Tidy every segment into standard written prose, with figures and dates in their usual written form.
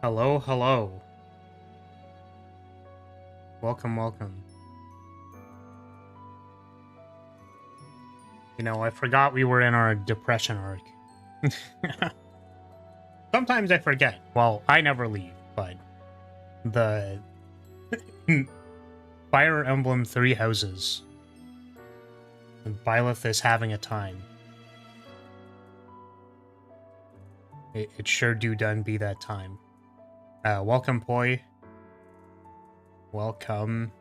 Hello, hello. Welcome, welcome. You know, I forgot we were in our depression arc. Sometimes I forget. Well, I never leave, but the Fire Emblem 3 houses. And Byleth is having a time. It sure do done be that time. Welcome, Poi. Welcome.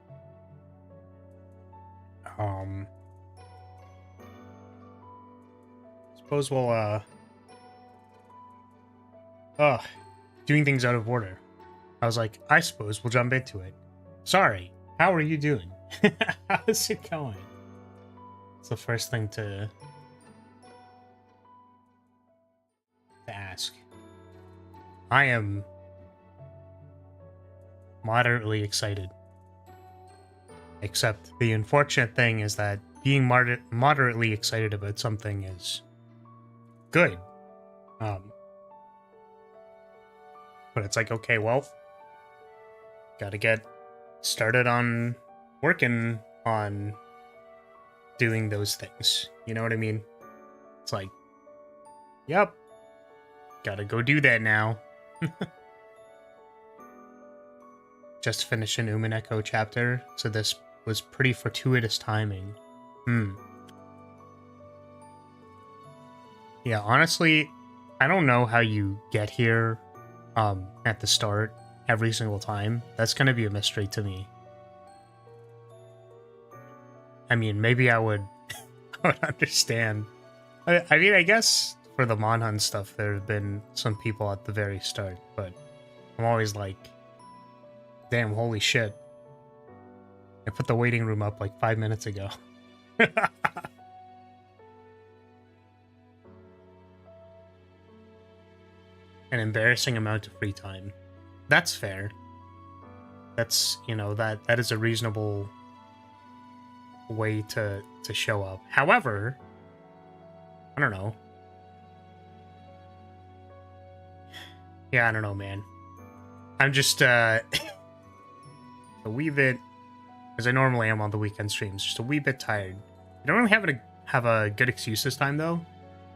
Suppose we'll, doing things out of order. I was like, I suppose we'll jump into it. Sorry, how are you doing? How's it going? It's the first thing to ask. I am moderately excited. Except the unfortunate thing is that being moderately excited about something is good. But it's like, okay, well, gotta get started on working on doing those things. You know what I mean? It's like, yep, gotta go do that now. Just finished an Umineko chapter, so this was pretty fortuitous timing. Yeah, honestly, I don't know how you get here at the start every single time. That's gonna be a mystery to me. I mean, maybe I would, I would understand. I mean, I guess for the Monhun stuff, there have been some people at the very start, but I'm always like, damn, holy shit. I put the waiting room up like 5 minutes ago. An embarrassing amount of free time. That's fair. That's, you know, that is a reasonable way to show up. However, I don't know. Yeah, I don't know, man. I'm just a wee bit, as I normally am on the weekend streams, just a wee bit tired. I don't really have a good excuse this time, though.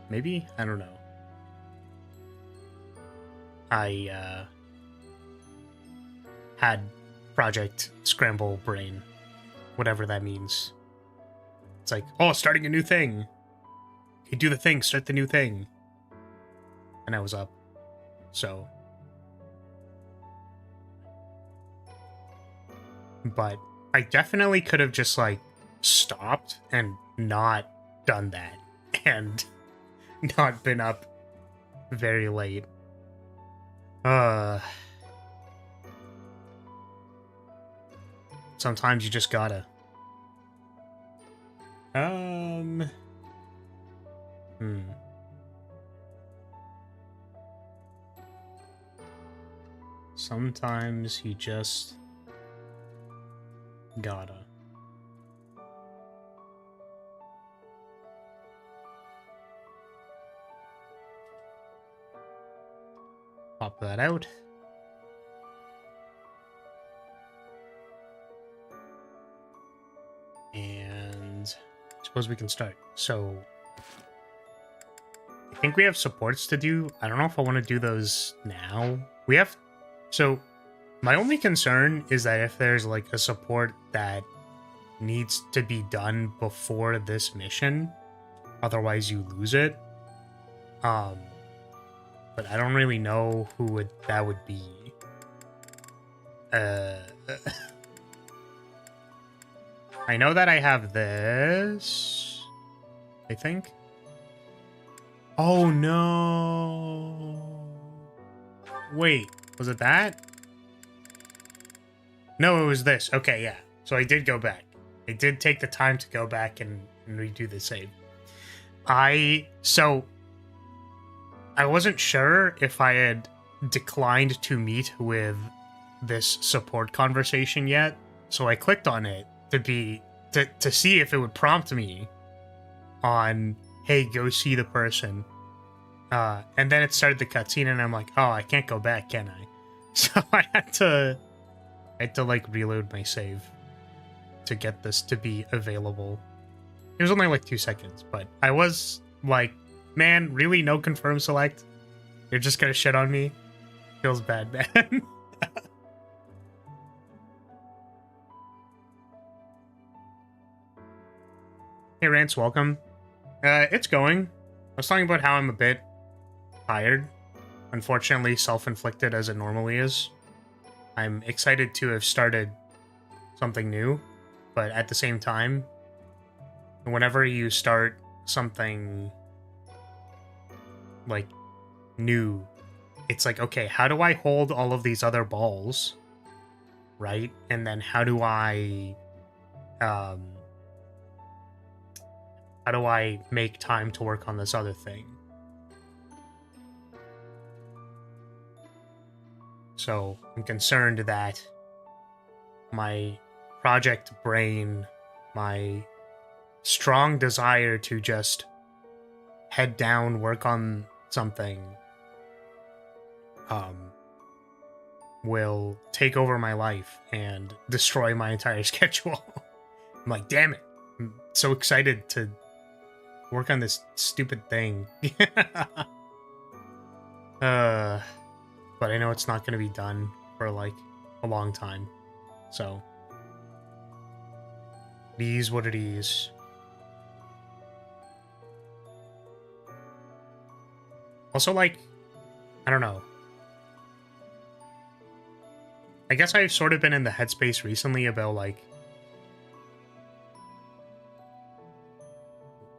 Maybe? I don't know. I had Project Scramble Brain, whatever that means. It's like, oh, starting a new thing. Okay, do the thing, start the new thing. And I was up. So. But I definitely could have just, like, stopped and not done that. And not been up very late. Sometimes you just gotta. Sometimes you just gotta. Pop that out. And I suppose we can start. So I think we have supports to do. I don't know if I want to do those now. We have. So my only concern is that if there's like a support that needs to be done before this mission, otherwise you lose it. But I don't really know who that would be. I know that I have this, I think. Oh no. Wait, was it that? No, it was this. Okay, yeah. So I did go back. I did take the time to go back and redo the save. So I wasn't sure if I had declined to meet with this support conversation yet, so I clicked on it to see if it would prompt me on, hey, go see the person. And then it started the cutscene, and I'm like, oh, I can't go back, can I? So I had to like reload my save to get this to be available. It was only like 2 seconds, but I was like, man, really no confirm select? You're just gonna shit on me? Feels bad, man. Hey, Rance, welcome. It's going. I was talking about how I'm a bit tired. Unfortunately, self-inflicted as it normally is. I'm excited to have started something new, but at the same time, whenever you start something like new, it's like, okay, how do I hold all of these other balls, right? And then how do I make time to work on this other thing? So I'm concerned that my project brain, my strong desire to just head down, work on something, will take over my life and destroy my entire schedule. I'm like, damn it. I'm so excited to work on this stupid thing. But I know it's not going to be done for like a long time. So it is what it is. Also, like, I don't know. I guess I've sort of been in the headspace recently about like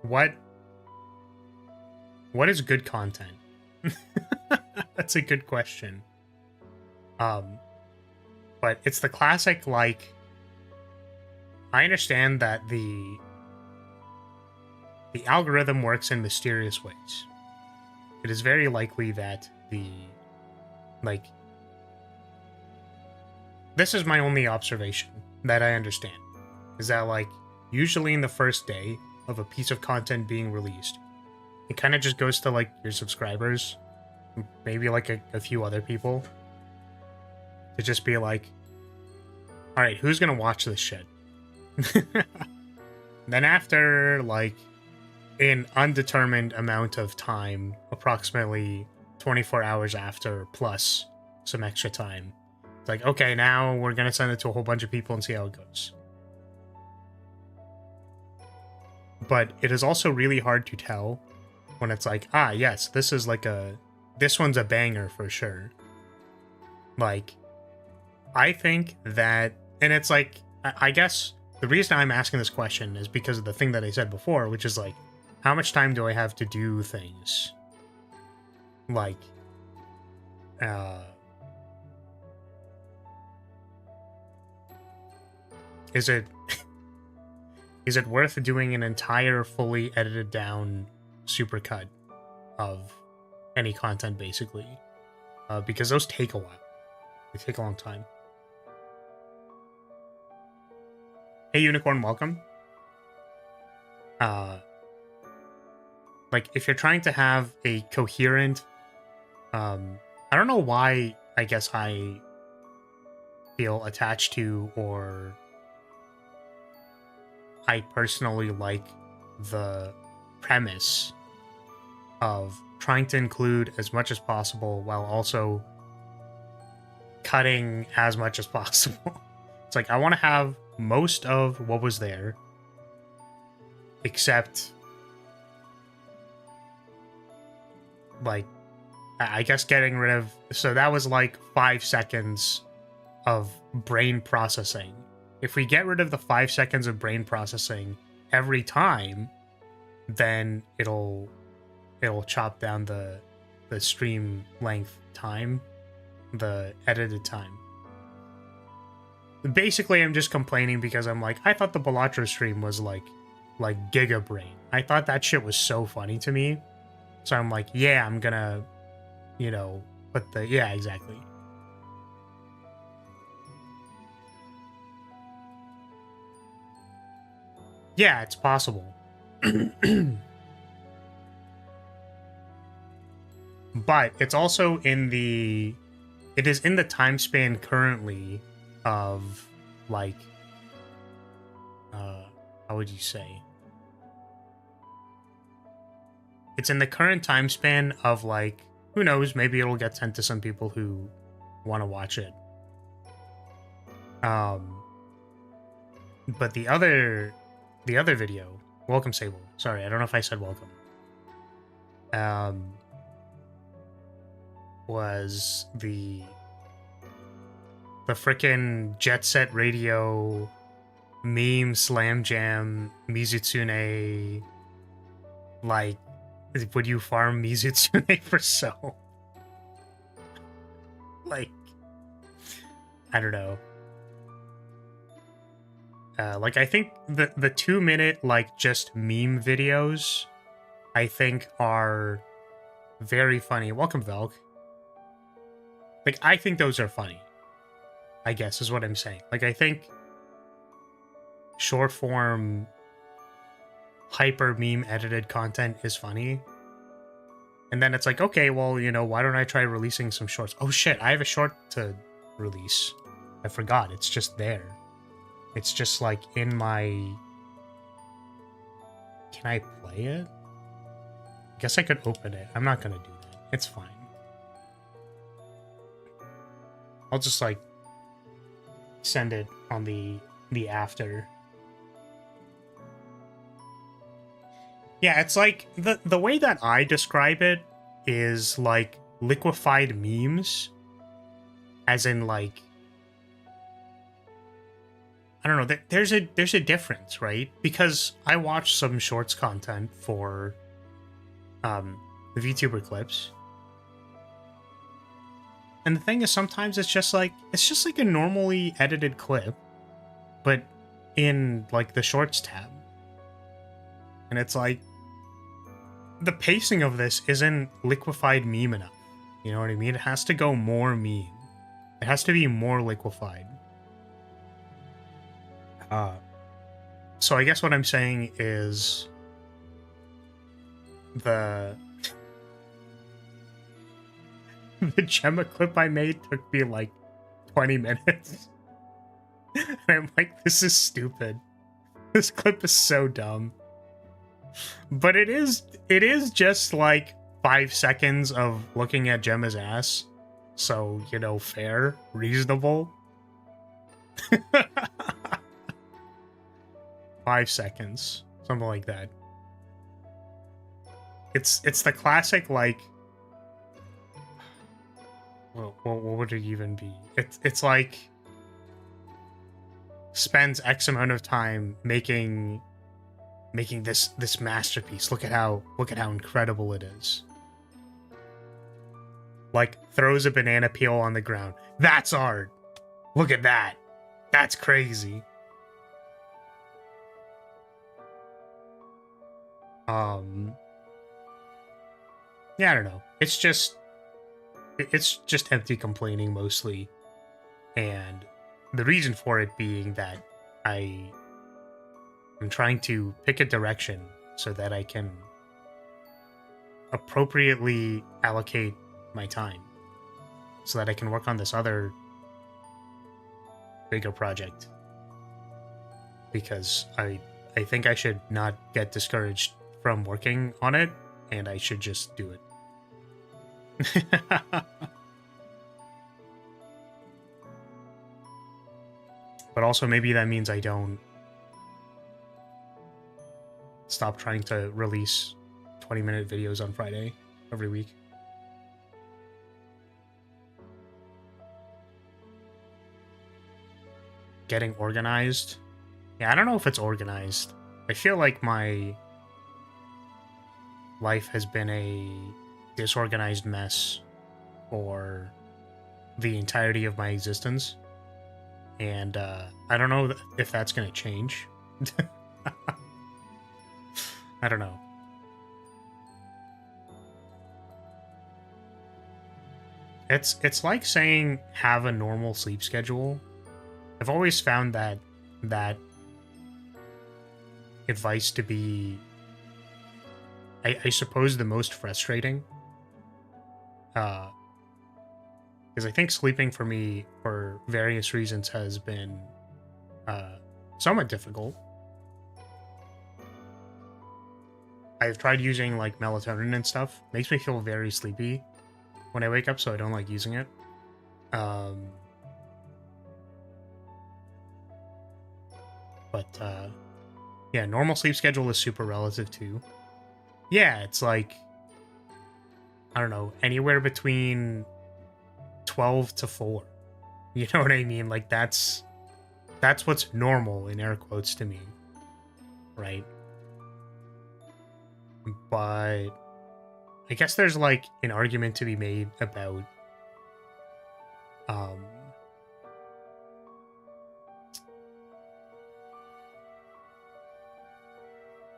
what is good content? That's a good question. But it's the classic, like, I understand that the algorithm works in mysterious ways. It is very likely that this is my only observation that I understand, is that, like, usually in the first day of a piece of content being released, it kind of just goes to, like, your subscribers, maybe, like, a few other people, to just be like, alright, who's gonna watch this shit? Then after, like, an undetermined amount of time, approximately 24 hours after, plus some extra time, it's like, okay, now we're gonna send it to a whole bunch of people and see how it goes. But it is also really hard to tell when it's like, ah, yes, this is like this one's a banger for sure. Like, I think that, and it's like, I guess the reason I'm asking this question is because of the thing that I said before, which is like, how much time do I have to do things? Like, is it worth doing an entire fully edited down supercut of any content, basically? Because those take a while. They take a long time. Hey, Unicorn, welcome. Like, if you're trying to have a coherent, I don't know why, I guess I feel attached to, or I personally like the premise of trying to include as much as possible while also cutting as much as possible. It's like, I want to have most of what was there, except, like, I guess getting rid of, so that was like 5 seconds of brain processing. If we get rid of the 5 seconds of brain processing every time, then it'll chop down the stream length time, the edited time. Basically, I'm just complaining because I'm like, I thought the Balatro stream was like Giga Brain. I thought that shit was so funny to me. So I'm like, yeah, I'm gonna, you know, put the, yeah, exactly. Yeah, it's possible. But it's also in the it is in the time span currently of, like, how would you say? It's in the current time span of, like, who knows, maybe it'll get sent to some people who want to watch it. But the other video, welcome Sable. Sorry, I don't know if I said welcome. Was the frickin' Jet Set Radio meme slam jam Mizutsune, like, would you farm Mizutsune for so? Like, I don't know. Like, I think the 2-minute, like, just meme videos, I think are very funny. Welcome, Velk. Like, I think those are funny, I guess, is what I'm saying. Like, I think short form, hyper meme edited content is funny. And then it's like, okay, well, you know, why don't I try releasing some shorts? Oh shit, I have a short to release. I forgot, it's just there. It's just like in my... Can I play it? I guess I could open it. I'm not gonna do that. It's fine. I'll just like send it on the after. Yeah, it's like the way that I describe it is like liquefied memes, as in like, I don't know. There's a difference, right? Because I watch some shorts content for the VTuber clips, and the thing is, sometimes it's just like a normally edited clip, but in like the shorts tab. And it's like, the pacing of this isn't liquefied meme enough. You know what I mean? It has to go more meme. It has to be more liquefied. So I guess what I'm saying is the Gemma clip I made took me like 20 minutes. And I'm like, this is stupid. This clip is so dumb. But it is just like 5 seconds of looking at Gemma's ass. So, you know, fair, reasonable. 5 seconds, something like that. It's the classic, like, well, what would it even be? It's like, spends X amount of time making this masterpiece. Look at how incredible it is. Like, throws a banana peel on the ground. That's art. Look at that. That's crazy. Yeah, I don't know. It's just empty complaining mostly. And the reason for it being that I'm trying to pick a direction so that I can appropriately allocate my time, so that I can work on this other bigger project. Because I think I should not get discouraged from working on it, and I should just do it. But also maybe that means I don't stop trying to release 20-minute videos on Friday every week. Getting organized. Yeah, I don't know if it's organized. I feel like my life has been a disorganized mess for the entirety of my existence. And I don't know if that's going to change. I don't know. It's like saying have a normal sleep schedule. I've always found that advice to be, I suppose, the most frustrating. Because I think sleeping for me, for various reasons, has been somewhat difficult. I've tried using like melatonin and stuff. Makes me feel very sleepy when I wake up, so I don't like using it. But yeah, normal sleep schedule is super relative too. Yeah, it's like, I don't know, anywhere between 12 to 4. You know what I mean? Like that's what's normal in air quotes to me, right? But I guess there's like an argument to be made about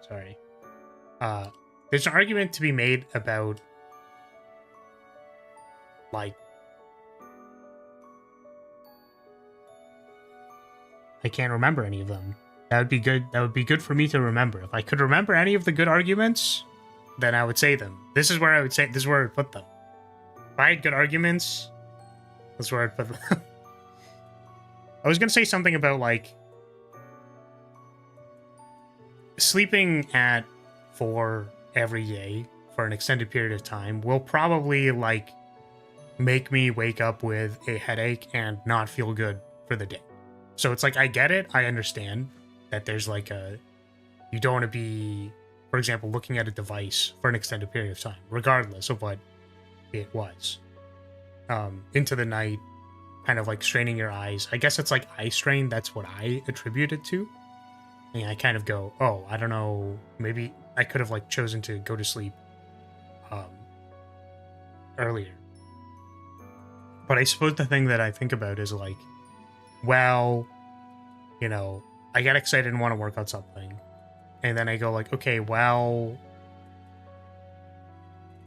sorry. There's an argument to be made about like, I can't remember any of them. That would be good. That would be good for me to remember. If I could remember any of the good arguments, then I would say them. This is where I would say, this is where I would put them. If I had good arguments, this is where I'd put them. I was going to say something about like sleeping at 4 every day for an extended period of time will probably like make me wake up with a headache and not feel good for the day. So it's like, I get it. I understand that there's like you don't want to be, for example, looking at a device for an extended period of time, regardless of what it was. Into the night, kind of like straining your eyes. I guess it's like eye strain. That's what I attribute it to. And I kind of go, oh, I don't know. Maybe I could have like chosen to go to sleep earlier. But I suppose the thing that I think about is like, well, you know, I get excited and want to work on something. And then I go like, okay, well,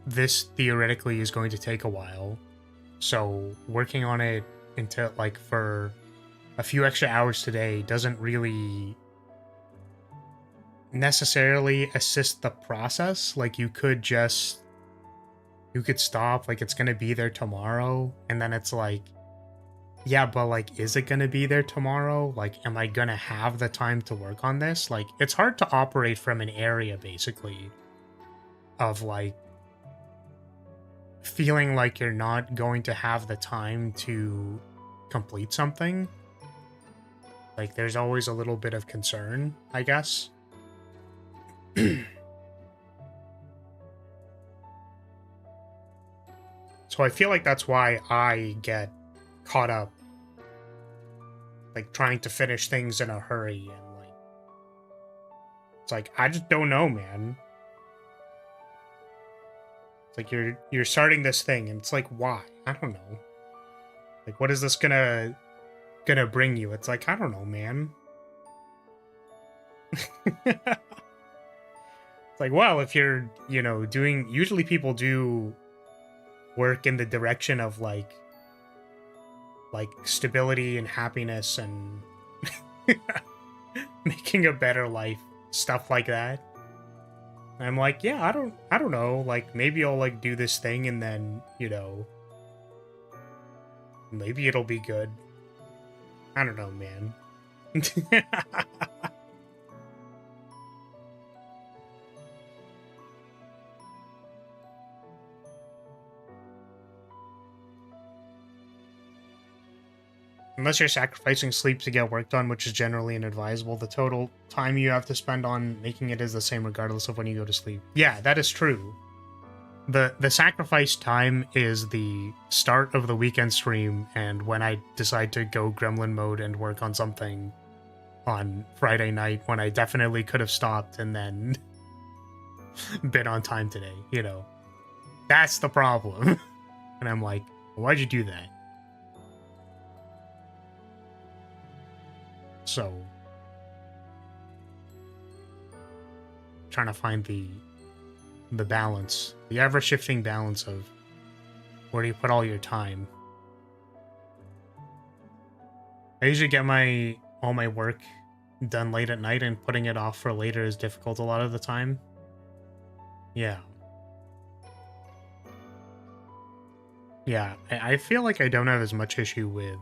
this theoretically is going to take a while. So working on it until like for a few extra hours today doesn't really necessarily assist the process. Like you could stop, like it's going to be there tomorrow. And then it's like, yeah, but like, is it going to be there tomorrow? Like, am I going to have the time to work on this? Like, it's hard to operate from an area, basically, of like feeling like you're not going to have the time to complete something. Like, there's always a little bit of concern, I guess. So I feel like that's why I get caught up like trying to finish things in a hurry, and like it's like I just don't know, man. It's like you're starting this thing and it's like, why? I don't know. Like, what is this gonna bring you? It's like, I don't know, man. It's like, well, if you're, you know, doing, usually people do work in the direction of like stability and happiness and making a better life, stuff like that. And I'm like, yeah, I don't know, like maybe I'll like do this thing and then, you know, maybe it'll be good. I don't know, man. Unless you're sacrificing sleep to get work done, which is generally inadvisable, the total time you have to spend on making it is the same regardless of when you go to sleep. Yeah, that is true. The sacrifice time is the start of the weekend stream and when I decide to go gremlin mode and work on something on Friday night when I definitely could have stopped and then been on time today, you know. That's the problem. And I'm like, why'd you do that? So, trying to find the balance, the ever-shifting balance of where do you put all your time. I usually get all my work done late at night, and putting it off for later is difficult a lot of the time. Yeah. Yeah, I feel like I don't have as much issue with...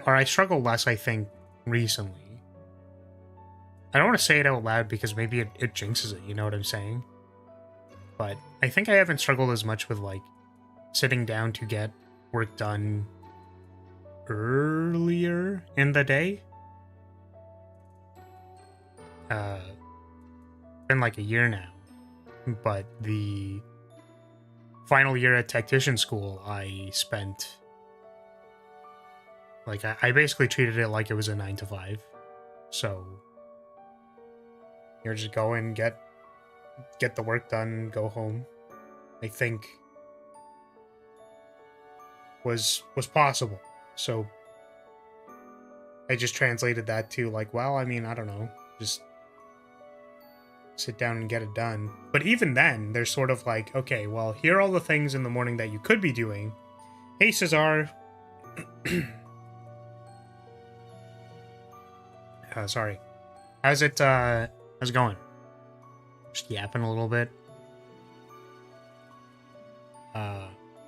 or I struggle less, I think, recently. I don't want to say it out loud because maybe it jinxes it, you know what I'm saying? But I think I haven't struggled as much with, like, sitting down to get work done earlier in the day. Been like a year now. But the final year at tactician school, I spent... Like, I basically treated it like it was a 9 to 5. So, you're just go in, get the work done, go home. I think was possible. So, I just translated that to, like, well, I mean, I don't know, just sit down and get it done. But even then, there's sort of like, okay, well, here are all the things in the morning that you could be doing. Hey, Cesar. Sorry. How's it going? Just yapping a little bit.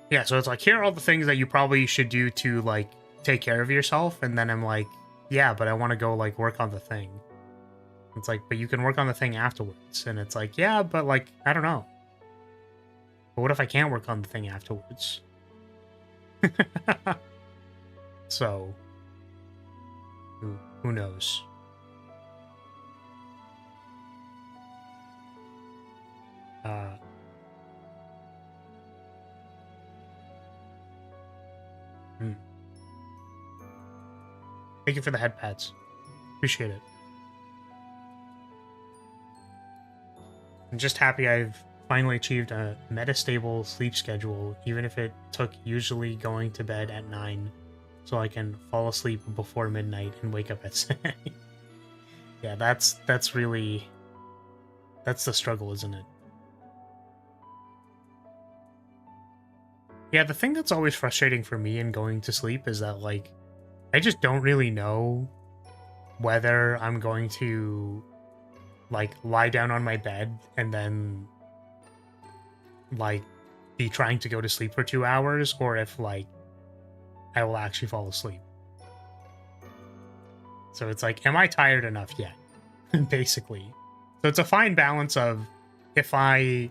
Yeah, so it's like, here are all the things that you probably should do to, like, take care of yourself. And then I'm like, yeah, but I want to go, like, work on the thing. It's like, but you can work on the thing afterwards. And it's like, yeah, but, like, I don't know. But what if I can't work on the thing afterwards? So, who knows? Thank you for the head pads. Appreciate it. I'm just happy I've finally achieved a metastable sleep schedule, even if it took usually going to bed at 9, so I can fall asleep before midnight and wake up at 6. Yeah, that's really... That's the struggle, isn't it? Yeah, the thing that's always frustrating for me in going to sleep is that, like, I just don't really know whether I'm going to, like, lie down on my bed and then, like, be trying to go to sleep for 2 hours, or if, like, I will actually fall asleep. So it's like, am I tired enough yet? Basically. So it's a fine balance of, if I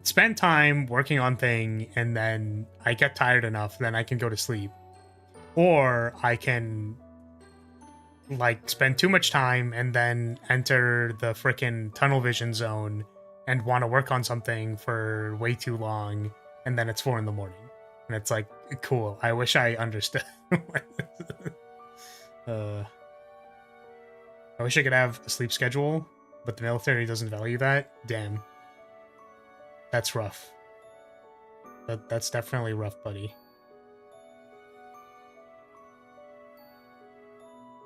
spend time working on thing and then I get tired enough, then I can go to sleep. Or I can, like, spend too much time and then enter the frickin' tunnel vision zone and want to work on something for way too long, and then it's 4 in the morning. And it's like, cool, I wish I understood. I wish I could have a sleep schedule, but the military doesn't value that. Damn. That's rough. That's definitely rough, buddy.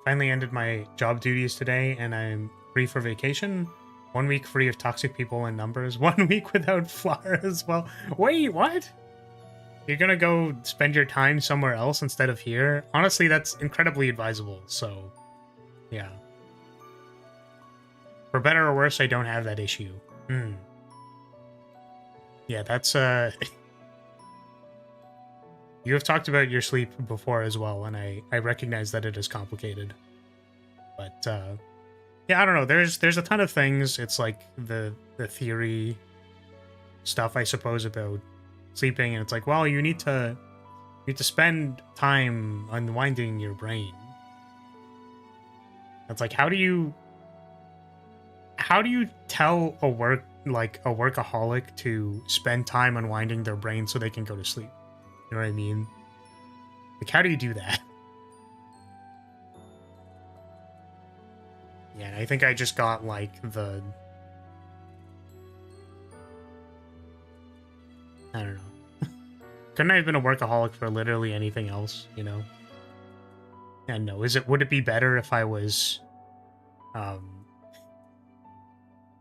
Finally ended my job duties today, and I'm free for vacation. 1 week free of toxic people and numbers. 1 week without Flora as well. Wait, what? You're gonna go spend your time somewhere else instead of here? Honestly, that's incredibly advisable, so... yeah. For better or worse, I don't have that issue. Yeah, that's, You have talked about your sleep before as well, and I recognize that it is complicated. But, yeah, I don't know. There's a ton of things. It's like the theory stuff, I suppose, about sleeping, and it's like, well, you need to spend time unwinding your brain. It's like, how do you tell a workaholic to spend time unwinding their brain so they can go to sleep? You know what I mean? Like, how do you do that? Yeah, and I think I just got, like, the... I don't know. Couldn't I have been a workaholic for literally anything else, you know? And no, would it be better if I was...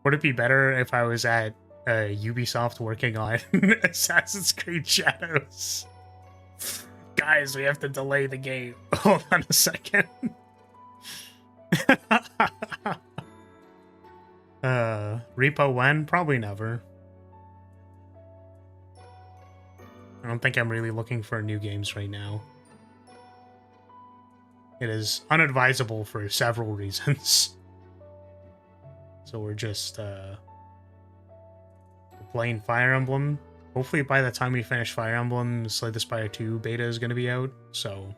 Would it be better if I was at Ubisoft working on Assassin's Creed Shadows? Guys, we have to delay the game. Hold on a second. Repo when? Probably never. don't think I'm really looking for new games right now. It is unadvisable for several reasons. So we're just playing Fire Emblem. Hopefully by the time we finish Fire Emblem, Slay the Spire 2 beta is going to be out. So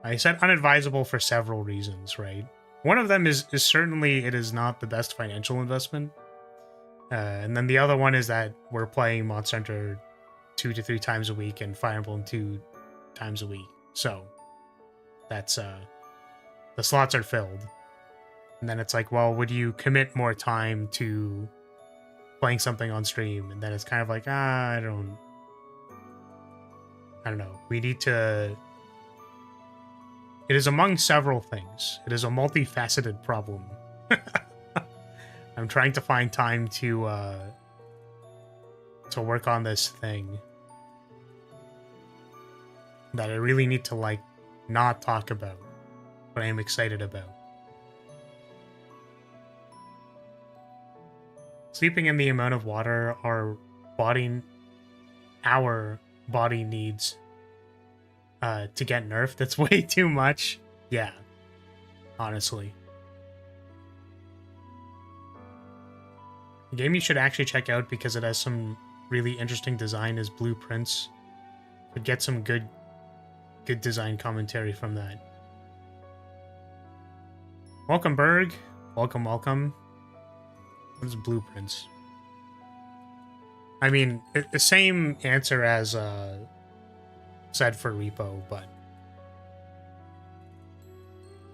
I said unadvisable for several reasons, right? One of them is certainly it is not the best financial investment. And then the other one is that we're playing Monster Hunter 2 to 3 times a week and Fire Emblem 2 times a week. So that's the slots are filled. And then it's like, well, would you commit more time to playing something on stream? And then it's kind of like, I don't know. We need to... It is among several things. It is a multifaceted problem. I'm trying to find time to work on this thing that I really need to, like, not talk about, but I am excited about. Sleeping in the amount of water our body needs to get nerfed, that's way too much. Yeah, honestly. A game you should actually check out because it has some really interesting design is Blueprints. Could get some good design commentary from that. Welcome, Berg. Welcome. What is Blueprints? I mean, the same answer as said for Repo, but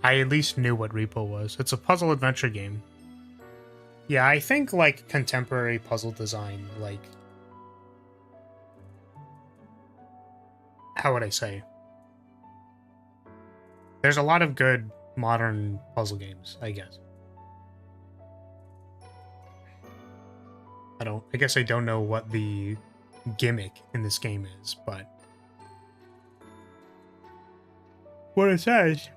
I at least knew what Repo was. It's a puzzle adventure game. Yeah, I think, like, contemporary puzzle design, like... How would I say? There's a lot of good modern puzzle games, I guess. I guess I don't know what the gimmick in this game is, but... what it says...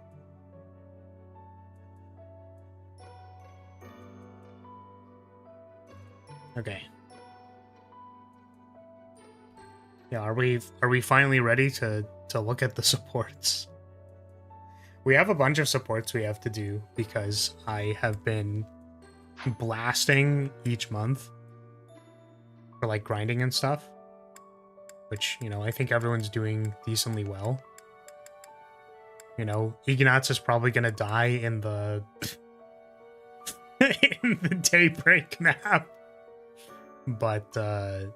Okay. Yeah, are we finally ready to look at the supports? We have a bunch of supports we have to do because I have been blasting each month for, like, grinding and stuff, which, you know, I think everyone's doing decently well. You know, Ignatz is probably gonna die in the in the daybreak nap. But, yeah.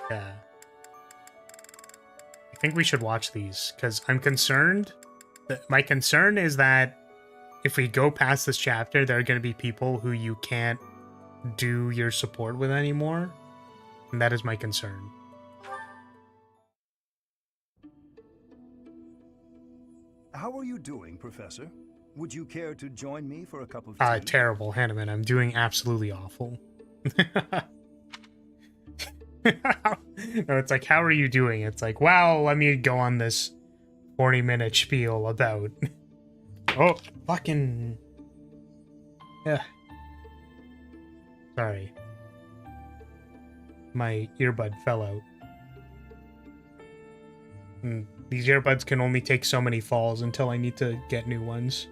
I think we should watch these, because I'm concerned. My concern is that if we go past this chapter, there are going to be people who you can't do your support with anymore. And that is my concern. How are you doing, Professor? Would you care to join me for a cup of tea? Terrible, Hanneman. I'm doing absolutely awful. No, it's like, how are you doing? It's like, wow, let me go on this 40-minute spiel about... Oh, fucking... Yeah. Sorry. My earbud fell out. And these earbuds can only take so many falls until I need to get new ones.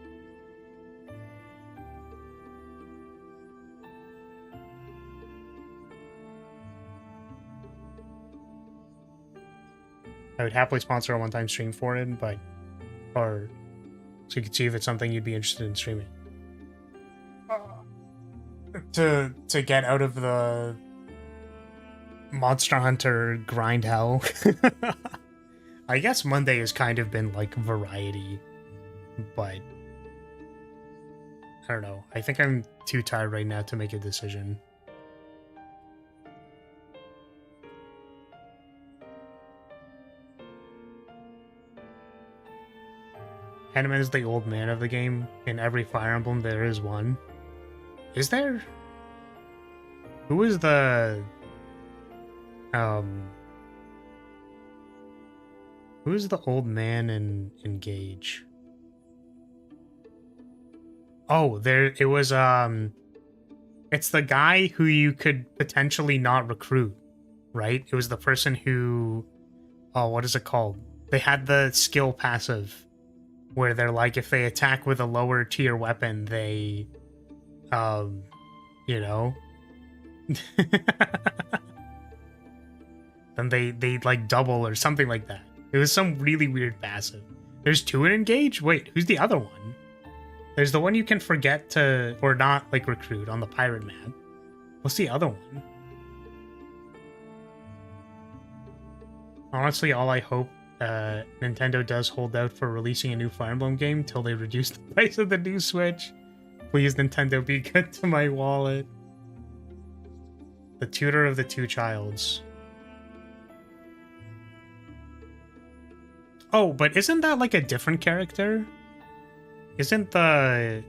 I would happily sponsor a one-time stream for it, but... Or... So you could see if it's something you'd be interested in streaming. To get out of the... Monster Hunter grind hell. I guess Monday has kind of been, like, variety. But... I don't know. I think I'm too tired right now to make a decision. Hanneman is the old man of the game. In every Fire Emblem, there is one. Is there? Who is the... Who's the old man in Engage? Oh, it was, it's the guy who you could potentially not recruit. right? It was the person who, oh, what is it called? They had the skill passive where they're like, if they attack with a lower tier weapon, they, you know, then they like double or something like that. It was some really weird passive. There's 2 in Engage? Wait, who's the other one? There's the one you can forget to, or not, like, recruit on the pirate map. What's the other one? Honestly, all I hope Nintendo does hold out for releasing a new Fire Emblem game till they reduce the price of the new Switch. Please, Nintendo, be good to my wallet. The tutor of the 2 childs. Oh, but isn't that like a different character? Isn't the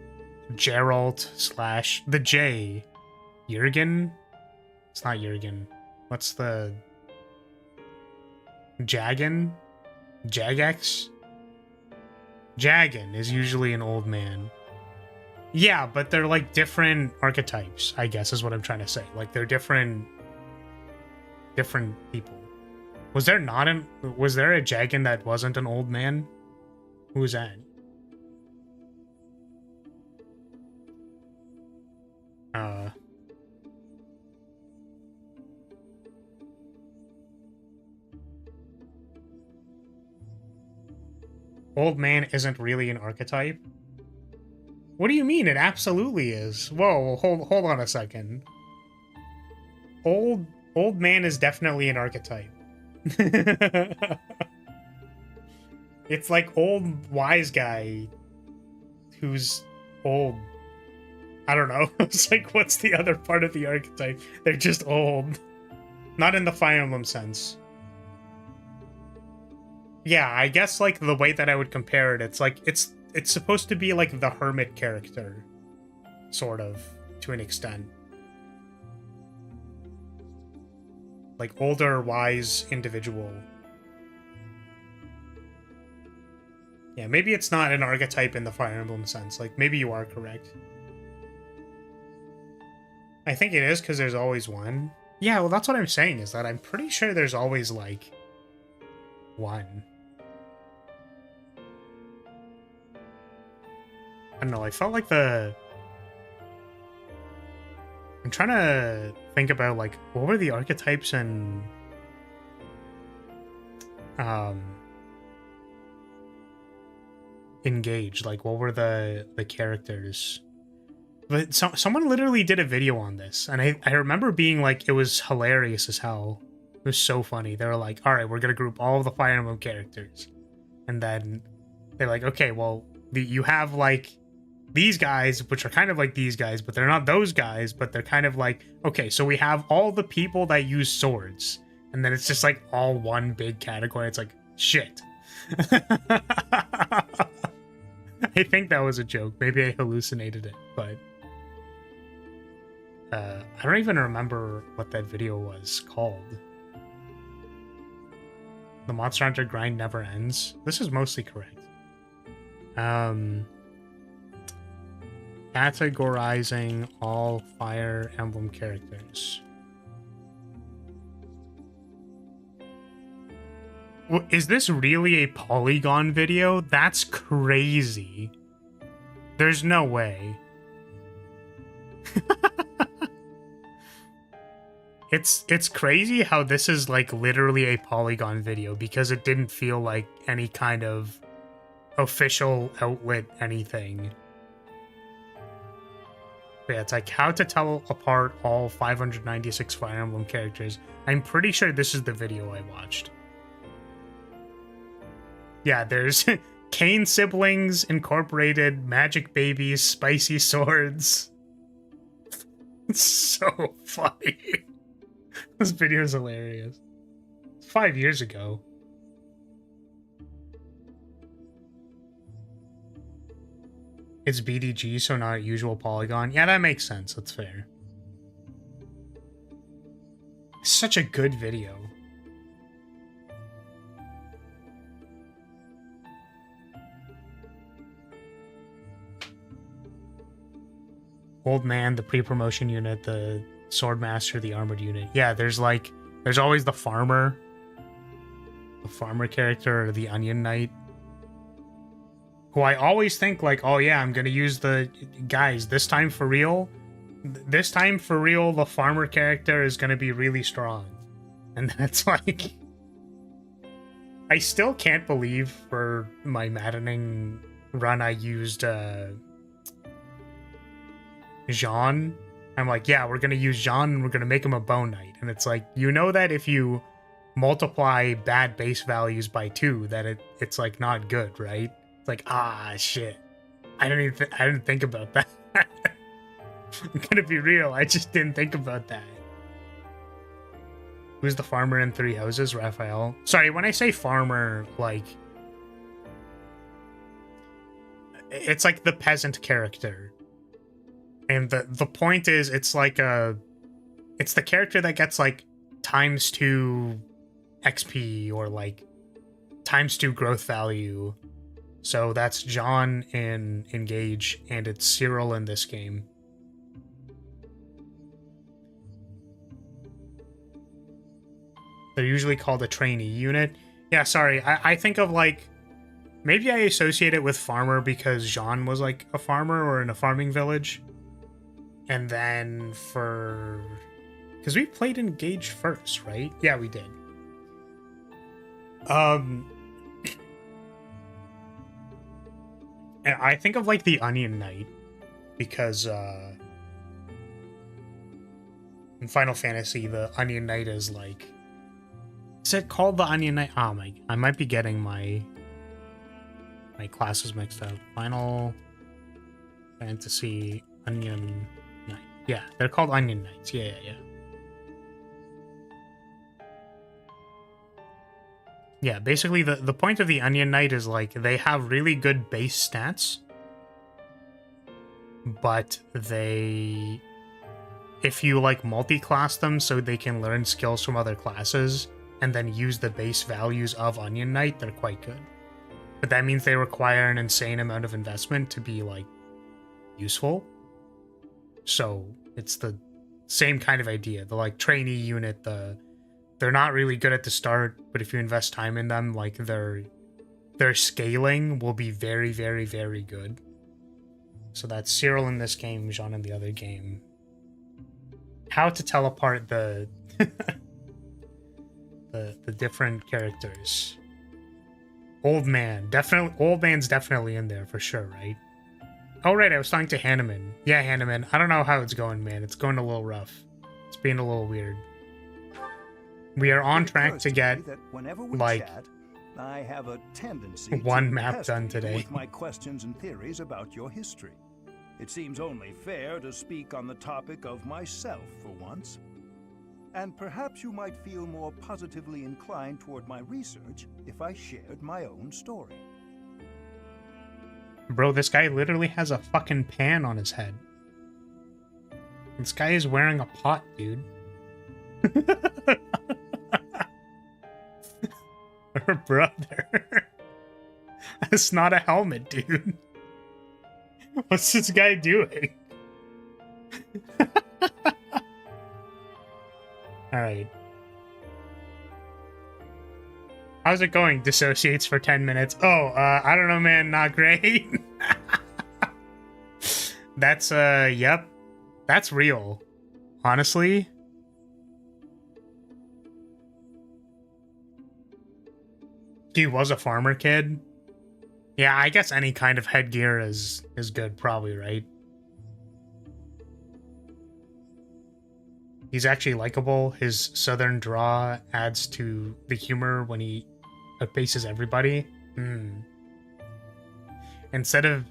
Geralt / the J Jurgen? It's not Jurgen. What's the Jagan? Jagex? Jagan is usually an old man. Yeah, but they're like different archetypes, I guess is what I'm trying to say. Like they're different people. Was there a Jagan that wasn't an old man? Who was that? Old man isn't really an archetype? What do you mean? It absolutely is. Whoa, hold on a second. Old man is definitely an archetype. It's like old wise guy who's old. I don't know. It's like, what's the other part of the archetype? They're just old. Not in the Fire Emblem sense. Yeah, I guess like the way that I would compare it, it's like it's supposed to be like the hermit character, sort of, to an extent. Like older, wise individual. Yeah, maybe it's not an archetype in the Fire Emblem sense. Like, maybe you are correct. I think it is because there's always one. Yeah, well, that's what I'm saying, is that I'm pretty sure there's always, like, one. I don't know, I felt like the... I'm trying to think about, like, what were the archetypes in... Engage? Like, what were the characters? But someone literally did a video on this, and I remember being like, it was hilarious as hell. It was so funny. They were like, all right, we're gonna group all of the Fire Emblem characters. And then they're like, okay, well, you have like these guys, which are kind of like these guys, but they're not those guys, but they're kind of like, okay, so we have all the people that use swords. And then it's just like all one big category. It's like, shit. I think that was a joke. Maybe I hallucinated it, but I don't even remember what that video was called. The Monster Hunter grind never ends. This is mostly correct. Categorizing all Fire Emblem characters. Is this really a polygon video? That's crazy. There's no way. It's crazy how this is like literally a polygon video because it didn't feel like any kind of official outlet anything. But yeah, it's like how to tell apart all 596 Fire Emblem characters. I'm pretty sure this is the video I watched. Yeah, there's Kane Siblings Incorporated, Magic Babies, Spicy Swords. It's so funny. This video is hilarious. It's 5 years ago. It's BDG, so not usual polygon. Yeah, that makes sense. That's fair. It's such a good video. Old Man, the pre-promotion unit, the Swordmaster, the armored unit. Yeah, there's like There's always the farmer character, or the onion knight, who I always think like, oh yeah, I'm gonna use the guys this time for real. This time for real, the farmer character is gonna be really strong, and that's like, I still can't believe for my Maddening run I used Jean. I'm like, yeah, we're gonna use Jean and we're gonna make him a bone knight, and it's like, you know that if you multiply bad base values by 2, that it's like not good, right? It's like, ah, shit. I didn't think about that. I'm gonna be real, I just didn't think about that. Who's the farmer in Three Houses? Raphael. Sorry, when I say farmer, like, it's like the peasant character. And the point is, it's like it's the character that gets like ×2 XP or like ×2 growth value. So that's John in Engage, and it's Cyril in this game. They're usually called a trainee unit. Yeah, sorry, I think of like, maybe I associate it with farmer because Jean was like a farmer or in a farming village. And then for... because we played Engage first, right? Yeah, we did. And I think of like the Onion Knight because in Final Fantasy, the Onion Knight is like... is it called the Onion Knight? Oh my... I might be getting my classes mixed up. Final Fantasy Onion Knight. Yeah, they're called Onion Knights. Yeah. Yeah, basically the point of the Onion Knight is like they have really good base stats, but they... if you like multi-class them so they can learn skills from other classes and then use the base values of Onion Knight, they're quite good. But that means they require an insane amount of investment to be like useful. So it's the same kind of idea. The like trainee unit, they're not really good at the start, but if you invest time in them, like their scaling will be very, very, very good. So that's Cyril in this game, Jean in the other game. How to tell apart the the different characters. Old man's definitely in there for sure, right? Oh right, I was talking to Hanneman. Yeah, Hanneman. I don't know how it's going, man. It's going a little rough. It's being a little weird. We are on track to get like I have a tendency one map done today. With my questions and theories about your history. It seems only fair to speak on the topic of myself for once. And perhaps you might feel more positively inclined toward my research if I shared my own story. Bro, this guy literally has a fucking pan on his head. This guy is wearing a pot, dude. Her brother. That's not a helmet, dude. What's this guy doing? Alright. How's it going? Dissociates for 10 minutes. Oh, I don't know, man. Not great. That's, yep. That's real. Honestly. He was a farmer kid. Yeah, I guess any kind of headgear is good, probably, right? He's actually likable. His southern draw adds to the humor when he outpaces everybody. Instead of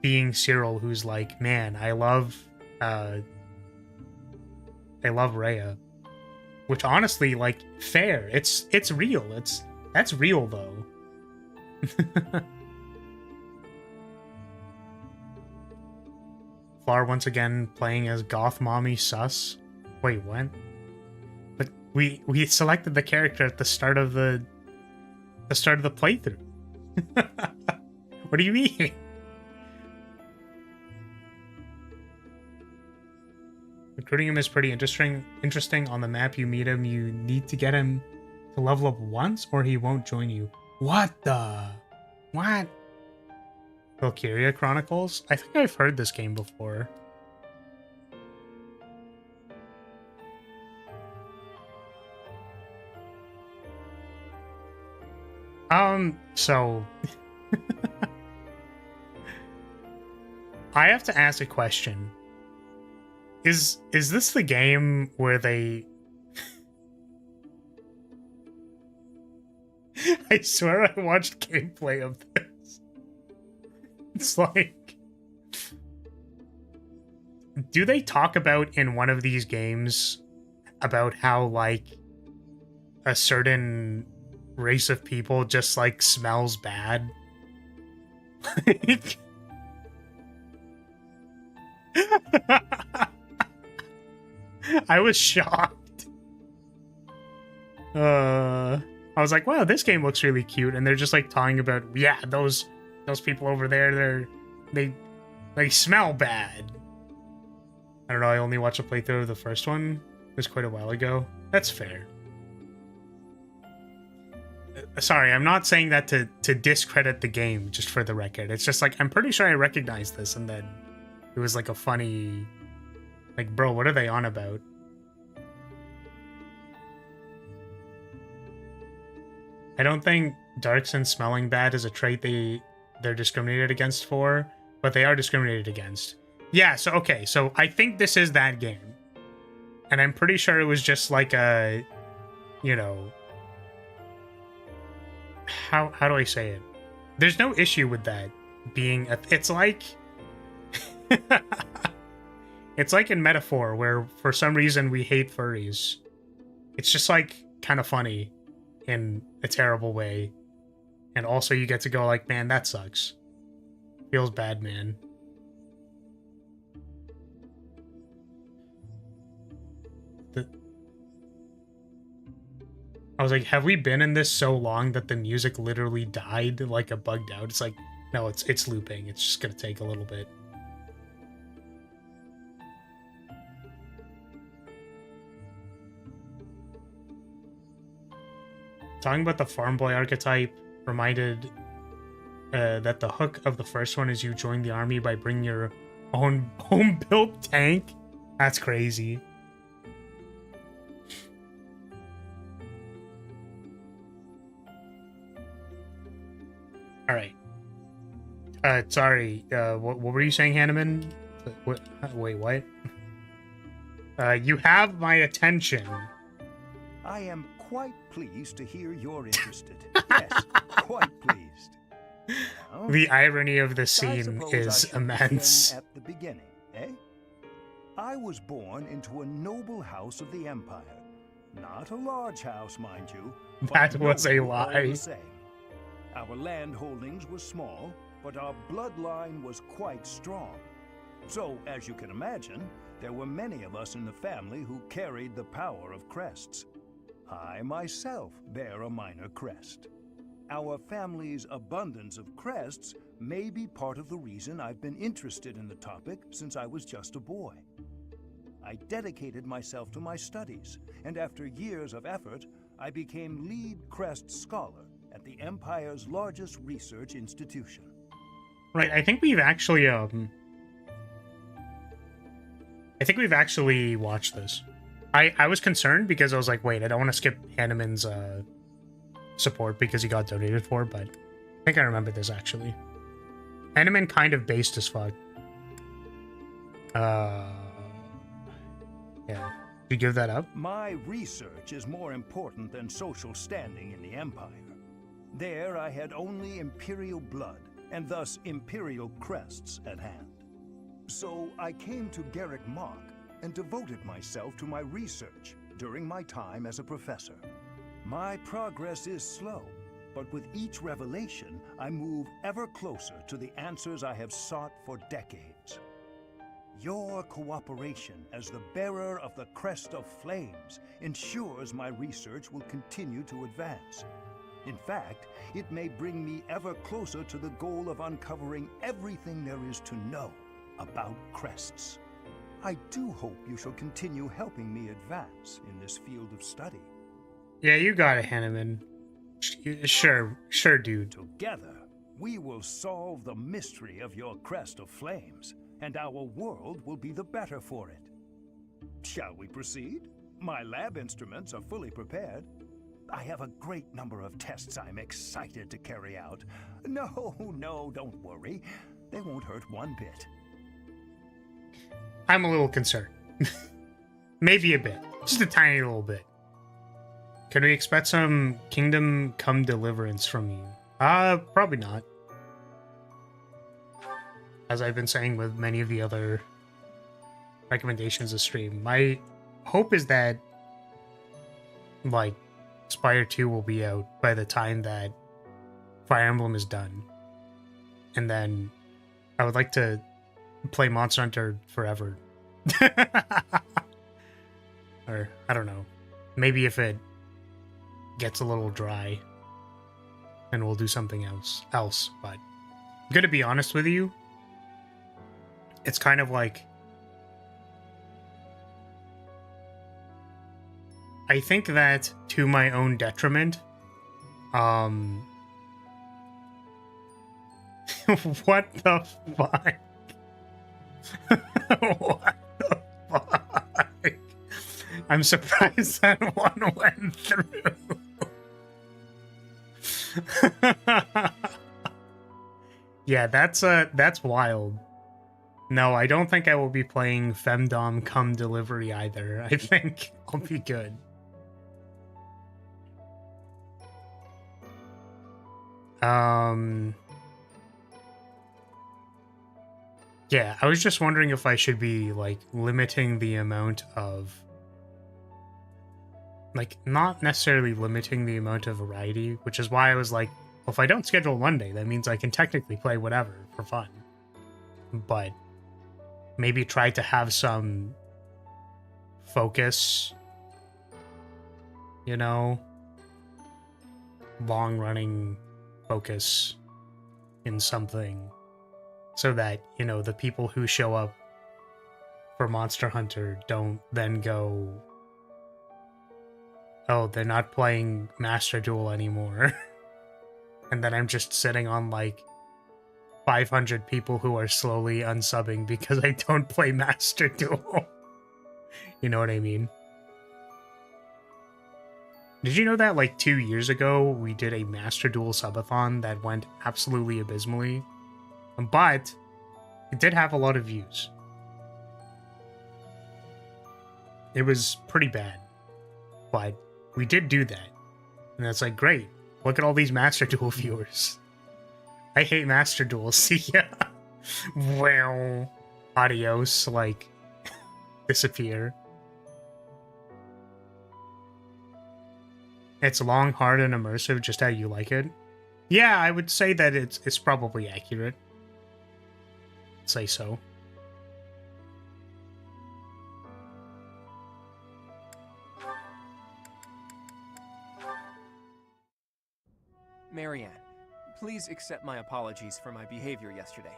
being Cyril, who's like, man, I love Rhea. Which honestly, like, fair. It's real. That's real though. Flar once again playing as Goth Mommy Sus. Wait, what? But we selected the character at the start of the playthrough. What do you mean? Recruiting him is pretty interesting. On the map, you meet him. You need to get him to level up once, or he won't join you. What the? What? Valkyria Chronicles? I think I've heard this game before. So I have to ask a question. Is this the game where they I swear I watched gameplay of this. It's like, do they talk about in one of these games about how like a certain race of people just like smells bad? Like, I was shocked. I was like, wow, this game looks really cute, and they're just like talking about, yeah, those people over there, they smell bad. I don't know, I only watched a playthrough of the first one. It was quite a while ago. That's fair. Sorry, I'm not saying that to discredit the game, just for the record. It's just like, I'm pretty sure I recognized this, and then it was like a funny... Like, bro, what are they on about? I don't think darks and smelling bad is a trait they're discriminated against for, but they are discriminated against. Yeah, so, okay, so I think this is that game. And I'm pretty sure it was just like a, you know... How do I say it? There's no issue with that being it's like it's like in Metaphor, where for some reason we hate furries. It's just like kind of funny in a terrible way, and also you get to go like, man, that sucks. Feels bad, man. I was like, have we been in this so long that the music literally died, like a bugged out? It's like, no, it's looping. It's just gonna take a little bit. Talking about the farm boy archetype reminded that the hook of the first one is you join the army by bringing your own home-built tank. That's crazy. All right. Sorry. What were you saying, Hanneman? Wait, what? You have my attention. I am quite pleased to hear you're interested. Yes, quite pleased. Well, the irony of the I scene suppose is I shall immense. begin at the beginning, eh? I was born into a noble house of the Empire. Not a large house, mind you. That but was a noble all lie. the same. Our land holdings were small, but our bloodline was quite strong. So, as you can imagine, there were many of us in the family who carried the power of crests. I myself bear a minor crest. Our family's abundance of crests may be part of the reason I've been interested in the topic since I was just a boy. I dedicated myself to my studies, and after years of effort, I became lead crest scholar at the Empire's largest research institution. Right, I think we've actually watched this. I was concerned because I was like, wait, I don't want to skip Hanneman's support because he got donated for, but I think I remember this actually. Hanneman kind of based as fuck. Yeah. Did you give that up? My research is more important than social standing in the Empire. There I had only Imperial blood, and thus Imperial crests at hand. So I came to Garrick Mach and devoted myself to my research during my time as a professor. My progress is slow, but with each revelation, I move ever closer to the answers I have sought for decades. Your cooperation as the bearer of the Crest of Flames ensures my research will continue to advance. In fact, it may bring me ever closer to the goal of uncovering everything there is to know about crests. I do hope you shall continue helping me advance in this field of study. Yeah, you got it, Hanneman. Sure, dude. Together, we will solve the mystery of your crest of flames, and our world will be the better for it. Shall we proceed? My lab instruments are fully prepared. I have a great number of tests I'm excited to carry out. No, don't worry. They won't hurt one bit. I'm a little concerned. Maybe a bit. Just a tiny little bit. Can we expect some Kingdom Come Deliverance from you? Probably not. As I've been saying with many of the other recommendations of stream, my hope is that, like, Spire 2 will be out by the time that Fire Emblem is done. And then I would like to play Monster Hunter forever. Or, I don't know. Maybe if it gets a little dry, and we'll do something else. But I'm gonna be honest with you, it's kind of like, I think that to my own detriment, what the fuck? What the fuck? I'm surprised that one went through. Yeah, that's wild. No, I don't think I will be playing Femdom Come Delivery either. I think I'll be good. Yeah, I was just wondering if I should be, like, limiting the amount of... Like, not necessarily limiting the amount of variety, which is why I was like, well, if I don't schedule Monday, that means I can technically play whatever for fun. But maybe try to have some focus, you know? Long-running focus in something. So that, you know, the people who show up for Monster Hunter don't then go, oh, they're not playing Master Duel anymore. And then I'm just sitting on, like, 500 people who are slowly unsubbing because I don't play Master Duel. You know what I mean? Did you know that, like, 2 years ago, we did a Master Duel subathon that went absolutely abysmally? But it did have a lot of views. It was pretty bad. But we did do that. And it's like, great. Look at all these Master Duel viewers. I hate Master Duel. See ya. Well, adios, like, disappear. It's long, hard, and immersive, just how you like it. Yeah, I would say that it's probably accurate. Say so. Marianne, please accept my apologies for my behavior yesterday.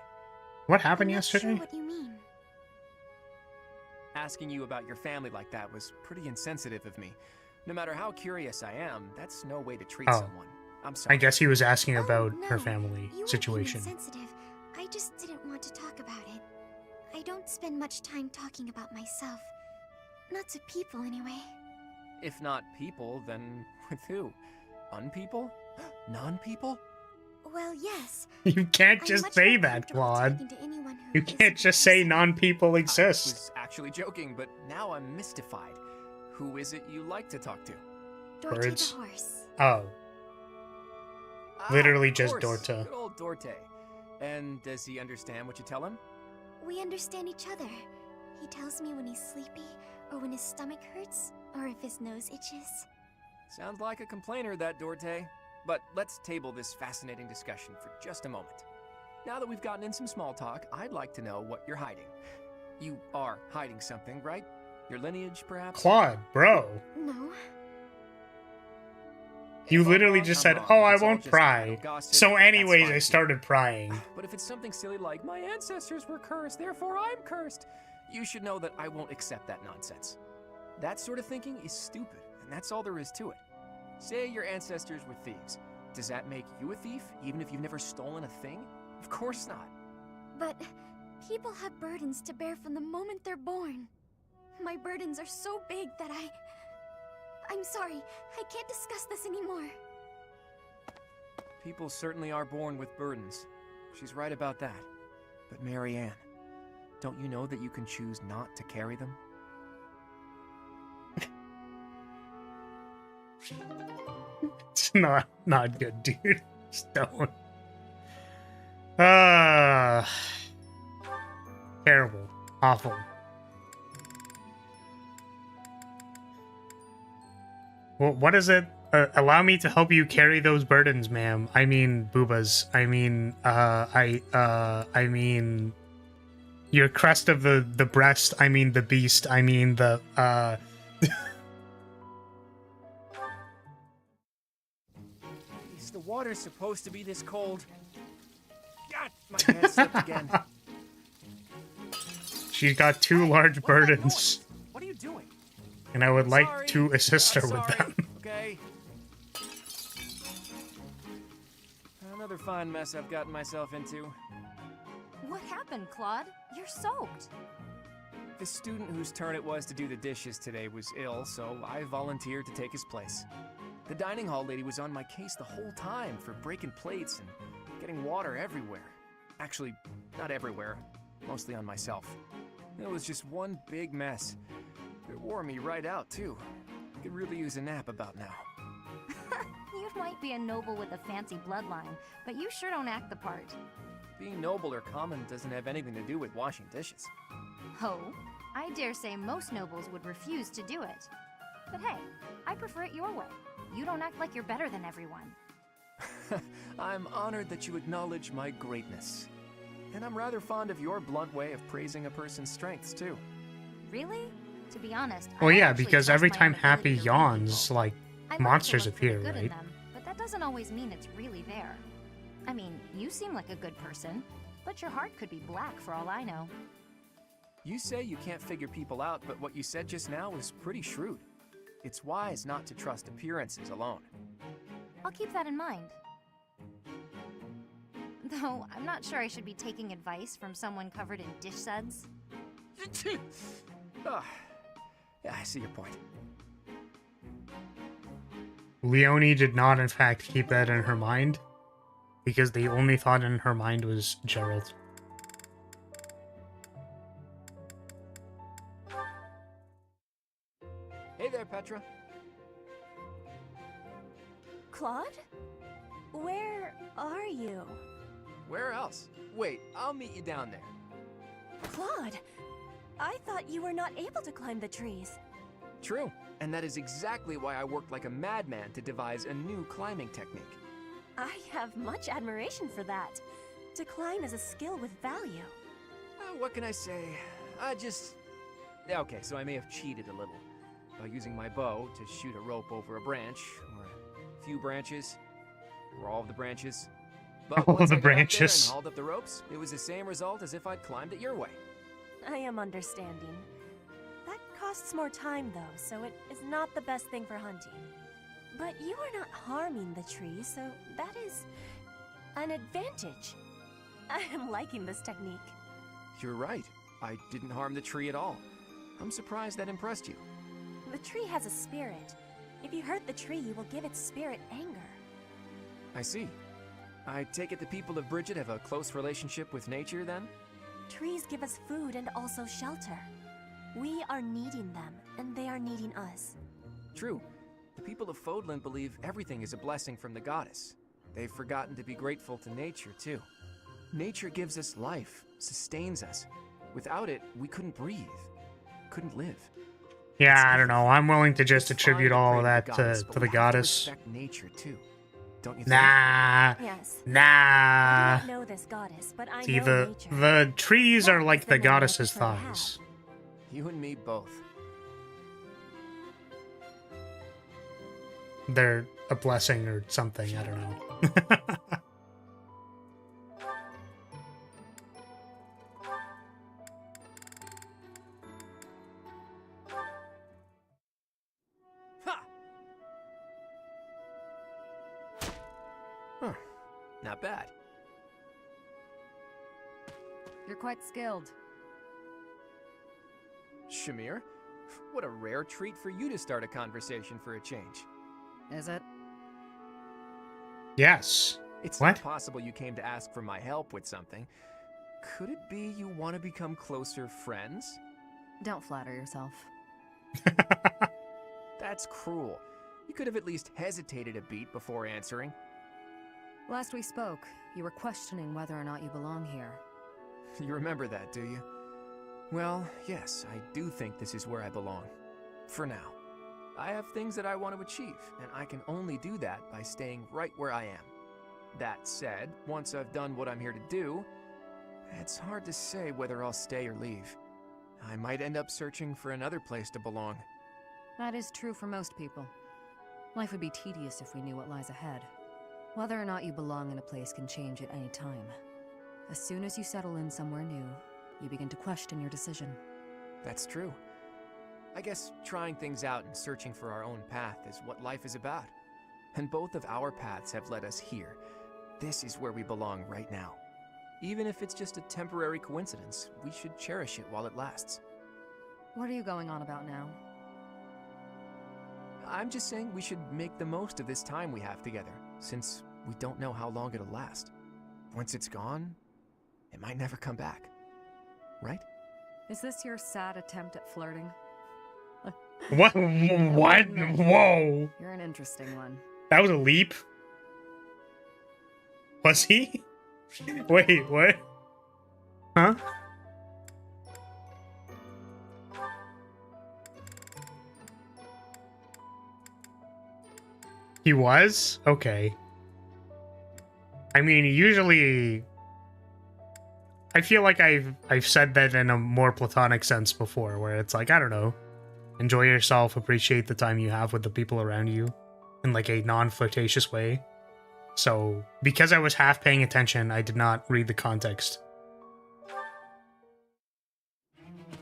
What happened I'm not yesterday? Sure what you mean. Asking you about your family like that was pretty insensitive of me. No matter how curious I am, that's no way to treat someone. I'm sorry. I guess he was asking about no, her family you situation. weren't being insensitive. I just didn't want to talk about it. I don't spend much time talking about myself. Not to people, anyway. If not people, then with who? Unpeople? Non-people? Well, yes. You can't I'm just much say more that, comfortable Claude. talking to anyone who You can't isn't just say myself. non-people I exist. was actually joking, but now I'm mystified. Who is it you like to talk to? Dorte Birds. the horse. Oh, Literally of just course, Dorte. Good old Dorte. And does he understand what you tell him? We understand each other. He tells me when he's sleepy, or when his stomach hurts, or if his nose itches. Sounds like a complainer, that Dorte. But let's table this fascinating discussion for just a moment. Now that we've gotten in some small talk, I'd like to know what you're hiding. You are hiding something, right? Your lineage, perhaps? Claude, bro. No. You If I'm literally wrong, just I'm said, wrong. oh, If I it's all won't just pry. idle gossip, So that's anyways, fine I too. started prying. But if it's something silly like, my ancestors were cursed, therefore I'm cursed, you should know that I won't accept that nonsense. That sort of thinking is stupid, and that's all there is to it. Say your ancestors were thieves. Does that make you a thief, even if you've never stolen a thing? Of course not. But people have burdens to bear from the moment they're born. My burdens are so big that I'm sorry, I can't discuss this anymore. People certainly are born with burdens. She's right about that. But Marianne, don't you know that you can choose not to carry them? It's not good, dude. Just don't. Ah, terrible, awful. Well, what is it? Allow me to help you carry those burdens, ma'am. I mean, boobas. I mean, I mean, your crest of the breast. I mean, the beast. I mean, the Is the water supposed to be this cold? God, my hand slipped again. She's got two large burdens, What are you doing? and I would like Sorry. to assist her I'm with sorry. them. Okay. Another fine mess I've gotten myself into. What happened, Claude? You're soaked. The student whose turn it was to do the dishes today was ill, so I volunteered to take his place. The dining hall lady was on my case the whole time for breaking plates and getting water everywhere. Actually, not everywhere, mostly on myself. It was just one big mess. It wore me right out, too. I could really use a nap about now. You might be a noble with a fancy bloodline, but you sure don't act the part. Being noble or common doesn't have anything to do with washing dishes. Ho, I dare say most nobles would refuse to do it. But hey, I prefer it your way. You don't act like you're better than everyone. I'm honored that you acknowledge my greatness. And I'm rather fond of your blunt way of praising a person's strengths, too. Really? To be honest, I Well, yeah, actually because trust every my time own Happy ability to read yawns, people. like, I like to monsters look for the appear, good in right? them, but that doesn't always mean it's really there. I mean, you seem like a good person, but your heart could be black for all I know. You say you can't figure people out, but what you said just now was pretty shrewd. It's wise not to trust appearances alone. I'll keep that in mind. Though, I'm not sure I should be taking advice from someone covered in dish suds. Ah, yeah, I see your point. Leonie did not, in fact, keep that in her mind, because the only thought in her mind was Gerald. Hey there, Petra. Claude? Where are you? Where else? Wait, I'll meet you down there. Claude! I thought you were not able to climb the trees. True, and that is exactly why I worked like a madman to devise a new climbing technique. I have much admiration for that. To climb is a skill with value. What can I say? Okay, so I may have cheated a little by using my bow to shoot a rope over a branch, or a few branches, or all of the branches. But All once the I got up there branches. and hauled up the ropes, it was the same result as if I'd climbed it your way. I am understanding. That costs more time though, so it is not the best thing for hunting. But you are not harming the tree, so that is an advantage. I am liking this technique. You're right. I didn't harm the tree at all. I'm surprised that impressed you. The tree has a spirit. If you hurt the tree, you will give its spirit anger. I see. I take it the people of Bridget have a close relationship with nature, then? Trees give us food and also shelter. We are needing them, and they are needing us. True. The people of Fodland believe everything is a blessing from the goddess. They've forgotten to be grateful to nature, too. Nature gives us life, sustains us. Without it, we couldn't breathe, couldn't live. Yeah, I don't know. I'm willing to just It's fine attribute to all pray of that the to but the we have to goddess. respect nature, too. Don't you think? Nah, Yes. I nah. do not know this goddess, but I See, know the nature. trees are That like is the the name I goddess's prefer to have. thighs. You and me both. They're a blessing or something. I don't know. Not bad. You're quite skilled. Shamir, what a rare treat for you to start a conversation for a change. Is it? Yes. It's What? not possible you came to ask for my help with something. Could it be you want to become closer friends? Don't flatter yourself. That's cruel. You could have at least hesitated a beat before answering. Last we spoke, you were questioning whether or not you belong here. You remember that, do you? Well, yes, I do think this is where I belong. For now. I have things that I want to achieve, and I can only do that by staying right where I am. That said, once I've done what I'm here to do, it's hard to say whether I'll stay or leave. I might end up searching for another place to belong. That is true for most people. Life would be tedious if we knew what lies ahead. Whether or not you belong in a place can change at any time. As soon as you settle in somewhere new, you begin to question your decision. That's true. I guess trying things out and searching for our own path is what life is about. And both of our paths have led us here. This is where we belong right now. Even if it's just a temporary coincidence, we should cherish it while it lasts. What are you going on about now? I'm just saying we should make the most of this time we have together, since we don't know how long it'll last. Once it's gone, it might never come back. Right? Is this your sad attempt at flirting? What? What? Whoa. You're an interesting one. That was a leap. Was he? Wait, what? Huh? He was? Okay. I mean, usually I feel like I've said that in a more platonic sense before, where it's like, I don't know, enjoy yourself, appreciate the time you have with the people around you in like a non-flirtatious way. So, because I was half paying attention, I did not read the context.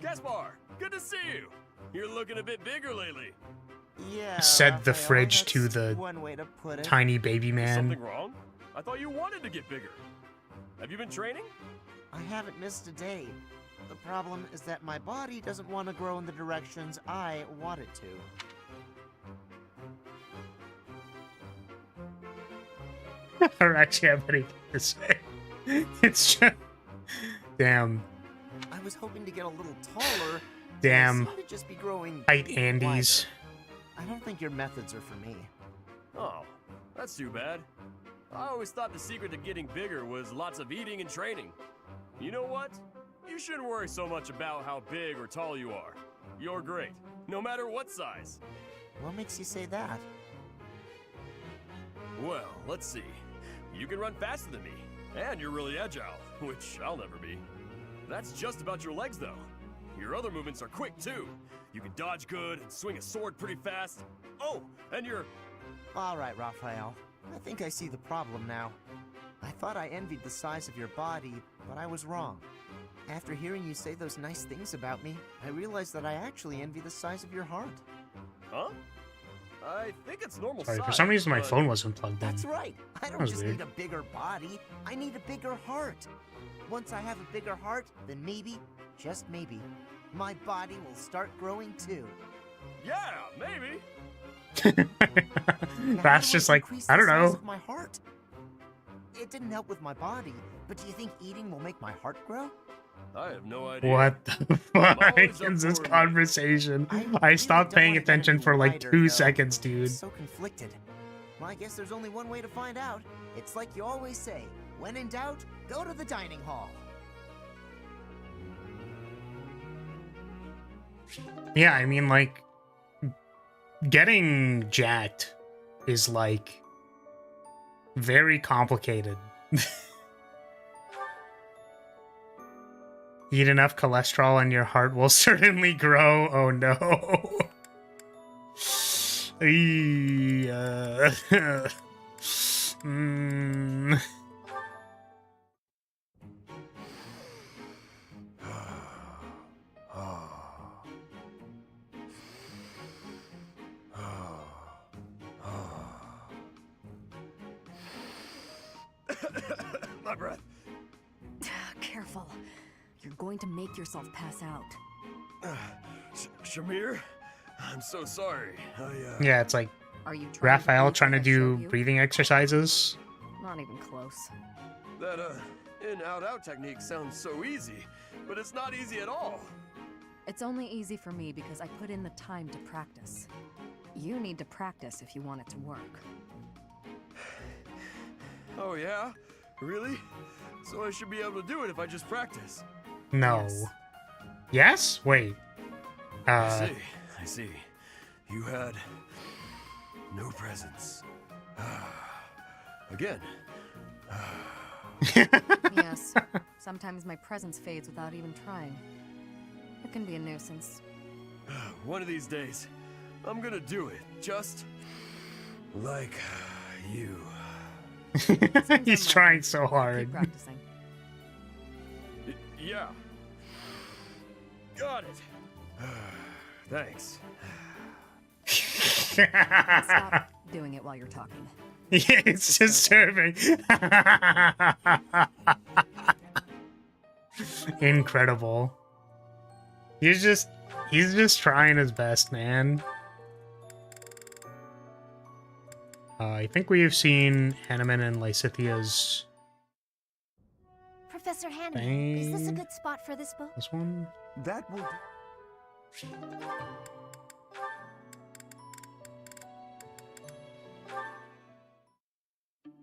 Gaspar, good to see you. You're looking a bit bigger lately. Yeah. Said the Raphael, fridge that's to the one way to put it. tiny baby Is man. something wrong? I thought you wanted to get bigger. Have you been training? I haven't missed a day. The problem is that my body doesn't want to grow in the directions I want it to. Or actually, I have anything to say. It's just... Damn. I was hoping to get a little taller. Damn. I seem to just be growing Tight Andes. wider. I don't think your methods are for me. Oh, that's too bad. I always thought the secret to getting bigger was lots of eating and training. You know what? You shouldn't worry so much about how big or tall you are. You're great, no matter what size. What makes you say that? Well, let's see. You can run faster than me, and you're really agile, which I'll never be. That's just about your legs, though. Your other movements are quick, too. You can dodge good and swing a sword pretty fast. Oh, and you're... All right, Raphael. I think I see the problem now. I thought I envied the size of your body, but I was wrong. After hearing you say those nice things about me, I realized that I actually envy the size of your heart. Huh? I think it's normal Sorry, size. for some reason my but- phone wasn't plugged in. That's right. I That don't was just weird. need a bigger body. I need a bigger heart. Once I have a bigger heart, then maybe, just maybe, my body will start growing too. Yeah, maybe. Now, That's how do just like, increase I don't the size know. of my heart? It didn't help with my body, but do you think eating will make my heart grow? I have no idea. What the fuck always is up this for it. conversation? I I really stopped don't paying wanna get attention any for like wider, 2 though. seconds, I'm dude. so conflicted. Well, I guess there's only one way to find out. It's like you always say, when in doubt, go to the dining hall. Yeah, I mean, like, getting jacked is like very complicated. Eat enough cholesterol and your heart will certainly grow. Oh no. Mm. my breath. Careful. You're going to make yourself pass out. Shamir, I'm so sorry. Yeah, it's like Are you trying Raphael to trying to what I showed do you? breathing exercises. Not even close. That in-out-out technique sounds so easy, but it's not easy at all. It's only easy for me because I put in the time to practice. You need to practice if you want it to work. Oh yeah? Really? So I should be able to do it if I just practice. No. Yes. Yes? Wait. I see. You had no presence. Again. Yes. Sometimes my presence fades without even trying. It can be a nuisance. One of these days, I'm gonna do it. Just like you. He's trying so hard. Keep practicing. Yeah. Got it. Thanks. Stop doing it while you're talking. Yeah, it's disturbing. Incredible. He's just trying his best, man. I think we have seen Hanneman and Lysithia's Professor Hanneman, is this a Bang. good spot for this book? this one. That will.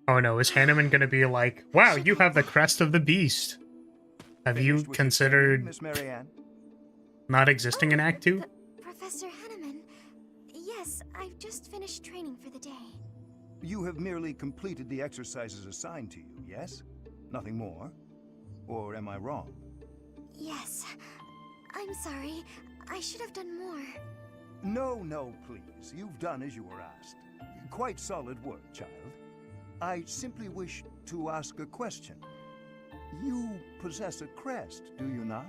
Oh no, is Hanneman gonna be like, wow, you have the crest of the beast? Have you Finished with your considered training, Miss Marianne? not existing in Act 2? Professor Hanneman, yes, I've just finished training for the day. You have merely completed the exercises assigned to you, yes? Nothing more? Or am I wrong? Yes, I'm sorry. I should have done more. No, please. You've done as you were asked. Quite solid work, child. I simply wish to ask a question. You possess a crest, do you not?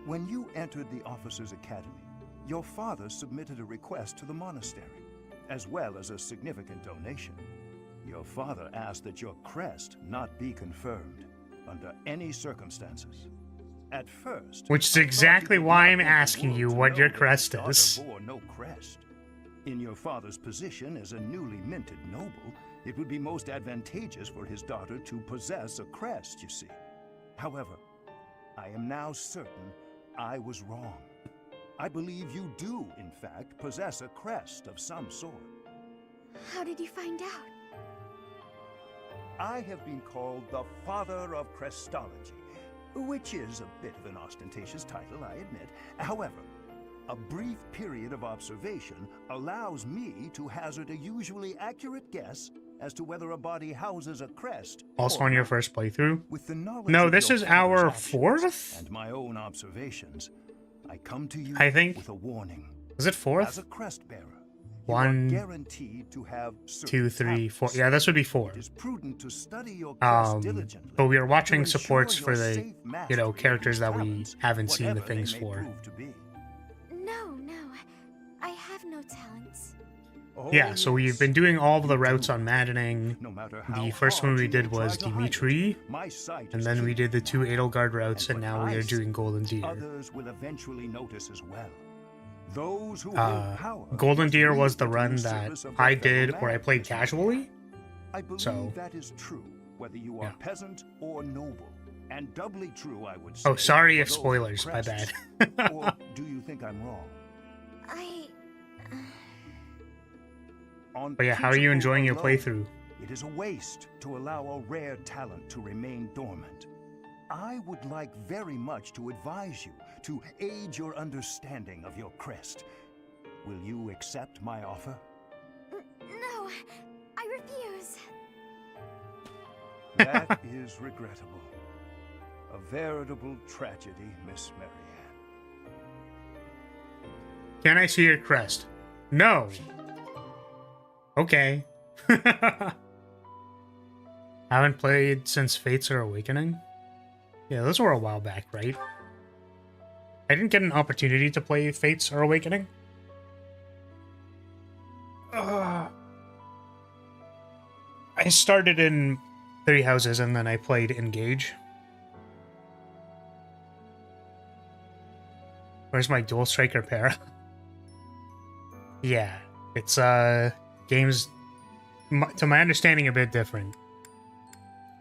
When you entered the Officers' Academy, your father submitted a request to the monastery, as well as a significant donation. Your father asked that your crest not be confirmed under any circumstances. At first, Which is I thought exactly you did why not I'm want the asking world you to what know your that crest daughter is. bore no crest. In your father's position as a newly minted noble, it would be most advantageous for his daughter to possess a crest, you see. However, I am now certain I was wrong. I believe you do, in fact, possess a crest of some sort. How did you find out? I have been called the Father of Crestology, which is a bit of an ostentatious title, I admit. However, a brief period of observation allows me to hazard a usually accurate guess as to whether a body houses a crest. Also or on your not. first playthrough? With the knowledge No, of this your is father's our actions fourth? and my own observations, I come to you I think. with a warning. Is it As fourth? a crest bearer, One, you are guaranteed to have certain 2, 3, 4. talents. Yeah, this would be 4. It is prudent to study your crest diligently. But we are watching to ensure supports your for the, safe mastery of characters these that we talents, haven't seen the whatever they things may for. prove to be. No, I have no talents. Oh, Yeah, so we've yes, been doing all of the you routes do. on Maddening. No matter how The first hard one we you did may try was to hide Dimitri, it, my sight and is then we keen. did the 2 Edelgard routes, and And now when we I are doing see, Golden Deer. Others will eventually notice as well. Those who Uh, hold power Golden must Deer reap was the the due run service that of their I fellow did where I man, played Miss Marianne. casually. I believe So- that is true, whether you are Yeah. peasant or noble. And doubly true, I would say. Oh, sorry for if those with spoilers, my crests. bad. Or do you think I'm wrong? On But yeah, how are you principle enjoying your alone, playthrough? It is a waste to allow a rare talent to remain dormant. I would like very much to advise you, to aid your understanding of your crest. Will you accept my offer? No, I refuse. That is regrettable. A veritable tragedy, Miss Marianne. Can I see your crest? No. Okay. Haven't played since Fates Are Awakening? Yeah, those were a while back, right? I didn't get an opportunity to play Fates Are Awakening. I started in 3 Houses and then I played Engage. Where's my dual striker para? Yeah, it's games to my understanding a bit different.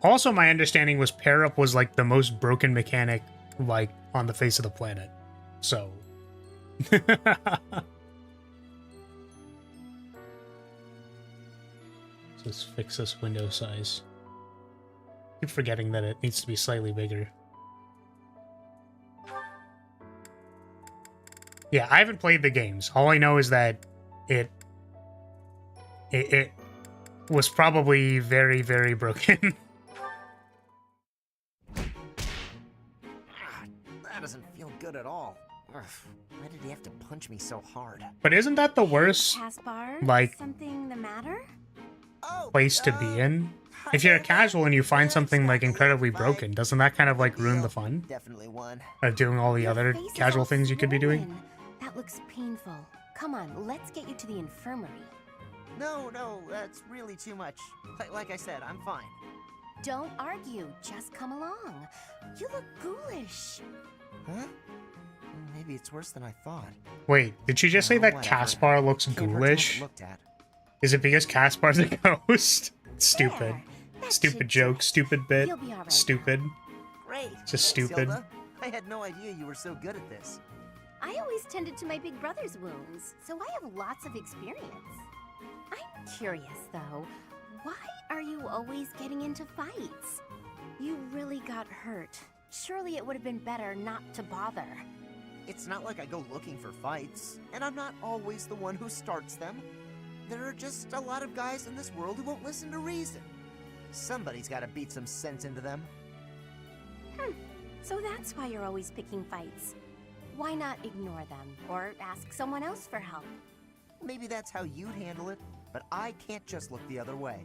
Also, my understanding was pair up was like the most broken mechanic like on the face of the planet. So let's fix this window size. Keep forgetting that it needs to be slightly bigger. Yeah, I haven't played the games. All I know is that it was probably very, very broken. That doesn't feel good at all. Ugh, why did he have to punch me so hard? But isn't that the worst Caspar, like something the matter? place to be in? If you're a casual and you find something like incredibly broken, doesn't that kind of like ruin the fun Definitely one. of doing all the Your other face is casual all things you could be doing? swollen. That looks painful. Come on, let's get you to the infirmary. No, that's really too much. Like I said, I'm fine. Don't argue, just come along. You look ghoulish. Huh? Maybe it's worse than I thought. Wait, did she just say that Whatever. Caspar looks Can't hurt to have ghoulish? it looked at. Is it because Caspar's a ghost? Stupid. There, that Stupid should joke, just- stupid bit. You'll be all right. Stupid. Great. Just Thanks, stupid. Hilda. I had no idea you were so good at this. I always tended to my big brother's wounds, so I have lots of experience. I'm curious, though. Why are you always getting into fights? You really got hurt. Surely it would have been better not to bother. It's not like I go looking for fights, and I'm not always the one who starts them. There are just a lot of guys in this world who won't listen to reason. Somebody's got to beat some sense into them. So that's why you're always picking fights. Why not ignore them, or ask someone else for help? Maybe that's how you'd handle it, but I can't just look the other way.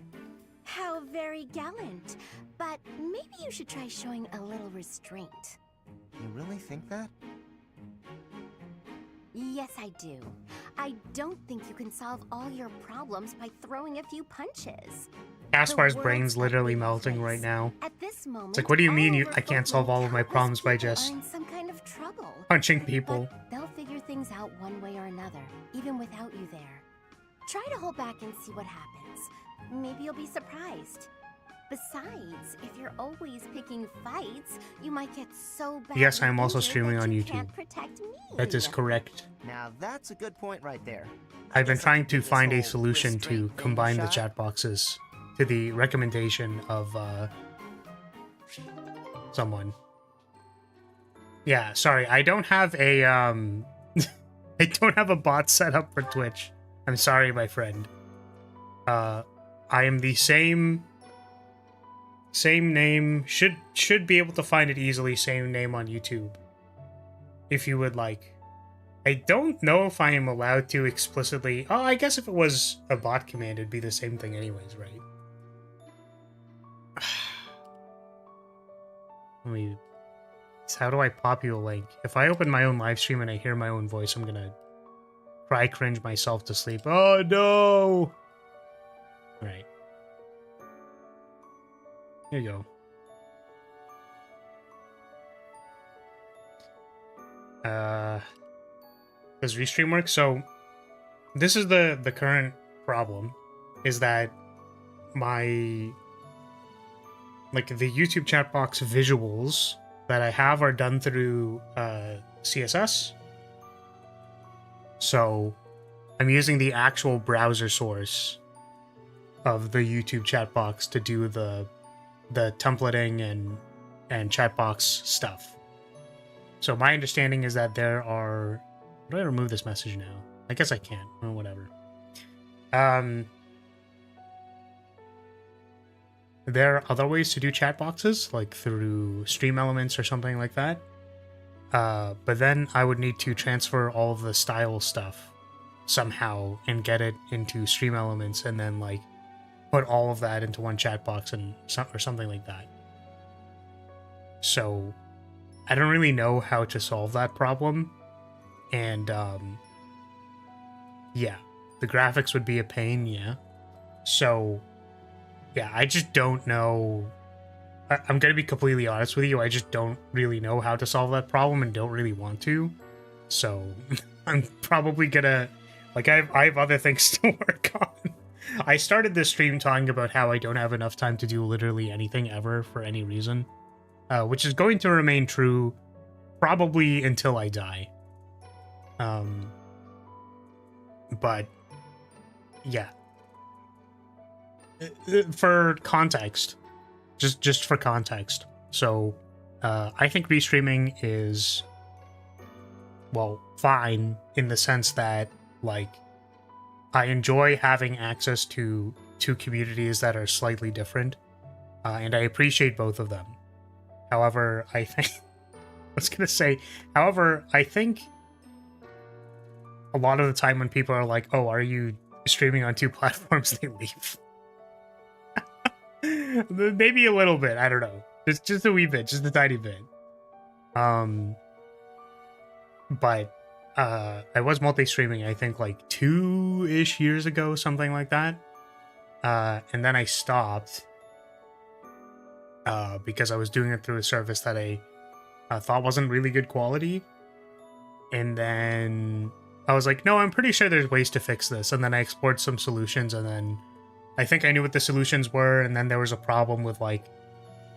How very gallant. But maybe you should try showing a little restraint. You really think that? Yes, I do. I don't think you can solve all your problems by throwing a few punches. Caspar's The brain's world's a literally big melting place. right now. At this moment, It's like, what do you mean all you- over I can't solve all of my Folkland, problems by countless just people are in some kind of trouble. punching people? But they'll figure things out one way or another, even without you there. Try to hold back and see what happens. Maybe you'll be surprised. Besides, if you're always picking fights, you might get so bad. Yes, I am also streaming on you YouTube. Can't protect me. That is correct. Now that's a good point right there. I've been guess I trying could to give this find a whole solution to restraint thing a combine the shot. chat boxes to the recommendation of someone. Yeah, sorry, I don't have a I don't have a bot set up for Twitch. I'm sorry, my friend. I am the same name, should be able to find it easily, same name on YouTube. If you would like. I don't know if I am allowed to explicitly... Oh, I guess if it was a bot command, it'd be the same thing anyways, right? Let me... How do I pop you a link? If I open my own live stream and I hear my own voice, I'm gonna cry cringe myself to sleep. Oh, no! Right. Here you go. Does Restream work? So, this is the current problem, is that my, like, the YouTube chat box visuals that I have are done through CSS. So, I'm using the actual browser source of the YouTube chat box to do the templating and chat box stuff. So my understanding is that there are... How do I remove this message now? I guess I can't. Or whatever. There are other ways to do chat boxes, like through Stream Elements or something like that. But then I would need to transfer all of the style stuff somehow and get it into Stream Elements and then like put all of that into one chat box and or something like that. So I don't really know how to solve that problem. And yeah, the graphics would be a pain, yeah. So yeah, I just don't know. I'm going to be completely honest with you. I just don't really know how to solve that problem and don't really want to. So I'm probably going to, like, I have other things to work on. I started this stream talking about how I don't have enough time to do literally anything ever for any reason, which is going to remain true probably until I die. But yeah, for context, just for context. So, I think restreaming is, well, fine in the sense that, like, I enjoy having access to two communities that are slightly different, and I appreciate both of them. However, I think I think a lot of the time when people are like, "Oh, are you streaming on two platforms?" they leave. Maybe a little bit, I don't know. Just a wee bit, just a tiny bit. But I was multi-streaming, I think, like 2-ish years ago, something like that. And then I stopped because I was doing it through a service that I thought wasn't really good quality. And then I was like, no, I'm pretty sure there's ways to fix this. And then I explored some solutions, and then I think I knew what the solutions were, and then there was a problem with, like,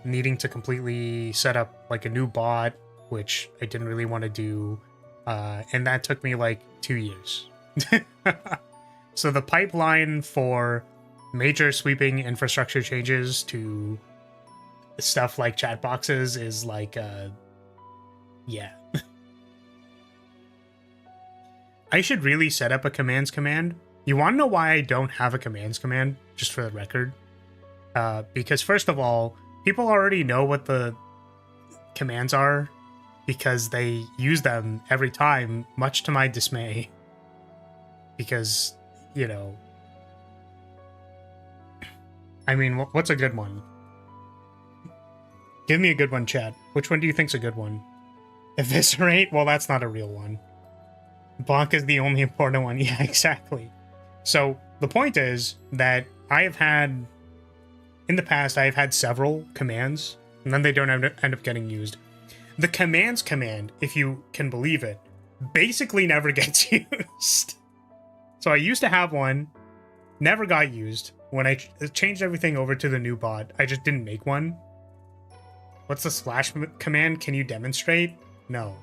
needing to completely set up, like, a new bot, which I didn't really want to do. And that took me like 2 years. So the pipeline for major sweeping infrastructure changes to stuff like chat boxes is like, yeah. I should really set up a commands command. You want to know why I don't have a commands command, just for the record? Because first of all, people already know what the commands are, because they use them every time, much to my dismay. Because, you know... I mean, what's a good one? Give me a good one, chat. Which one do you think's a good one? Eviscerate? Well, that's not a real one. Bonk is the only important one. Yeah, exactly. So, the point is that I have had... In the past, I have had several commands, and then they don't end up getting used. The commands command, if you can believe it, basically never gets used. So I used to have one, never got used. When I changed everything over to the new bot, I just didn't make one. What's the slash command? Can you demonstrate? No.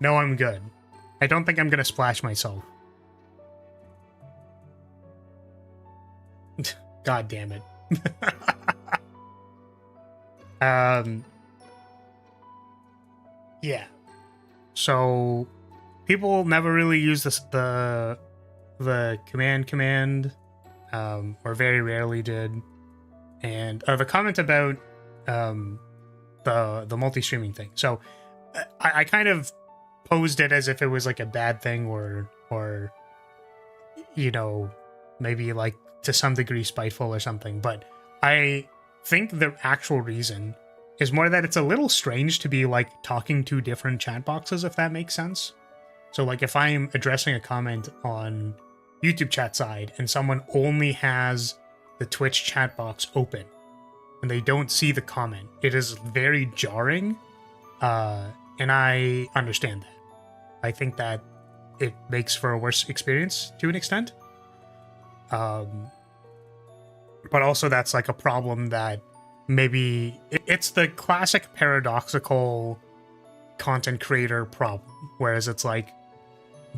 No, I'm good. I don't think I'm gonna splash myself. God damn it. Yeah. So people never really use the command, or very rarely did. And the comment about the multi-streaming thing. So I kind of posed it as if it was like a bad thing, or you know, maybe like to some degree spiteful or something. But I think the actual reason is more that it's a little strange to be like talking to different chat boxes, if that makes sense. So like if I'm addressing a comment on YouTube chat side and someone only has the Twitch chat box open and they don't see the comment, it is very jarring, and I understand that. I think that it makes for a worse experience to an extent, but also that's like a problem that maybe it's the classic paradoxical content creator problem, whereas it's like,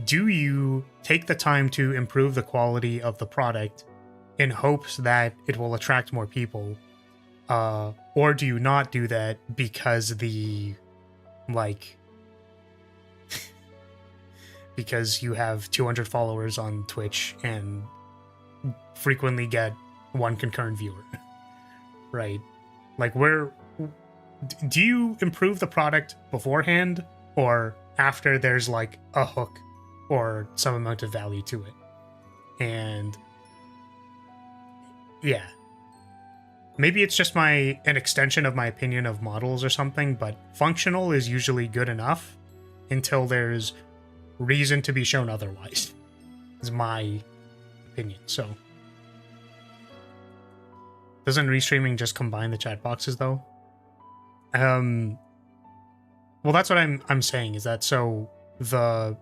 do you take the time to improve the quality of the product in hopes that it will attract more people, or do you not do that because because you have 200 followers on Twitch and frequently get one concurrent viewer, right? Like, do you improve the product beforehand or after there's like a hook or some amount of value to it? And yeah, maybe it's just an extension of my opinion of models or something, but functional is usually good enough until there's reason to be shown otherwise, is my opinion. So Doesn't restreaming just combine the chat boxes though? Well, that's what I'm saying, is that so the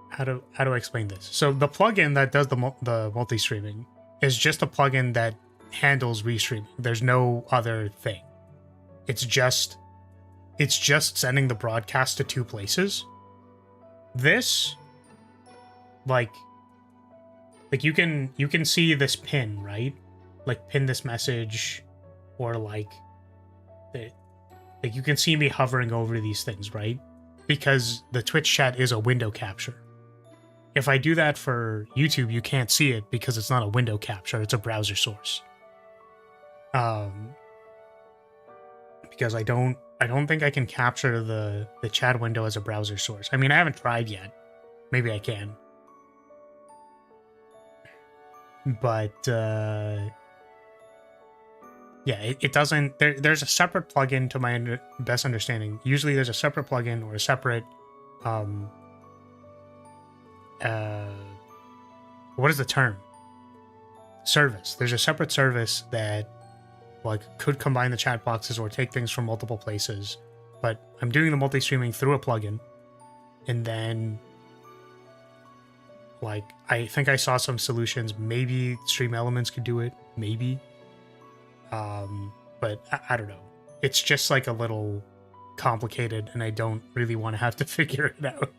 how do I explain this? So the plugin that does the multi-streaming is just a plugin that handles restreaming. There's no other thing. It's just sending the broadcast to two places. This, like you can see this pin, right? Like pin this message, or like you can see me hovering over these things, right? Because the Twitch chat is a window capture. If I do that for YouTube, you can't see it because it's not a window capture, it's a browser source. Because I don't think I can capture the chat window as a browser source. I mean, I haven't tried yet. Maybe I can. But yeah, it doesn't. There's a separate plugin, to my best understanding. Usually there's a separate plugin or a separate what is the term? Service. There's a separate service that like could combine the chat boxes or take things from multiple places. But I'm doing the multi-streaming through a plugin, and then like I think I saw some solutions. Maybe Stream Elements could do it. Maybe. But I don't know. It's just like a little complicated, and I don't really want to have to figure it out.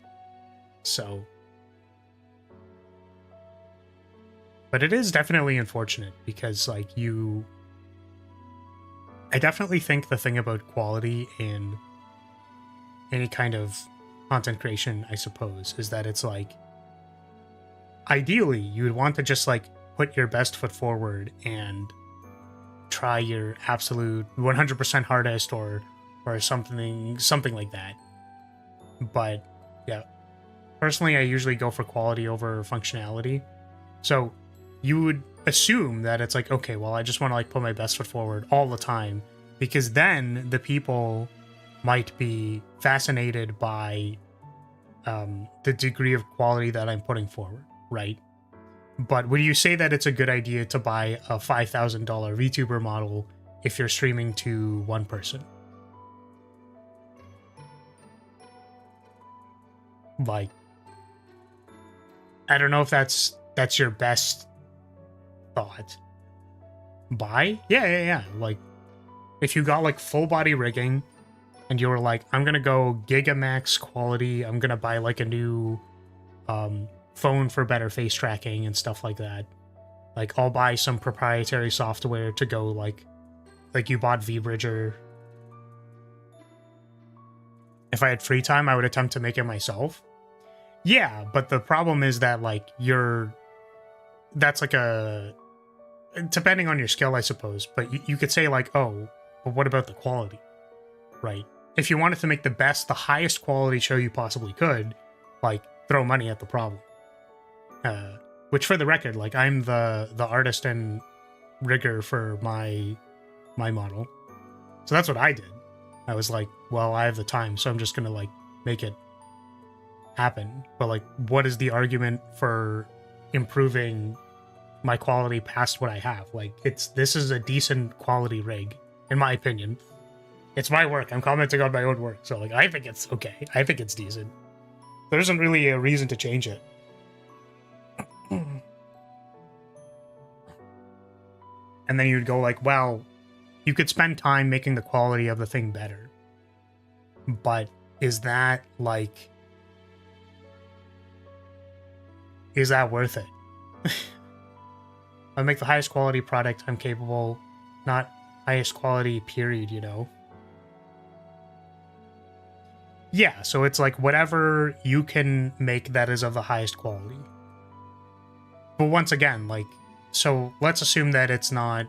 So. But it is definitely unfortunate because, like, I definitely think the thing about quality in any kind of content creation, I suppose, is that it's like, ideally, you would want to just, like, put your best foot forward and try your absolute 100% hardest or something like that. But, yeah, personally, I usually go for quality over functionality. So you would assume that it's like, okay, well, I just want to like put my best foot forward all the time, because then the people might be fascinated by the degree of quality that I'm putting forward, right? But would you say that it's a good idea to buy a $5,000 VTuber model if you're streaming to one person? Like, I don't know if that's your best thought. Buy? Yeah. Like, if you got like full body rigging and you were like, I'm gonna go Gigamax quality, I'm gonna buy like a new phone for better face tracking and stuff like that. Like, I'll buy some proprietary software to go like you bought VBridger. If I had free time, I would attempt to make it myself. Yeah, but the problem is that like that's like a, depending on your skill, I suppose, but you could say like, oh, but what about the quality, right? If you wanted to make the highest quality show you possibly could, like, throw money at the problem. Which, for the record, like, I'm the artist and rigger for my model. So that's what I did. I was like, well, I have the time, so I'm just gonna like make it happen. But like, what is the argument for improving my quality past what I have? Like, this is a decent quality rig, in my opinion. It's my work. I'm commenting on my own work, so like, I think it's okay. I think it's decent. There isn't really a reason to change it. And then you'd go like, well, you could spend time making the quality of the thing better. But is that like, is that worth it? I make the highest quality product I'm capable, not highest quality period, you know? Yeah, so it's like whatever you can make that is of the highest quality. But once again, like, so let's assume that it's not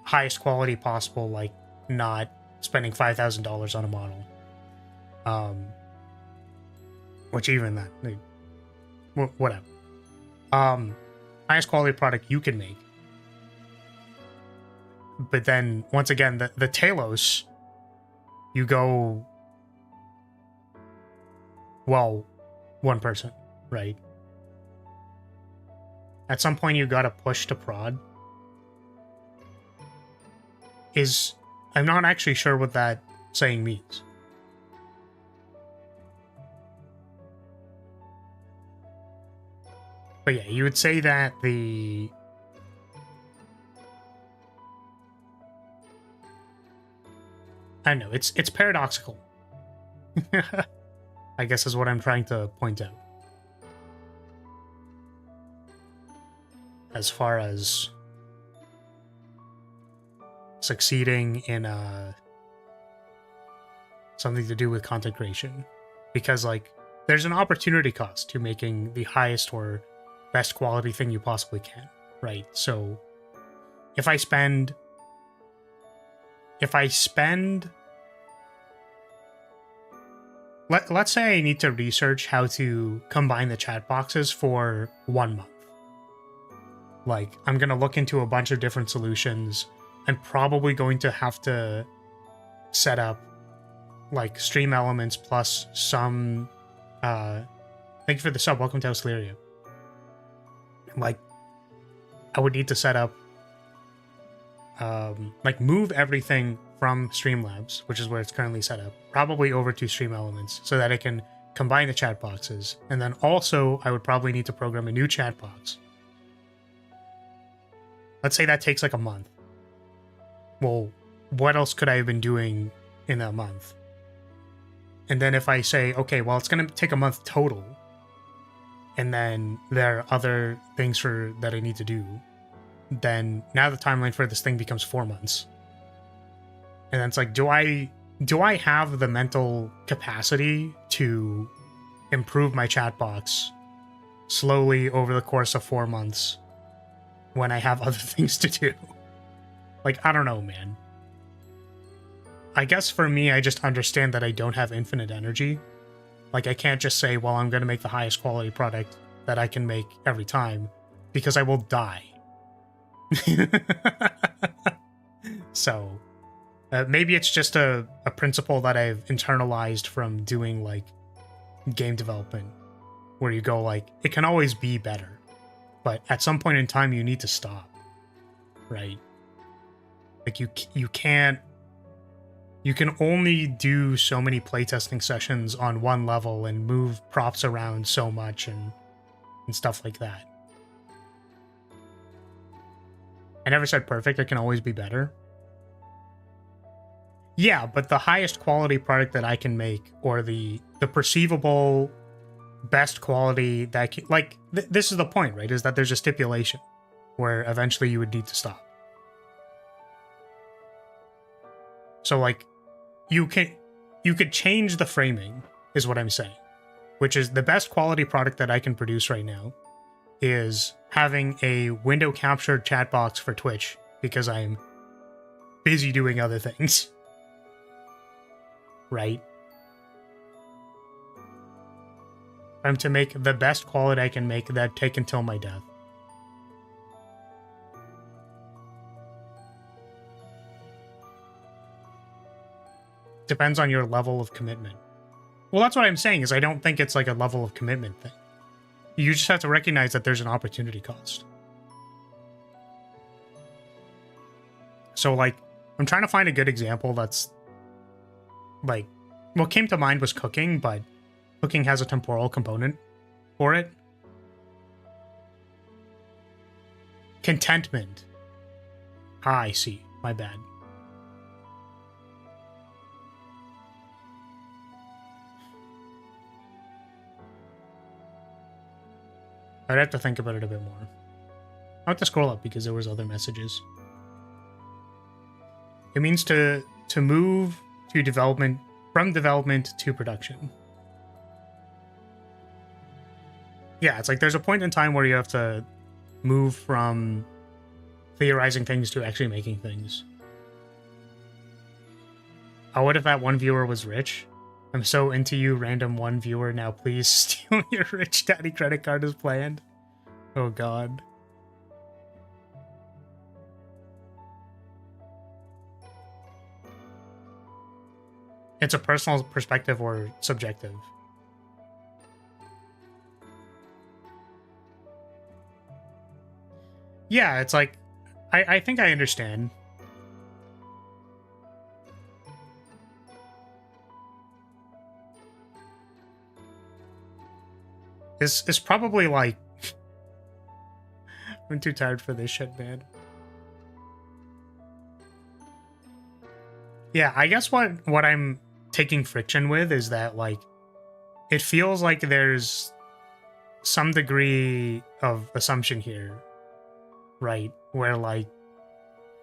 highest quality possible, like not spending $5,000 on a model. Which even that, whatever. Highest quality product you can make. But then, once again, the Talos, you go, well, one person, right? at some point you gotta push to prod is... I'm not actually sure what that saying means. But yeah, you would say that the... I don't know, it's paradoxical. I guess is what I'm trying to point out. As far as succeeding in something to do with content creation. Because, like, there's an opportunity cost to making the highest or best quality thing you possibly can, right? So if I spend let's say I need to research how to combine the chat boxes for 1 month. Like, I'm going to look into a bunch of different solutions. I'm probably going to have to set up, like, stream elements plus some... thank you for the sub. Welcome to House Lyria. Like, I would need to set up... like, move everything from Streamlabs, which is where it's currently set up, probably over to Stream Elements, so that I can combine the chat boxes. And then also, I would probably need to program a new chat box. Let's say that takes like a month. Well, what else could I have been doing in that month? And then if I say, okay, well, it's going to take a month total, and then there are other things that I need to do, then now the timeline for this thing becomes 4 months. And then it's like, do I have the mental capacity to improve my chat box slowly over the course of 4 months when I have other things to do? Like, I don't know, man. I guess for me, I just understand that I don't have infinite energy. Like, I can't just say, well, I'm going to make the highest quality product that I can make every time, because I will die. So, maybe it's just a principle that I've internalized from doing, like, game development, where you go, like, it can always be better, but at some point in time, you need to stop, right? Like, you can't... You can only do so many playtesting sessions on one level and move props around so much and stuff like that. I never said perfect, it can always be better. Yeah, but the highest quality product that I can make, or the perceivable best quality that can, like, this is the point, right? Is that there's a stipulation where eventually you would need to stop. So, like, you could change the framing, is what I'm saying. Which is the best quality product that I can produce right now is having a window captured chat box for Twitch, because I'm busy doing other things. Right? I'm to make the best quality I can make that take until my death. Depends on your level of commitment. Well, that's what I'm saying, is I don't think it's like a level of commitment thing. You just have to recognize that there's an opportunity cost. So, like, I'm trying to find a good example that's, like, what came to mind was cooking, but cooking has a temporal component for it. Contentment. Ah, I see. My bad. I'd have to think about it a bit more. I'll have to scroll up because there was other messages. It means to move to development, from development to production. Yeah, it's like there's a point in time where you have to move from theorizing things to actually making things. Oh, what if that one viewer was rich? I'm so into you, random one viewer. Now please steal your rich daddy credit card as planned. Oh god. It's a personal perspective or subjective? Yeah, it's like, I think I understand. It's probably like, I'm too tired for this shit, man. Yeah, I guess what I'm taking friction with is that, like, it feels like there's some degree of assumption here, right? Where, like,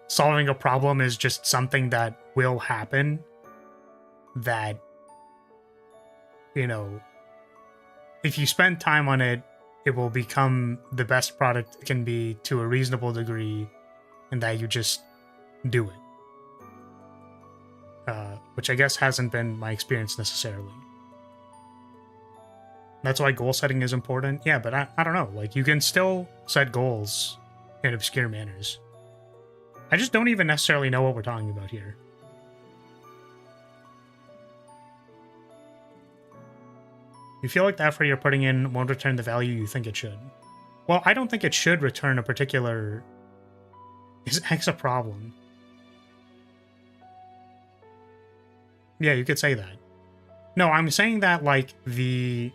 solving a problem is just something that will happen, that, you know, if you spend time on it, it will become the best product it can be to a reasonable degree, and that you just do it. Which I guess hasn't been my experience necessarily. That's why goal setting is important. Yeah, but I don't know. Like, you can still set goals in obscure manners. I just don't even necessarily know what we're talking about here. You feel like the effort you're putting in won't return the value you think it should. Well, I don't think it should return a particular... Is X a problem? Yeah, you could say that. No, I'm saying that, like, the...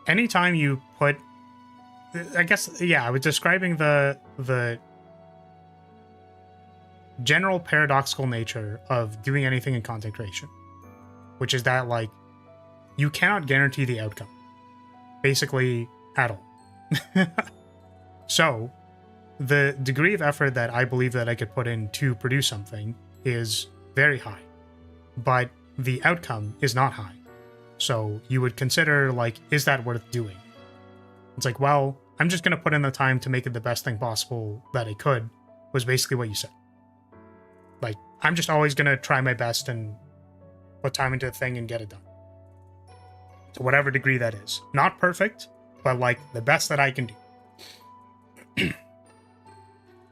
anytime you put... I guess, yeah, I was describing the general paradoxical nature of doing anything in content creation. Which is that, like, you cannot guarantee the outcome. Basically, at all. So... the degree of effort that I believe that I could put in to produce something is very high, but the outcome is not high. So you would consider, like, is that worth doing? It's like, well, I'm just going to put in the time to make it the best thing possible that I could, was basically what you said. Like, I'm just always going to try my best and put time into the thing and get it done. To whatever degree that is. Not perfect, but, like, the best that I can do.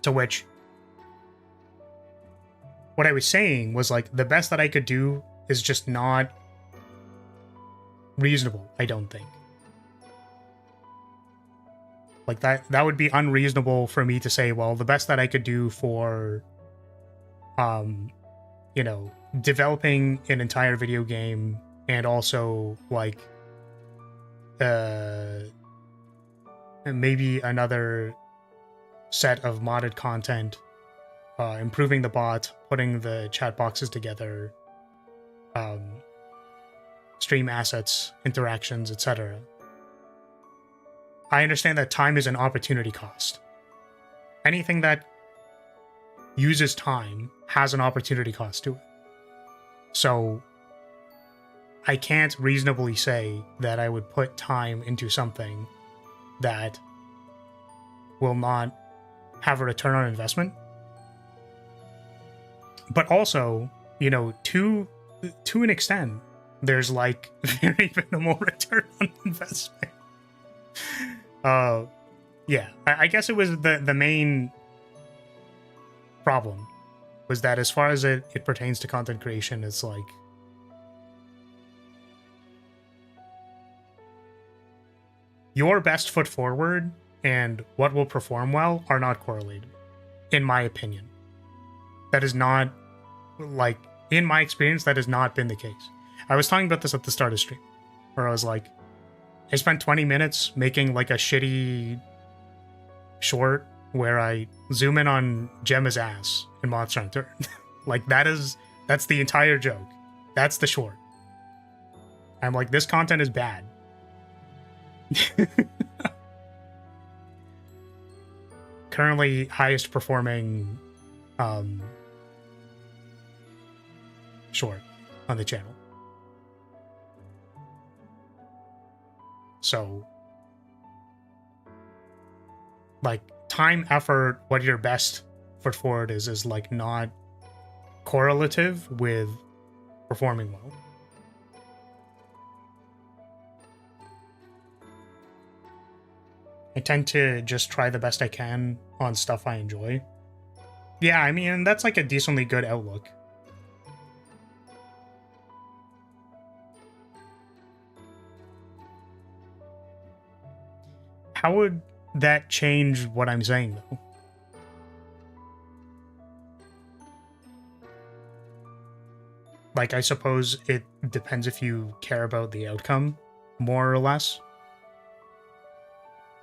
To which, what I was saying was, like, the best that I could do is just not reasonable, I don't think. Like, that would be unreasonable for me to say, well, the best that I could do for, you know, developing an entire video game and also, like, maybe another set of modded content, improving the bot, putting the chat boxes together, stream assets, interactions, etc. I understand that time is an opportunity cost. Anything that uses time has an opportunity cost to it. So I can't reasonably say that I would put time into something that will not have a return on investment. But also, you know, to an extent, there's, like, very minimal return on investment. Yeah, I guess it was the main problem was that as far as it pertains to content creation, it's like, your best foot forward and what will perform well are not correlated, in my opinion. That is not, like, in my experience, that has not been the case. I was talking about this at the start of stream, where I was like, I spent 20 minutes making, like, a shitty short where I zoom in on Gemma's ass in Monster Hunter. Like, that's the entire joke. That's the short. I'm like, this content is bad. Currently highest performing short on the channel. So, like, time, effort, what your best foot forward is like not correlative with performing well. I tend to just try the best I can on stuff I enjoy. Yeah, I mean, that's like a decently good outlook. How would that change what I'm saying, though? Like, I suppose it depends if you care about the outcome more or less.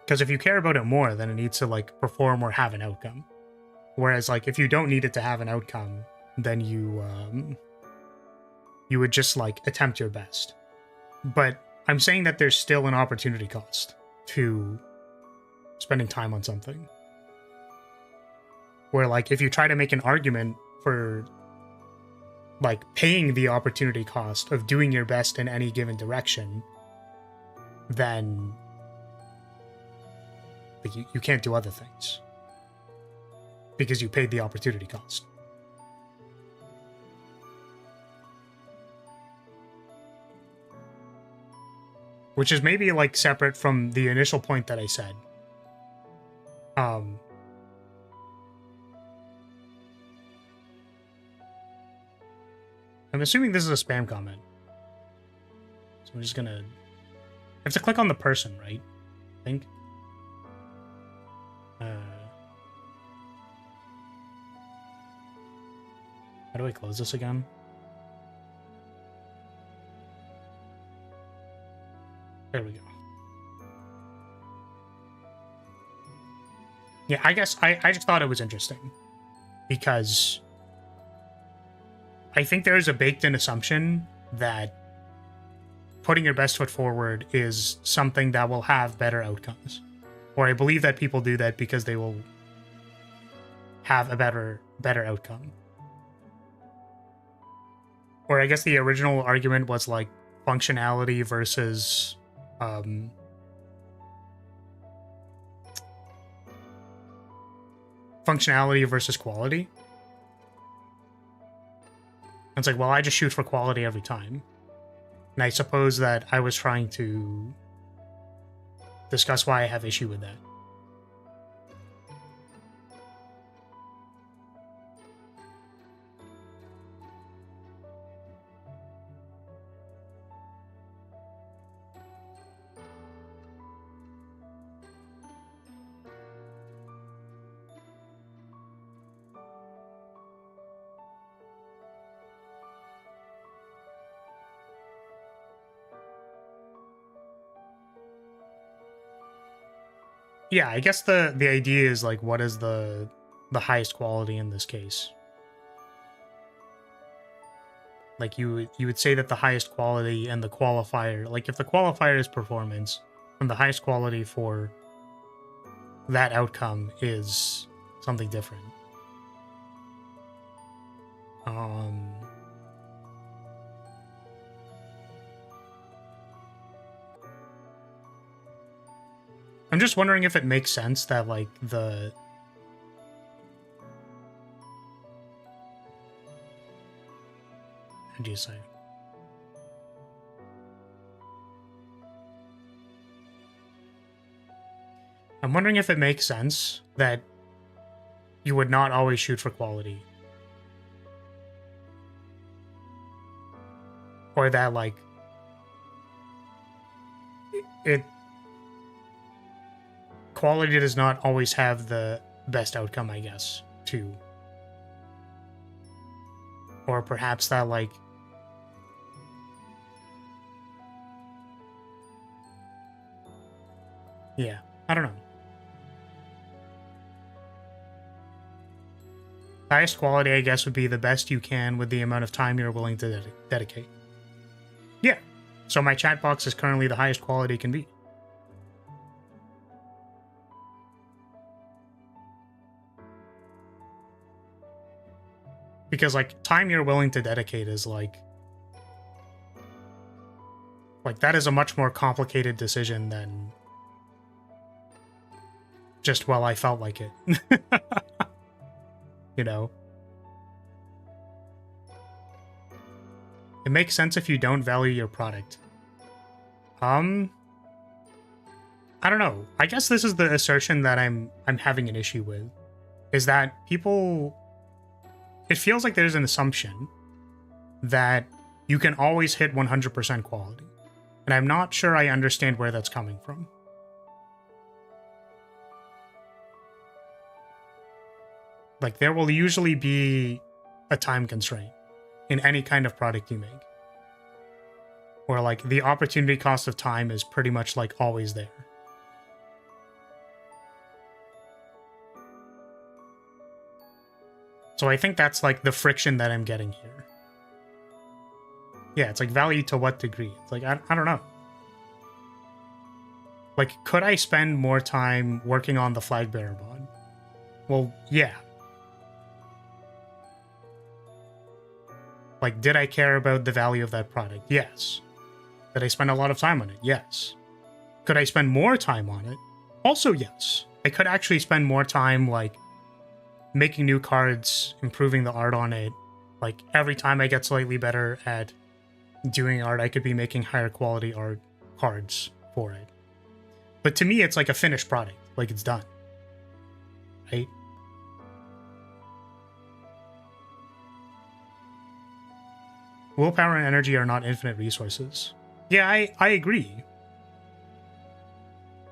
Because if you care about it more, then it needs to, like, perform or have an outcome. Whereas, like, if you don't need it to have an outcome, then you would just, like, attempt your best. But I'm saying that there's still an opportunity cost to spending time on something. Where, like, if you try to make an argument for, like, paying the opportunity cost of doing your best in any given direction, then like, you can't do other things. Because you paid the opportunity cost. Which is maybe, like, separate from the initial point that I said. I'm assuming this is a spam comment. So I'm just gonna... I have to click on the person, right? I think. How do I close this again? There we go. Yeah, I guess I just thought it was interesting. Because I think there is a baked-in assumption that putting your best foot forward is something that will have better outcomes. Or I believe that people do that because they will have a better outcome. Or I guess the original argument was like functionality versus quality. And it's like, well, I just shoot for quality every time. And I suppose that I was trying to discuss why I have issue with that. Yeah, I guess the idea is like, what is the highest quality in this case? Like you would say that the highest quality and the qualifier, like if the qualifier is performance, and the highest quality for that outcome is something different. I'm just wondering if it makes sense that, like, the... How do you say? I'm wondering if it makes sense that you would not always shoot for quality. Or that, like, quality does not always have the best outcome, I guess, too. Or perhaps that, like... Yeah, I don't know. Highest quality, I guess, would be the best you can with the amount of time you're willing to dedicate. Yeah, so my chat box is currently the highest quality it can be. Because, like, time you're willing to dedicate is, like, that is a much more complicated decision than just, well, I felt like it. You know? It makes sense if you don't value your product. I don't know. I guess this is the assertion that I'm having an issue with. Is that people... It feels like there's an assumption that you can always hit 100% quality. And I'm not sure I understand where that's coming from. Like, there will usually be a time constraint in any kind of product you make. Where, like, the opportunity cost of time is pretty much, like, always there. So I think that's, like, the friction that I'm getting here. Yeah, it's like, value to what degree? It's like, I don't know. Like, could I spend more time working on the flag bearer mod? Well, yeah. Like, did I care about the value of that product? Yes. Did I spend a lot of time on it? Yes. Could I spend more time on it? Also, yes. I could actually spend more time, like, making new cards, improving the art on it. Like, every time I get slightly better at doing art, I could be making higher quality art cards for it. But to me, it's like a finished product. Like, it's done. Right? Willpower and energy are not infinite resources. Yeah, I agree.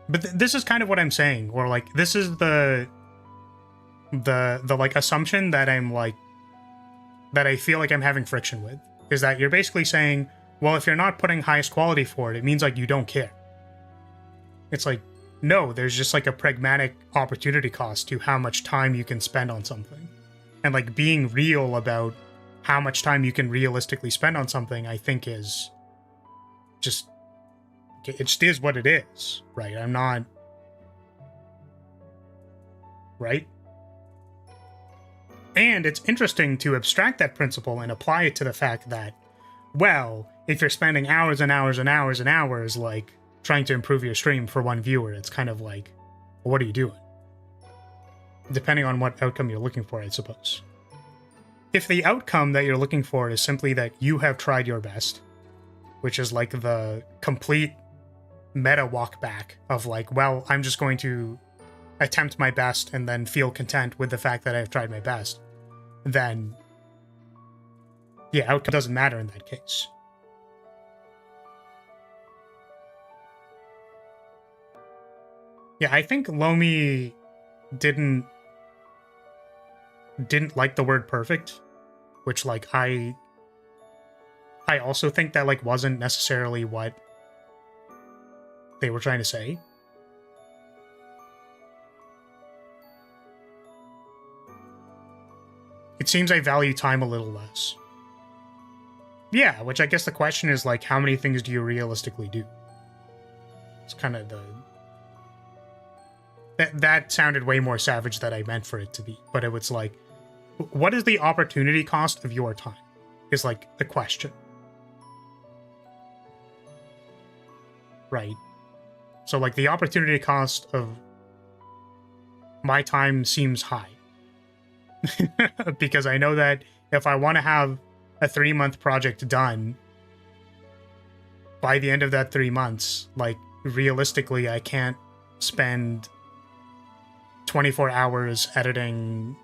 But this is kind of what I'm saying. Or, like, this is the like, assumption that I'm, like, that I feel like I'm having friction with. Is that you're basically saying, well, if you're not putting highest quality for it, it means, like, you don't care. It's like, no, there's just, like, a pragmatic opportunity cost to how much time you can spend on something. And, like, being real about how much time you can realistically spend on something, I think is just, it just is what it is, right? I'm not, right? And it's interesting to abstract that principle and apply it to the fact that, well, if you're spending hours and hours and hours and hours, like, trying to improve your stream for one viewer, it's kind of like, well, what are you doing? Depending on what outcome you're looking for, I suppose. If the outcome that you're looking for is simply that you have tried your best, which is like the complete meta walk back of like, well, I'm just going to attempt my best and then feel content with the fact that I've tried my best, then yeah, outcome doesn't matter in that case. Yeah, I think Lomi didn't like the word perfect, which, like, I also think that, like, wasn't necessarily what they were trying to say. It seems I value time a little less. Yeah, which I guess the question is, like, how many things do you realistically do? It's kind of the... That sounded way more savage than I meant for it to be, but it was like, what is the opportunity cost of your time? Is like the question. Right? So, like, the opportunity cost of my time seems high. Because I know that if I want to have a 3-month project done, by the end of that 3 months, like, realistically, I can't spend 24 hours editing,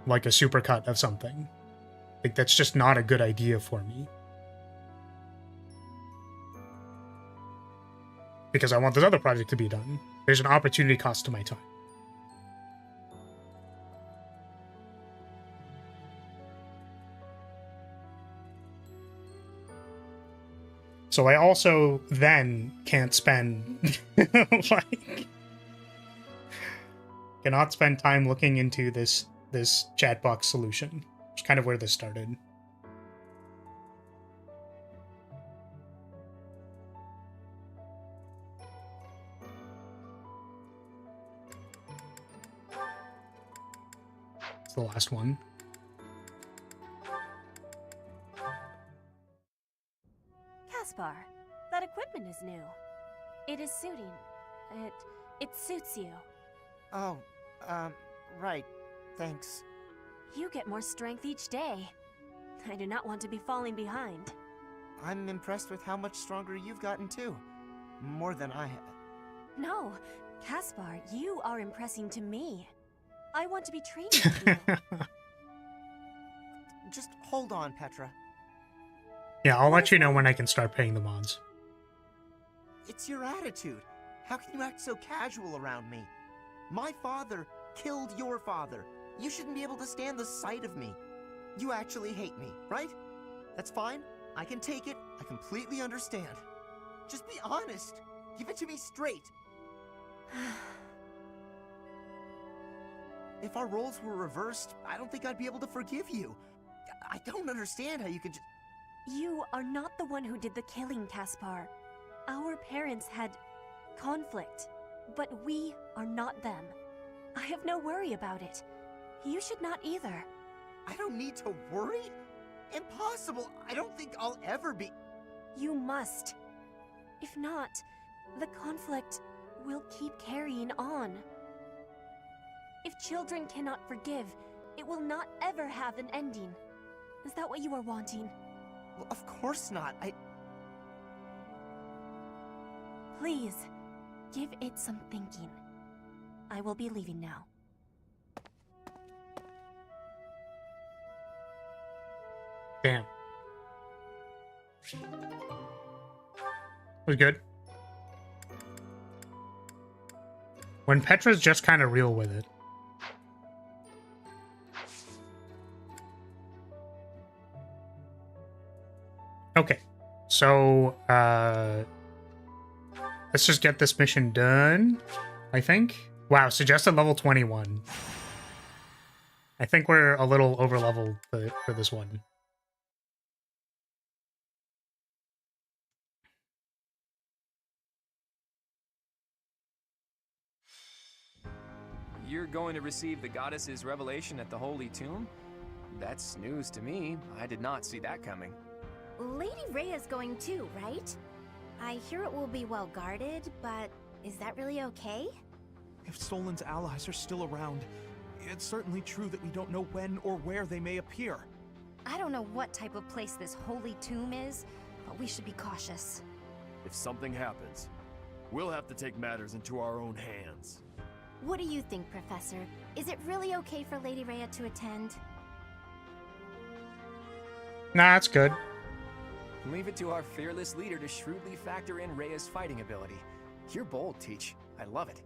like, a supercut of something. Like, that's just not a good idea for me. Because I want this other project to be done. There's an opportunity cost to my time. So I also then can't spend, like, cannot spend time looking into this chat box solution, which is kind of where this started. It's the last one. Caspar, that equipment is new. It is suiting. It suits you. Oh, right. Thanks. You get more strength each day. I do not want to be falling behind. I'm impressed with how much stronger you've gotten too. More than I have. No, Caspar, you are impressing to me. I want to be trained with you. Just hold on, Petra. Yeah, I'll let you know when I can start paying the mods. It's your attitude. How can you act so casual around me? My father killed your father. You shouldn't be able to stand the sight of me. You actually hate me, right? That's fine. I can take it. I completely understand. Just be honest. Give it to me straight. If our roles were reversed, I don't think I'd be able to forgive you. I don't understand how you could just... You are not the one who did the killing, Caspar. Our parents had conflict, but we are not them. I have no worry about it. You should not either. I don't need to worry? Impossible! I don't think I'll ever be... You must. If not, the conflict will keep carrying on. If children cannot forgive, it will not ever have an ending. Is that what you are wanting? Well, of course not. Please, give it some thinking. I will be leaving now. Damn. Was good. When Petra's just kind of real with it. Okay, so let's just get this mission done, I think. Wow, suggested level 21. I think we're a little over leveled for this one. You're going to receive the goddess's revelation at the Holy Tomb? That's news to me. I did not see that coming. Lady Rhea's going too, right? I hear it will be well guarded, but is that really okay? If Stolen's allies are still around, it's certainly true that we don't know when or where they may appear. I don't know what type of place this Holy Tomb is, but we should be cautious. If something happens, we'll have to take matters into our own hands. What do you think, Professor? Is it really okay for Lady Rhea to attend? Nah, that's good. Leave it to our fearless leader to shrewdly factor in Rhea's fighting ability. You're bold, Teach. I love it.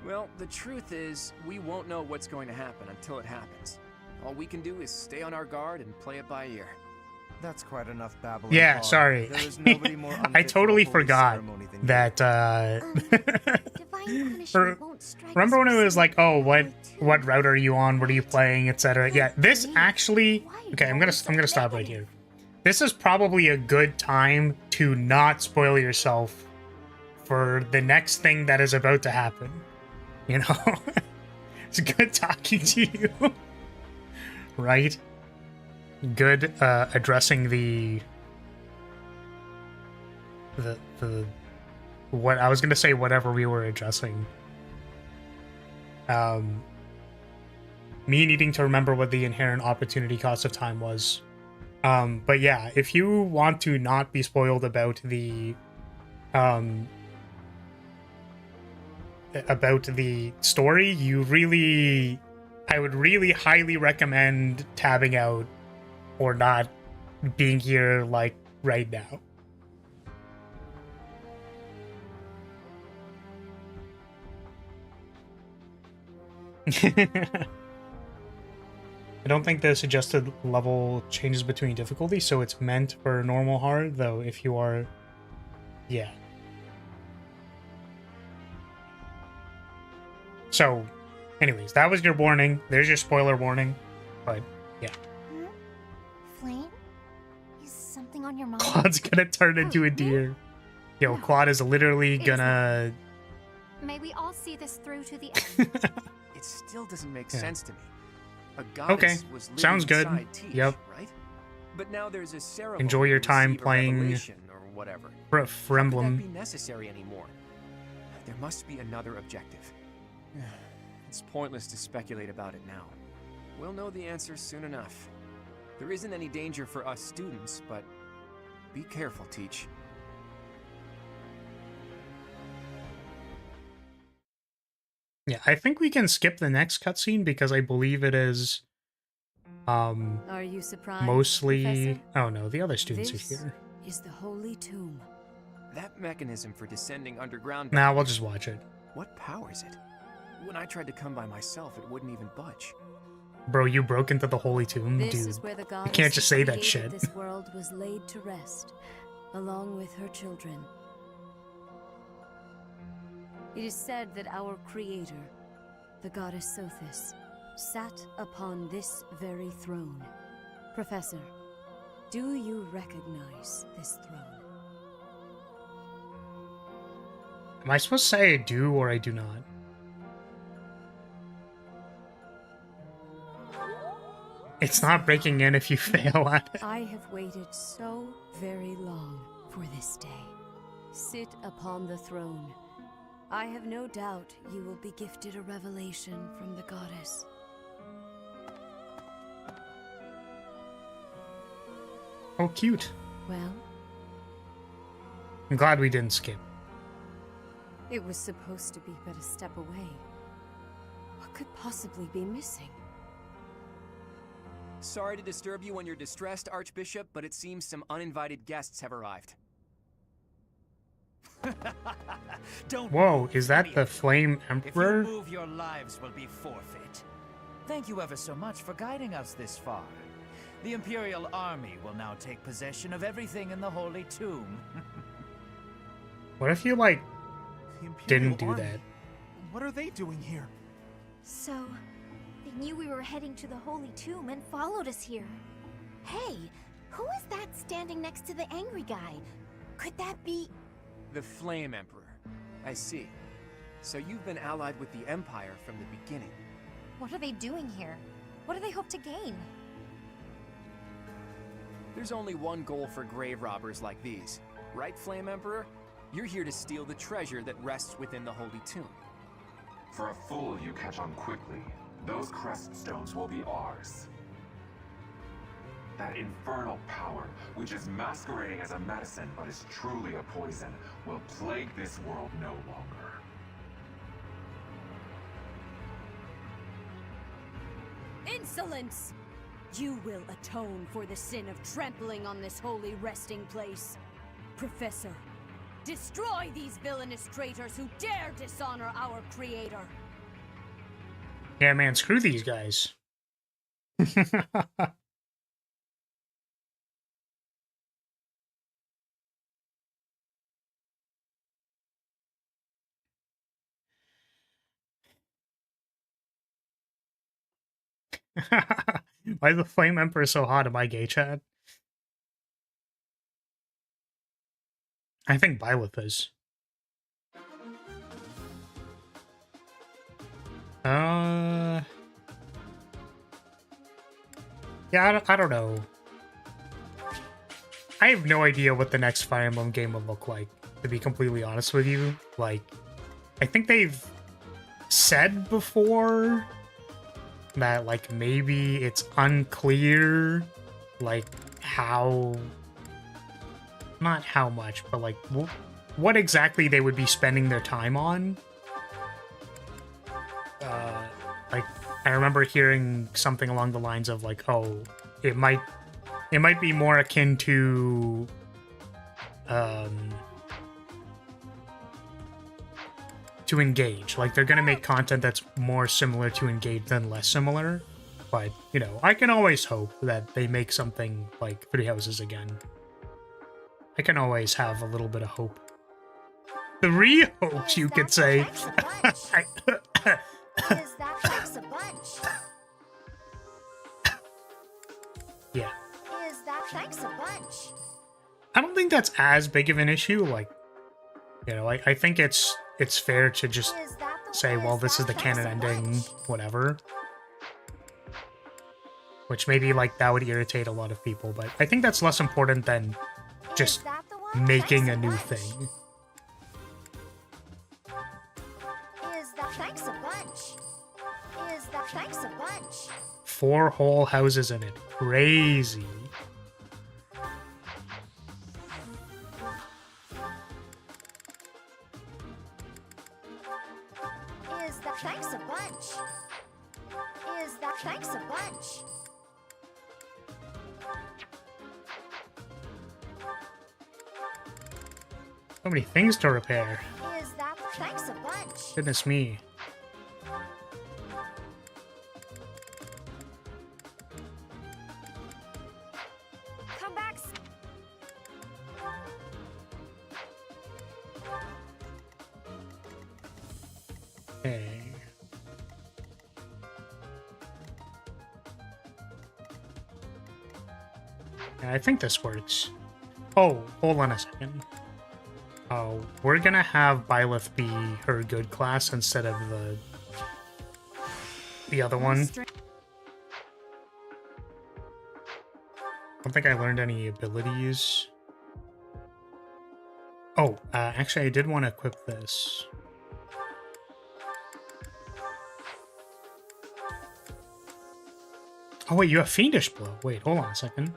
Well, the truth is, we won't know what's going to happen until it happens. All we can do is stay on our guard and play it by ear. That's quite enough babbling. Yeah, Claude. sorry. There is nobody more I unfit totally for a holy forgot ceremony than you. that, Divine punishment won't strike remember us when it for was like, sin oh, or what two. route are you on? What are you playing, etc. Yeah, this actually... Why Okay, I'm always so gonna stop right negative? here. This is probably a good time to not spoil yourself for the next thing that is about to happen. You know? It's good talking to you. Right? Good addressing the what I was gonna say, whatever we were addressing. Me needing to remember what the inherent opportunity cost of time was. But yeah, if you want to not be spoiled about the story, I would really highly recommend tabbing out or not being here like right now. I don't think the suggested level changes between difficulty, so it's meant for normal hard, though if you are... Yeah. So, anyways, that was your warning. There's your spoiler warning. But, yeah. Flame? Is something on your mind? Claude's gonna turn into a deer. Yo, Claude is literally gonna... May we all see this through to the end. It still doesn't make Yeah. sense to me. A goddess was living sounds good. inside Teach, Yep. right? But now there's a ceremony Enjoy your to time receive a playing revelation or whatever. for How could that Emblem. be necessary anymore? There must be another objective. It's pointless to speculate about it now. We'll know the answer soon enough. There isn't any danger for us students, but be careful, Teach. Yeah, I think we can skip the next cutscene because I believe it is Are you surprised? mostly... Professor? Oh no, the other students This are here. is the Holy Tomb. That mechanism for descending underground... Nah, we'll just watch it. What powers it? When I tried to come by myself, it wouldn't even budge. Bro, you broke into the holy tomb, This dude. is where the You goddess can't just who say that created shit. This world was laid to rest, along with her children. It is said that our creator, the goddess Sothis, sat upon this very throne. Professor, do you recognize this throne? Am I supposed to say I do or I do not? It's not breaking in if you fail at it. I have waited so very long for this day. Sit upon the throne. I have no doubt you will be gifted a revelation from the goddess. Oh, cute. Well, I'm glad we didn't skip. it was supposed to be but a step away. What could possibly be missing? Sorry to disturb you when you're distressed, Archbishop, but it seems some uninvited guests have arrived. Don't Whoa, move, is that the idiot. Flame If Emperor? you move, your lives will be forfeit. Thank you ever so much for guiding us this far. The Imperial Army will now take possession of everything in the Holy Tomb. What if you, like, The Imperial didn't do Army. that? What are they doing here? So, they knew we were heading to the Holy Tomb and followed us here. Hey, who is that standing next to the angry guy? Could that be... The Flame Emperor. I see. So you've been allied with the Empire from the beginning. What are they doing here? What do they hope to gain? There's only one goal for grave robbers like these. Right, Flame Emperor? You're here to steal the treasure that rests within the Holy Tomb. For a fool you catch on quickly, those crest stones will be ours. That infernal power, which is masquerading as a medicine but is truly a poison, will plague this world no longer. Insolence! You will atone for the sin of trampling on this holy resting place. Professor, destroy these villainous traitors who dare dishonor our creator. Yeah, man, screw these guys. Why is the Flame Emperor so hot in my gay chat? I think Byleth is. Yeah, I don't know. I have no idea what the next Fire Emblem game will look like, to be completely honest with you. Like, I think they've said before that, like, maybe it's unclear, like, how... Not how much, but, like, what exactly they would be spending their time on. Like, I remember hearing something along the lines of, like, oh, it might be more akin to, to Engage. Like, they're gonna make content that's more similar to Engage than less similar. But, you know, I can always hope that they make something like Three Houses again. I can always have a little bit of hope. Three hopes, you could say. Is that thanks a bunch? Yeah. Is that thanks a bunch? I don't think that's as big of an issue. Like, you know, I think it's fair to just Is that the say, well, is this is that the thanks canon a ending, bunch? whatever. Which maybe, like, that would irritate a lot of people, but I think that's less important than just Is that the one? making Thanks a new bunch? thing. Is that thanks a bunch? Is that thanks a bunch? 4 whole houses in it. Crazy. Is that thanks a bunch? Is that thanks a bunch? So many things to repair. Is that thanks a bunch? Goodness me. Okay. Yeah, I think this works. Oh, hold on a second. Oh, we're gonna have Byleth be her good class instead of the other one. I don't think I learned any abilities. Oh, actually I did want to equip this. Oh wait, you have Fiendish Blow. Wait, hold on a second.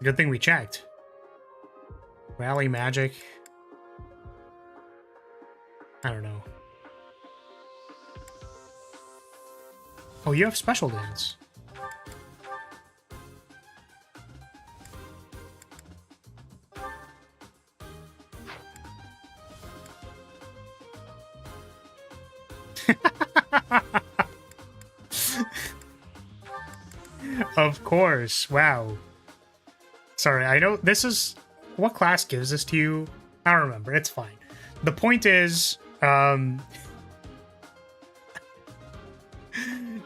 Good thing we checked. Rally Magic. I don't know. Oh, you have Special Dance. Of course. Wow. Sorry, I know this is... What class gives this to you? I don't remember. It's fine. The point is,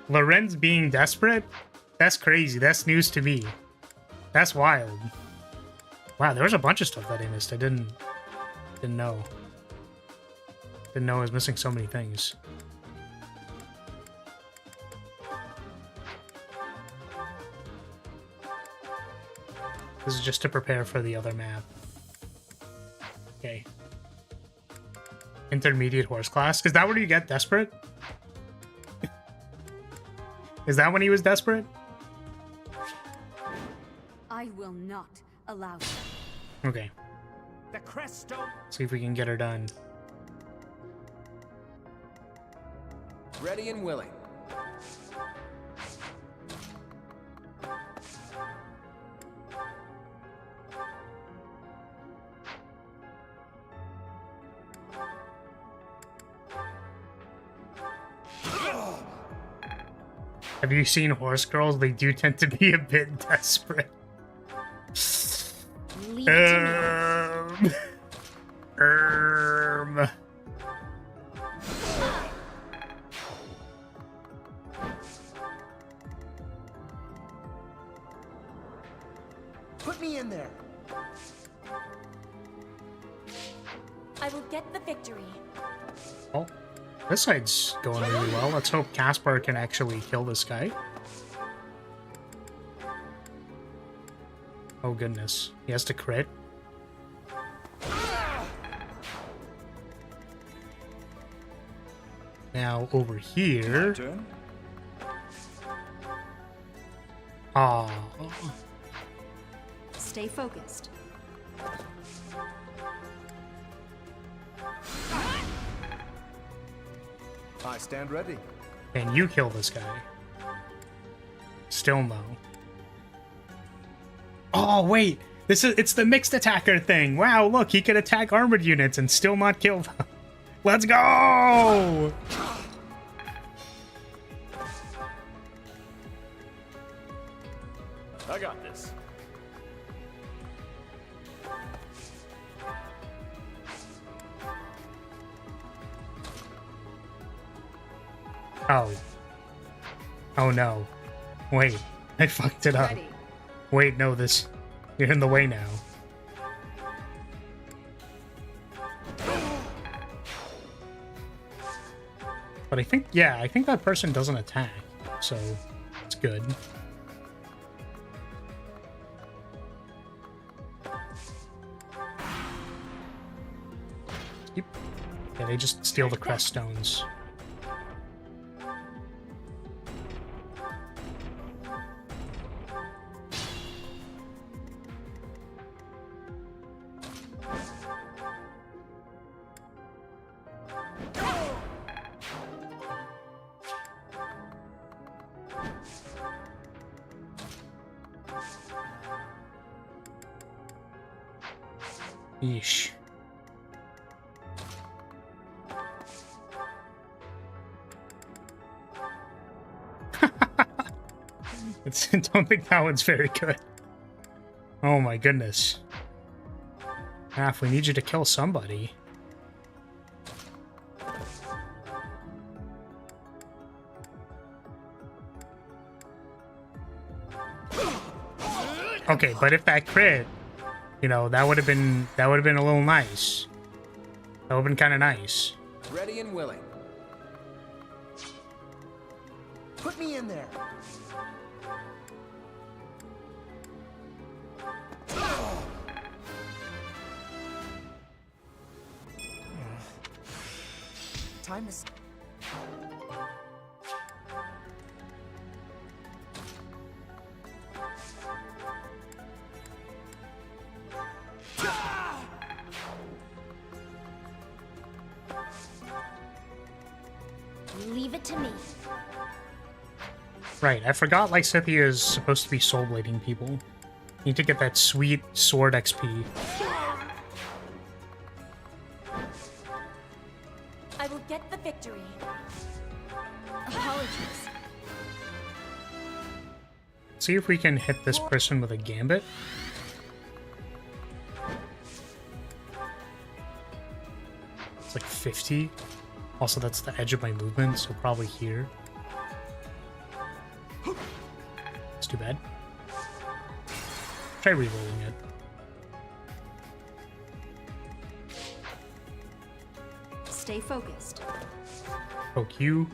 Lorenz being desperate? That's crazy. That's news to me. That's wild. Wow, there was a bunch of stuff that I missed. I didn't know. Didn't know I was missing so many things. This is just to prepare for the other map. Okay. Intermediate horse class. Is that where you get desperate? Is that when he was desperate? I will not allow it. Okay. The crest stone. See if we can get her done. Ready and willing. Have you seen horse girls? They do tend to be a bit desperate. Put me in there. I will get the victory. Oh, this side's going really well. Let's hope Caspar can actually kill this guy. Oh goodness, he has to crit. Now over here. Ah. Stay focused. I stand ready. Can you kill this guy? Still no. Oh wait, it's the mixed attacker thing. Wow, look, he could attack armored units and still not kill them. Let's go! I got this. Oh. Oh no. Wait, I fucked it up. Ready. Wait, no, this... You're in the way now. But I think, yeah, I think that person doesn't attack, so it's good. Yep. Yeah, they just steal the crest stones. Yeesh. I don't think that one's very good. Oh my goodness. Half, we need you to kill somebody. Okay, but if that crit, you know, that would have been a little nice. That would have been kind of nice. Ready and willing. Put me in there. Time is... Leave it to me. Right, I forgot Lysithea is supposed to be soul blading people. Need to get that sweet sword XP. I will get the victory. Apologies. See if we can hit this person with a gambit. It's like 50. Also, that's the edge of my movement, so probably here. It's too bad. Try re-rolling it. Stay focused. Poke you.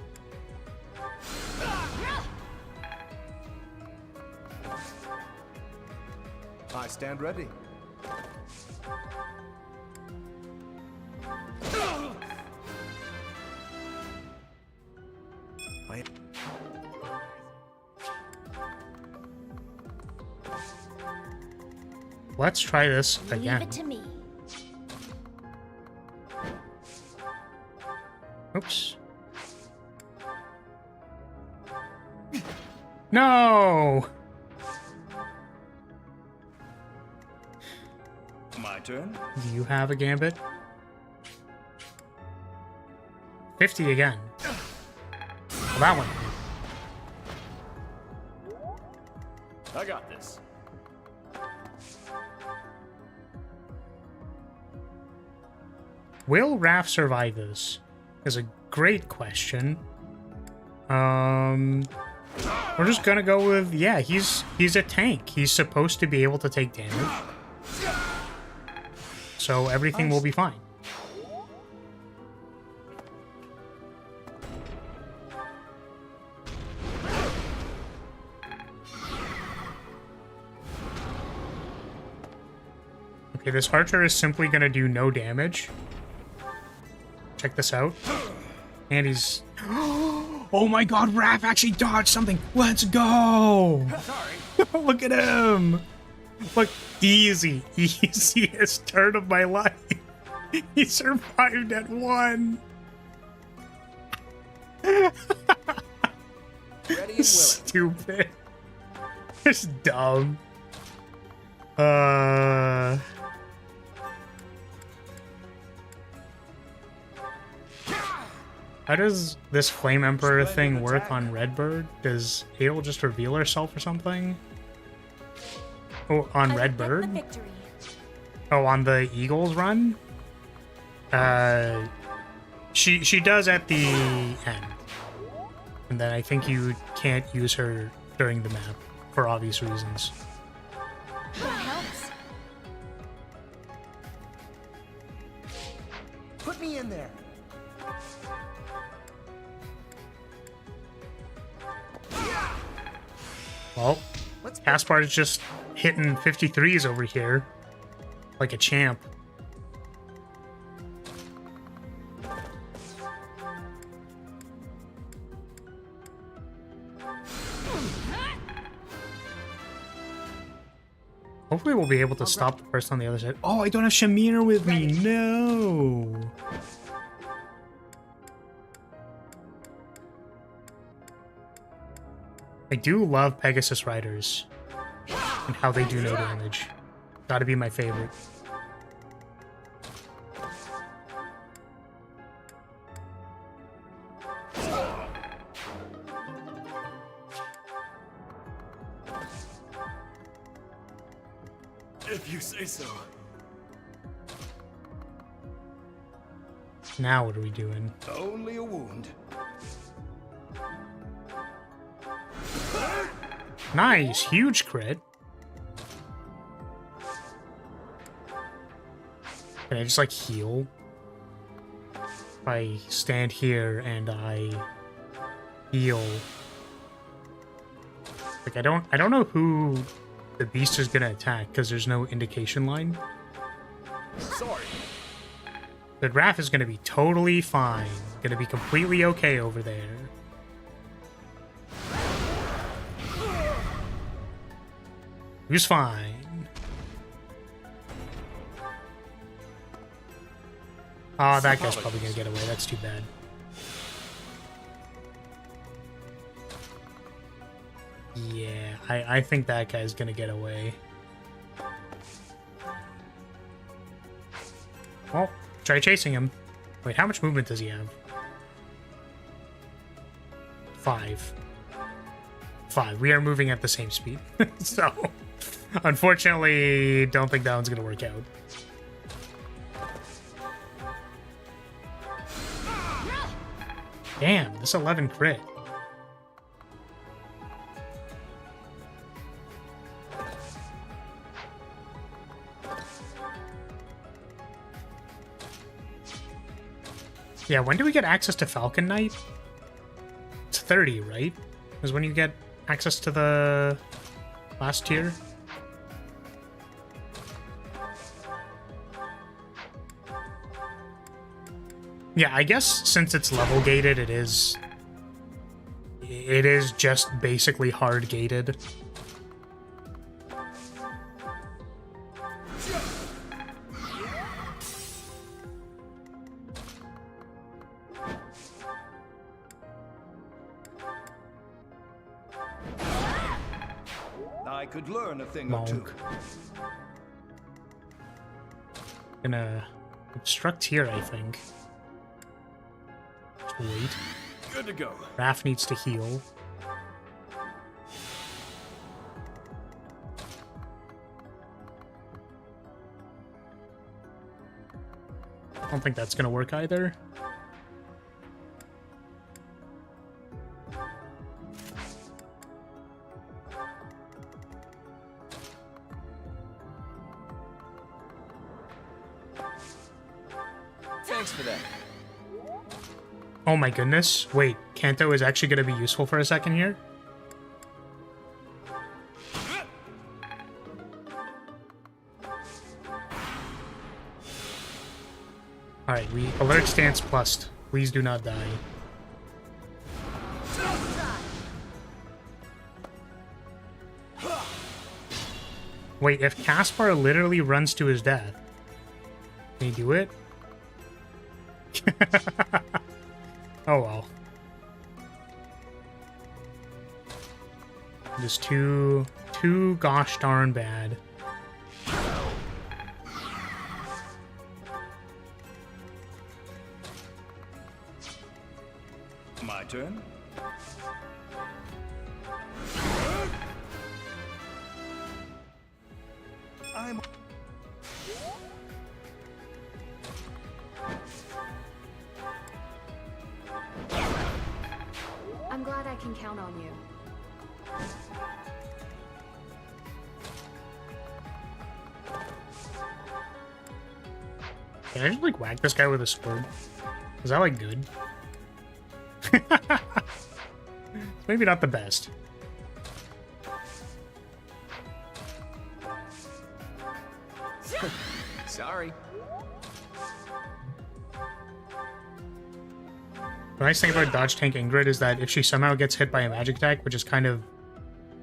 I stand ready. Let's try this again. Leave it to me. Oops. No! My turn. Do you have a gambit? 50 again. Well, that one. I got this. Will Raph survive this? Is a great question. We're just gonna go with, yeah, he's a tank. He's supposed to be able to take damage. So everything will be fine. Okay, this archer is simply gonna do no damage. Check this out. And he's... Oh my god, Raph actually dodged something! Let's go! Sorry. Look at him! Look, easiest turn of my life. He survived at 1. Ready and willing. Stupid. It's dumb. How does this Flame Emperor thing work on Redbird? Does Adel just reveal herself or something? Oh, on Redbird? Oh, on the Eagles run? She does at the end. And then I think you can't use her during the map for obvious reasons. Put me in there. Well, Caspar is just hitting 53s over here. Like a champ. Hopefully we'll be able to stop the person on the other side. Oh, I don't have Shamir with me. No. I do love Pegasus Riders and how they do no damage. Gotta be my favorite. If you say so. Now what are we doing? Only a wound. Nice, huge crit. Can I just like heal? If I stand here and I heal. Like I don't know who the beast is gonna attack because there's no indication line. Sorry. But Raph is gonna be totally fine. Gonna be completely okay over there. Who's fine? Oh, that guy's probably gonna get away. That's too bad. Yeah, I think that guy's gonna get away. Well, try chasing him. Wait, how much movement does he have? 5. 5. We are moving at the same speed. So, unfortunately, don't think that one's gonna work out. Damn, this 11 crit. Yeah, when do we get access to Falcon Knight? It's 30, right? Is when you get access to the last tier? Yeah, I guess since it's level gated, it is just basically hard gated. I could learn a thing or two. Gonna obstruct here, I think. Just wait. Good to go. Raph needs to heal. I don't think that's gonna work either. Thanks for that. Oh my goodness. Wait, Kanto is actually going to be useful for a second here? Alright, we alert stance plus. Please do not die. Wait, if Caspar literally runs to his death, can he do it? Oh well. Just too gosh darn bad. My turn. I'm glad I can count on you. Can I just like whack this guy with a sword? Is that like good? Maybe not the best. Sorry. The nice thing about Dodge Tank Ingrid is that if she somehow gets hit by a magic attack, which is kind of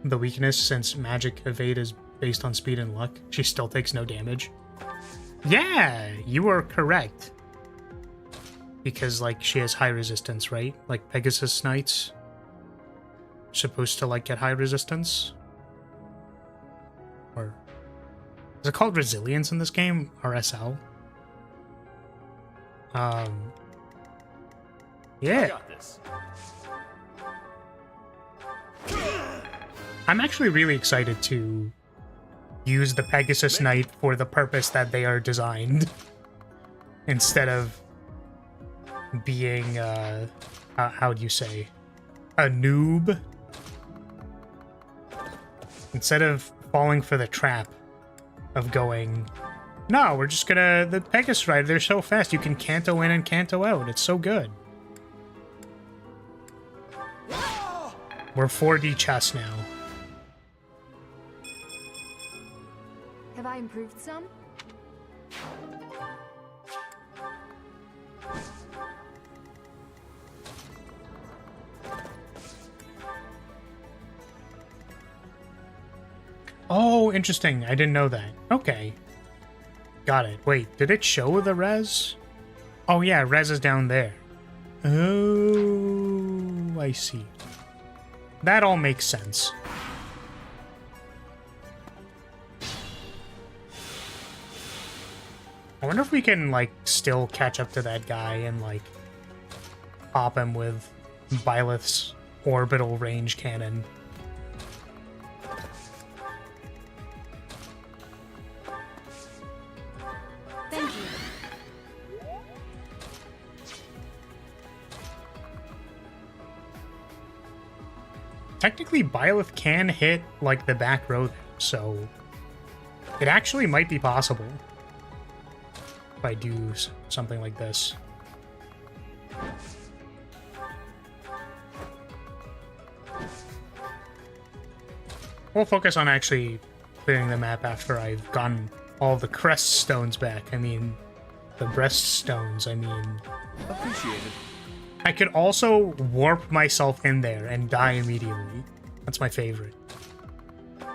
the weakness since magic evade is based on speed and luck, she still takes no damage. Yeah, you are correct. Because, like, she has high resistance, right? Like, Pegasus Knights are supposed to, like, get high resistance. Or is it called Resilience in this game? RSL? Yeah. I got this. I'm actually really excited to use the Pegasus Knight for the purpose that they are designed. Instead of being, how do you say, a noob. Instead of falling for the trap of going No, we're just gonna... The Pegasus Rider, they're so fast. You can canto in and canto out. It's so good. We're 4D chess now. Have I improved some? Oh, interesting. I didn't know that. Okay. Got it. Wait, did it show the res? Oh yeah, res is down there. Oh, I see. That all makes sense. I wonder if we can, like, still catch up to that guy and, like, pop him with Byleth's orbital range cannon. Thank you. Technically, Byleth can hit, like, the back row there, so it actually might be possible if I do something like this. We'll focus on actually clearing the map after I've gotten all the crest stones back. I mean, the breast stones, I mean... Appreciated. I could also warp myself in there and die immediately. That's my favorite.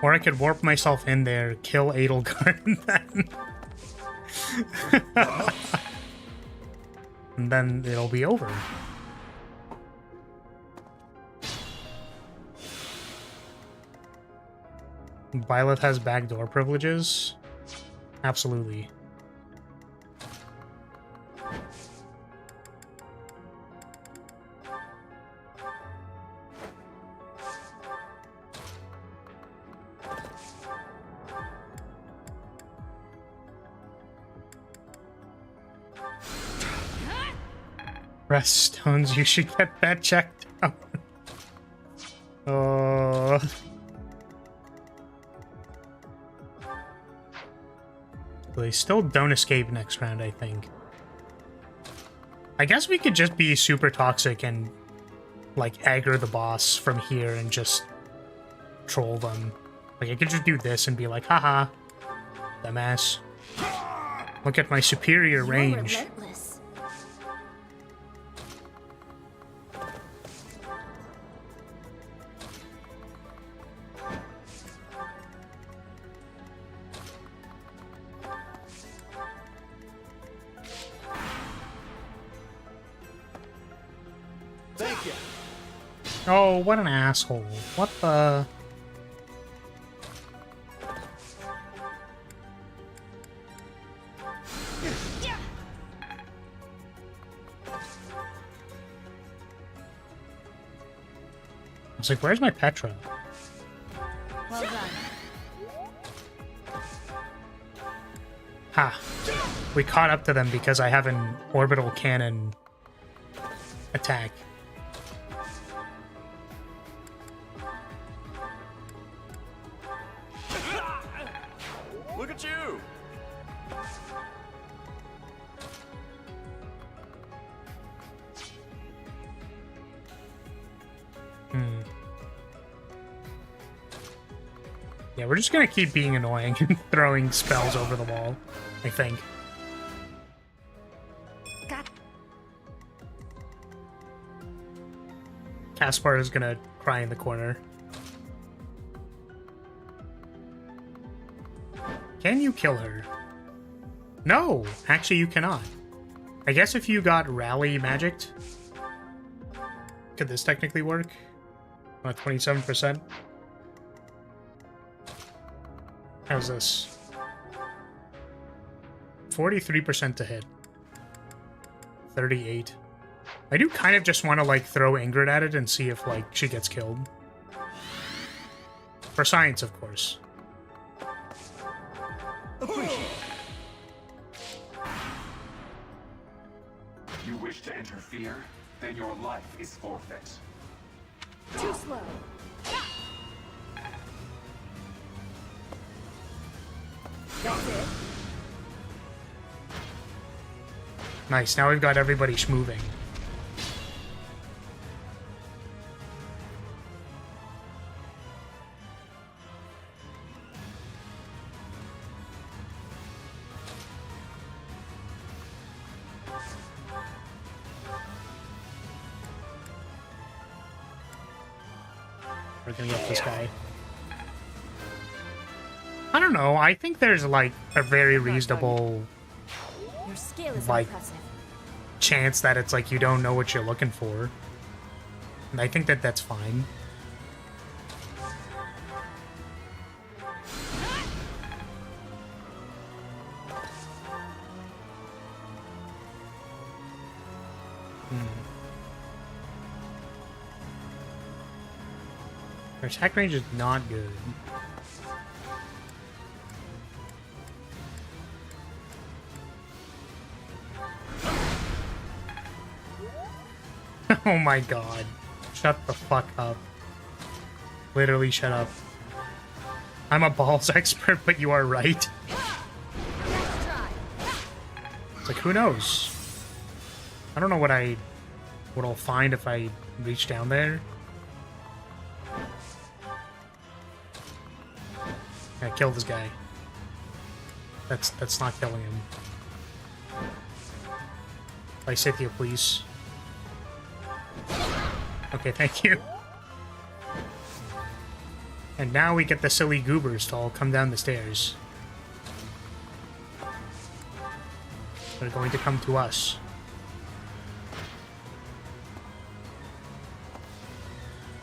Or I could warp myself in there, kill Edelgard, and then... and then it'll be over. Byleth has backdoor privileges? Absolutely. Rest stones, you should get that checked out. Oh. They still don't escape next round, I think. I guess we could just be super toxic and, like, aggro the boss from here and just troll them. Like, I could just do this and be like, haha, dumbass. Look at my superior range. Thank you. Oh, what an asshole. What the... I was like, where's my Petra? Well done. Ha. We caught up to them because I have an orbital cannon attack. Look at you! Yeah, we're just gonna keep being annoying and throwing spells over the wall, I think. Caspar is gonna cry in the corner. Can you kill her? No! Actually, you cannot. I guess if you got Rally Magicked, could this technically work? On a 27%? How's this? 43% to hit. 38. I do kind of just want to, like, throw Ingrid at it and see if, like, she gets killed. For science, of course. You wish to interfere? Then your life is forfeit. Too slow. That's it. Nice, now we've got everybody schmoving. We're gonna get this guy. I don't know, I think there's like a very reasonable Your skill is like impressive. chance that it's like you don't know what you're looking for. And I think that that's fine. Our attack range is not good. Oh my god. Shut the fuck up. Literally shut up. I'm a balls expert, but you are right. It's like, who knows? I don't know what I'll find if I reach down there. Yeah, kill this guy. That's not killing him. Lysithia, please. Okay, thank you. And now we get the silly goobers to all come down the stairs. They're going to come to us.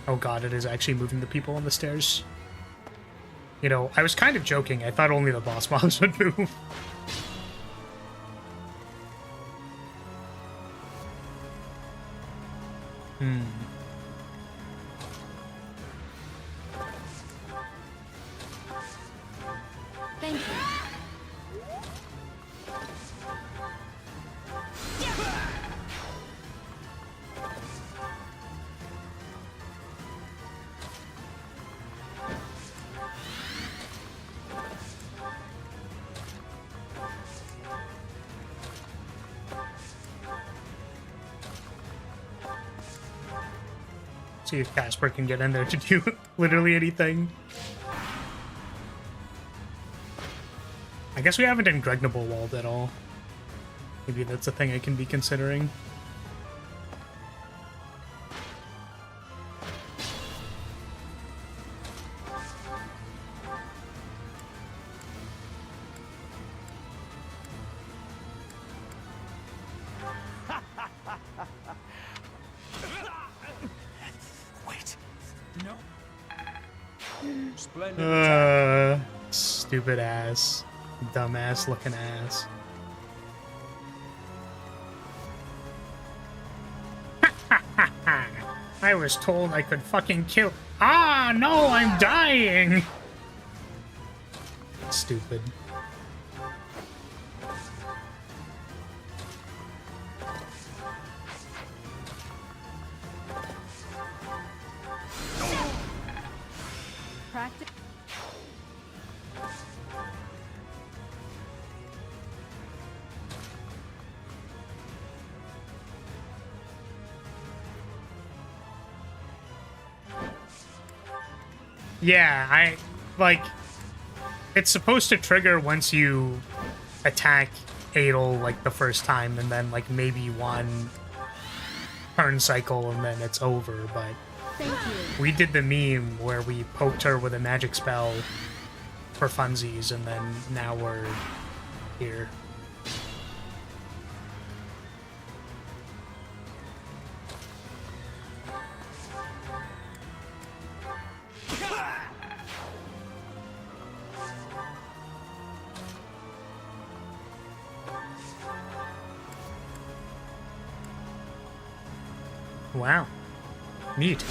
Oh god, it is actually moving the people on the stairs. You know, I was kind of joking. I thought only the boss mobs would move. Thank you. See if Casper can get in there to do literally anything. I guess we haven't impregnable walled at all. Maybe that's a thing I can be considering. Wait. No. Stupid ass. Dumbass looking ass. I was told I could fucking kill. Ah, no, I'm dying! Stupid. Practice. Yeah, like, it's supposed to trigger once you attack Adel, like, the first time, and then, like, maybe one turn cycle, and then it's over, but Thank you. we did the meme where we poked her with a magic spell for funsies, and then now we're here. Wow. Neat.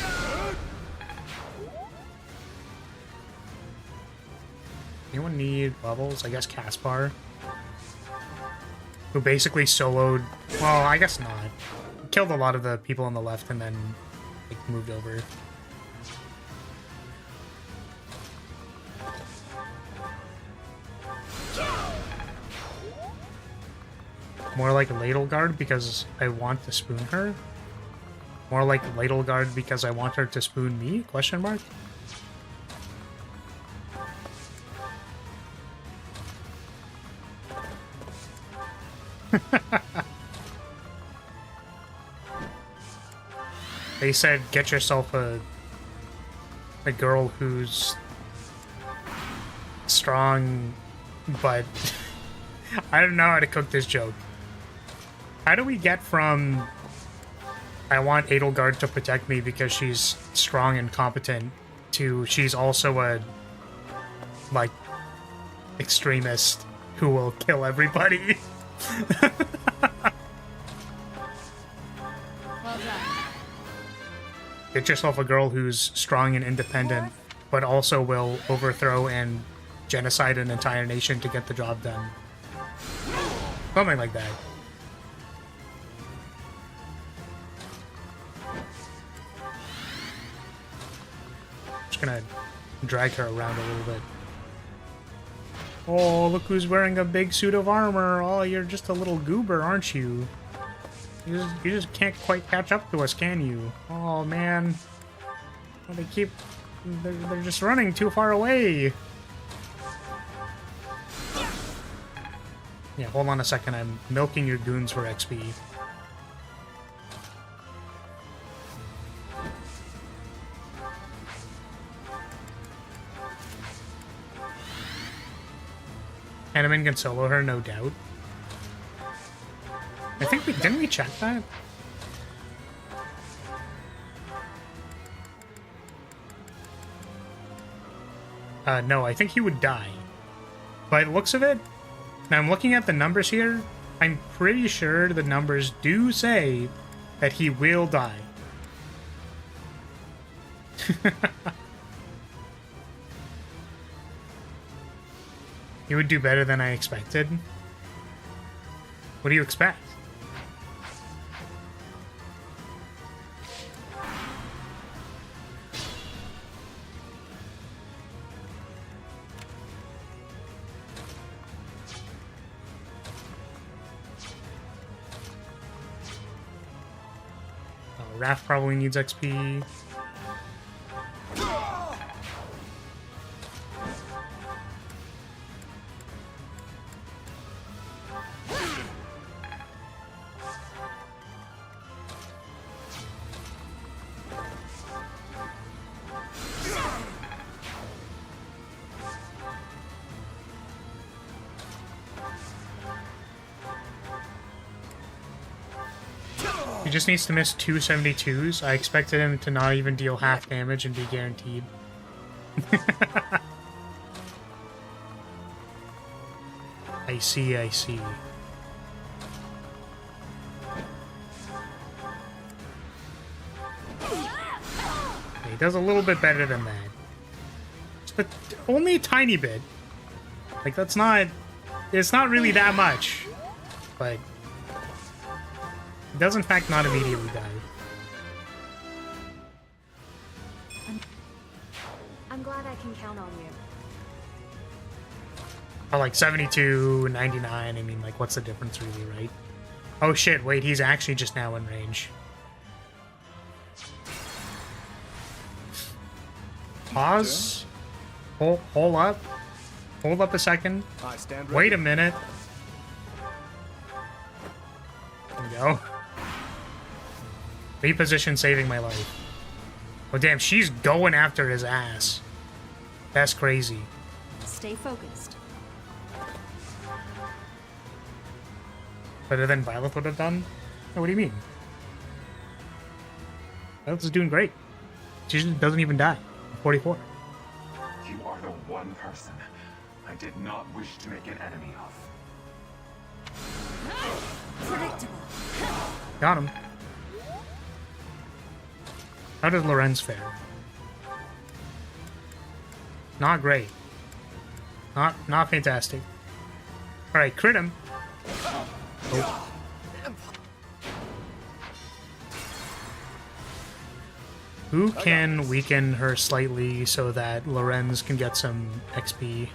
Anyone need levels? I guess Caspar. Who basically soloed... Well, I guess not. Killed a lot of the people on the left and then like, moved over. More like ladle guard because I want to spoon her? More like ladle guard because I want her to spoon me? Question mark? They said get yourself a girl who's strong, but I don't know how to cook this joke. How do we get from I want Edelgard to protect me because she's strong and competent to she's also a like extremist who will kill everybody? Well done. Get yourself a girl who's strong and independent, but also will overthrow and genocide an entire nation to get the job done. Something like that. Just gonna drag her around a little bit. Oh, look who's wearing a big suit of armor. Oh, you're just a little goober, aren't you? You just can't quite catch up to us, can you? Oh, man. Well, they're just running too far away. Yeah, hold on a second. I'm milking your goons for XP. Hanneman can solo her, no doubt. I think didn't we check that? No, I think he would die. By the looks of it, now I'm looking at the numbers here, I'm pretty sure the numbers do say that he will die. He would do better than I expected. What do you expect? Raph probably needs XP. He just needs to miss 272s. I expected him to not even deal half damage and be guaranteed. I see, I see. He does a little bit better than that. But only a tiny bit. Like, that's not... It's not really that much. But... It does in fact not immediately die. I'm glad I can count on you. Oh, like 72, 99, I mean, like, what's the difference really, right? Oh shit, wait, he's actually just now in range. Pause. Hold up. Hold up a second. Wait a minute. There we go. Reposition saving my life. Oh damn, she's going after his ass. That's crazy. Stay focused. Better than Violet would have done? Oh, what do you mean? Violet's doing great. She just doesn't even die. 44. You are the one person I did not wish to make an enemy of. Predictable. Got him. How did Lorenz fare? Not great. Not fantastic. Alright, crit him. Oh. Who can weaken her slightly so that Lorenz can get some XP?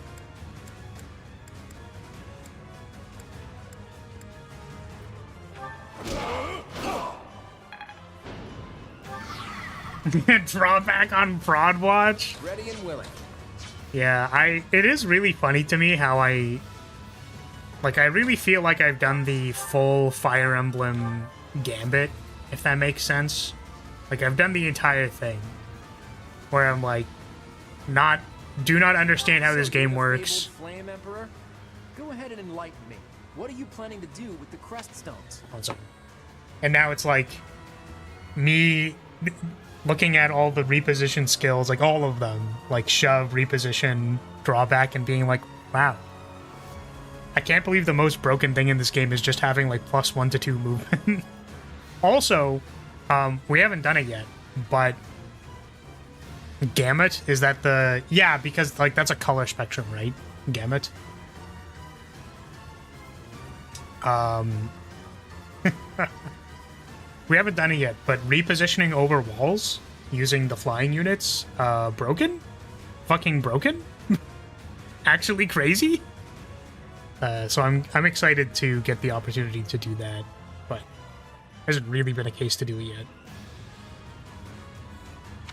Drawback on Fraud Watch. Ready and willing. Yeah, it is really funny to me how I really feel like I've done the full Fire Emblem gambit, if that makes sense. Like, I've done the entire thing. Where I'm like, do not understand how this game works. Flame Emperor? Go ahead and enlighten me. What are you planning to do with the crest stones? And now it's like me looking at all the reposition skills, like all of them, like shove, reposition, drawback, and being like, wow. I can't believe the most broken thing in this game is just having like +1 to 2 movement. Also, we haven't done it yet, but Gamut, is that the... Yeah, because like that's a color spectrum, right? Gamut. We haven't done it yet, but repositioning over walls using the flying units, broken? Fucking broken? Actually crazy? So I'm excited to get the opportunity to do that, but hasn't really been a case to do it yet.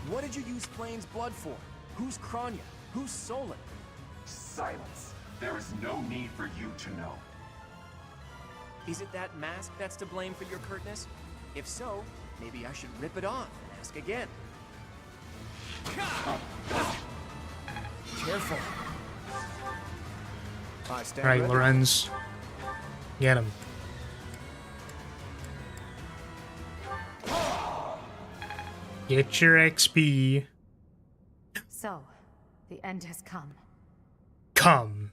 What did you use Flame's blood for? Who's Kranya? Who's Solon? Silence. There is no need for you to know. Is it that mask that's to blame for your curtness? If so, maybe I should rip it off and ask again. Careful. Right, Lorenz. Get him. Get your XP. So, the end has come. Come.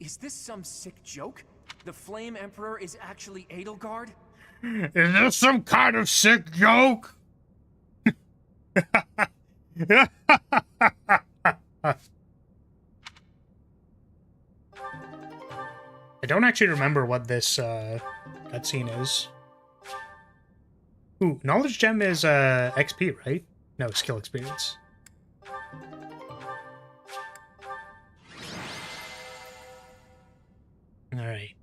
Is this some sick joke? The Flame Emperor is actually Edelgard? Is this some kind of sick joke? I don't actually remember what this cutscene is. Ooh, Knowledge Gem is XP, right? No, skill experience. Alright.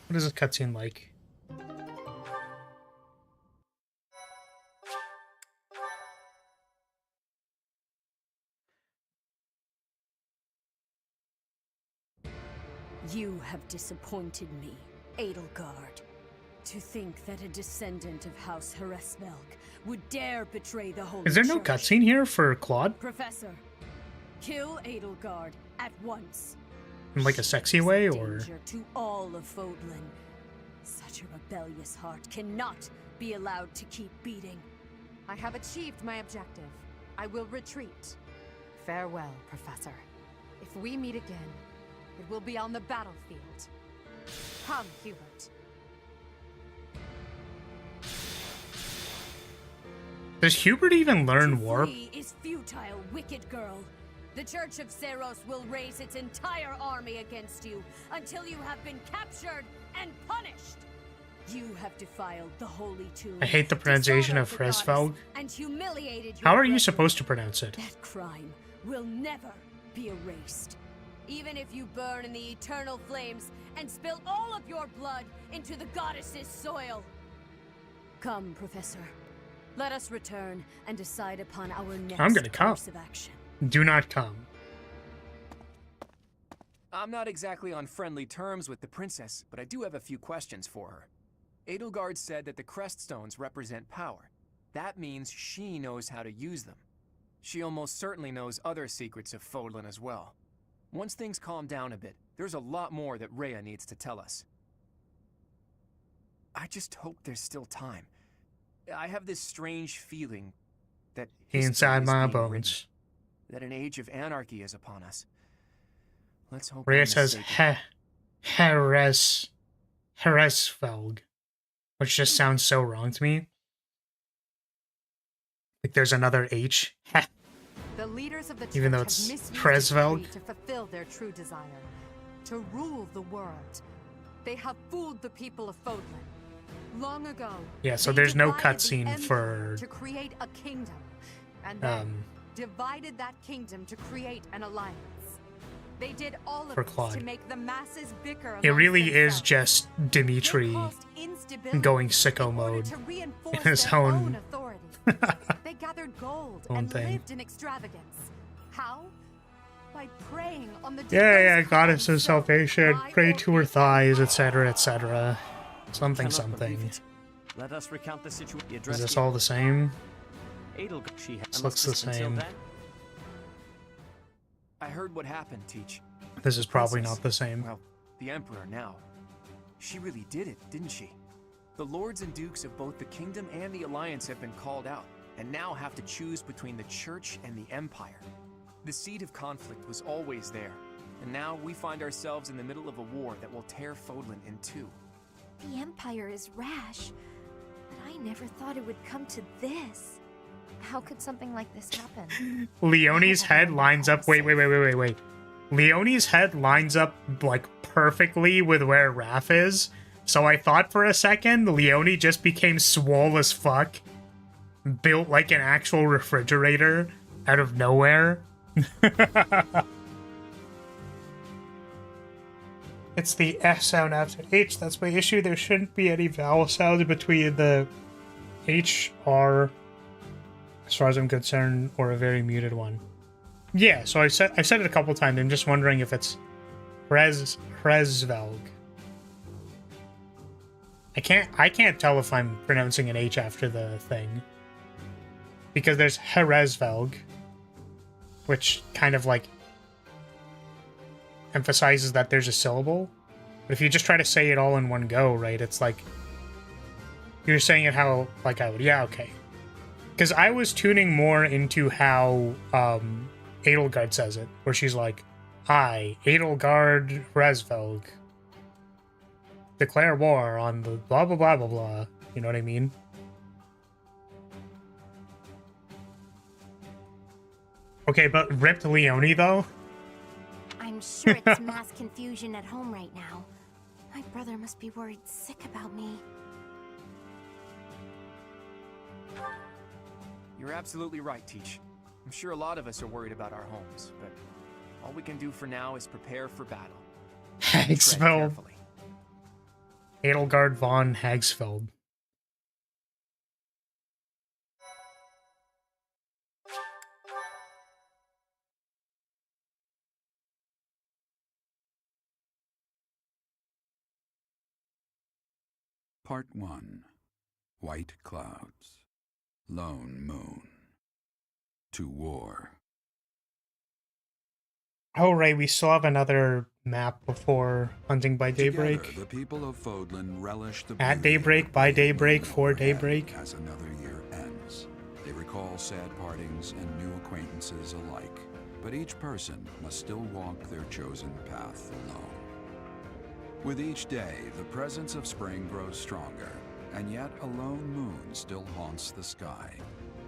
What is this cutscene like? You have disappointed me, Edelgard. To think that a descendant of House Lyria would dare betray the Holy Is there no Church. cutscene here for Claude? Professor, kill Edelgard at once. In like a sexy way, or? Danger to all of Fodlan. Such a rebellious heart cannot be allowed to keep beating. I have achieved my objective. I will retreat. Farewell, Professor. If we meet again, it will be on the battlefield. Come, Hubert. Does Hubert even learn warp? Flee is futile, wicked girl. The Church of Seros will raise its entire army against you until you have been captured and punished. You have defiled the holy tomb. I hate the pronunciation of Fresfelg. And humiliated How are you brethren. supposed to pronounce it? That crime will never be erased. Even if you burn in the eternal flames and spill all of your blood into the goddess's soil. Come, Professor. Let us return and decide upon our next I'm gonna come. course of action. Do not come. I'm not exactly on friendly terms with the princess, but I do have a few questions for her. Edelgard said that the crest stones represent power. That means she knows how to use them. She almost certainly knows other secrets of Fodlan as well. Once things calm down a bit, there's a lot more that Rhea needs to tell us. I just hope there's still time. I have this strange feeling that Inside history is my being written, bones. that an age of anarchy is upon us. Let's hope. Rhea I'm says mistaken. Heresfelg, which just sounds so wrong to me. Like there's another H. The leaders of the church Even though have it's misused Fresvelg. history to fulfill their true desire, to rule the world. They have fooled the people of Fodlan. Long ago, Yeah, so they there's no divided the cutscene empire for to create a kingdom, and then divided that kingdom to create an alliance. They did all of For this Claude. to make the masses bicker. It amongst really is themselves. just Dimitri They caused instability going sicko in order mode to reinforce in his their own. authority. They ruled own and thing. lived in extravagance. How? By preying on the Yeah, devout goddess of and salvation, by pray or to her thighs, etc., etc. Something, Cannot believe something. it. Let us recount the situation. Is this all the same? She This looks the same. I heard what happened, Teach. This is probably Princess, not the same. Well, the Emperor now. She really did it, didn't she? The lords and dukes of both the kingdom and the alliance have been called out, and now have to choose between the church and the empire. The seed of conflict was always there, and now we find ourselves in the middle of a war that will tear Fodlan in two. The Empire is rash, but I never thought it would come to this. How could something like this happen? Leonie's head lines up. Wait. Leonie's head lines up like perfectly with where Raph is. So I thought for a second Leonie just became swole as fuck, built like an actual refrigerator out of nowhere. It's the S sound after H. That's my issue. There shouldn't be any vowel sounds between the H, R, as far as I'm concerned, or a very muted one. Yeah, so I said it a couple times. I'm just wondering if it's Hresvelg. I can't tell if I'm pronouncing an H after the thing. Because there's Hresvelg, which kind of like emphasizes that there's a syllable. But if you just try to say it all in one go, right, it's like you're saying it how like I would. Yeah, okay. Because I was tuning more into how Edelgard says it, where she's like, I, Edelgard Hresvelg, declare war on the blah blah blah blah blah. You know what I mean? Okay, but ripped Leonie though? I'm sure it's mass confusion at home right now. My brother must be worried sick about me. You're absolutely right, Teach. I'm sure a lot of us are worried about our homes, but all we can do for now is prepare for battle. Hagsfeld. Edelgard von Hagsfeld. Part 1. White Clouds. Lone Moon. To War. Oh, right, we still have another map before Hunting by Daybreak. Together, the people of Fodlan relish the At beauty daybreak, of by being daybreak, moving for ahead daybreak. As another year ends, they recall sad partings and new acquaintances alike. But each person must still walk their chosen path alone. With each day, the presence of spring grows stronger, and yet a lone moon still haunts the sky.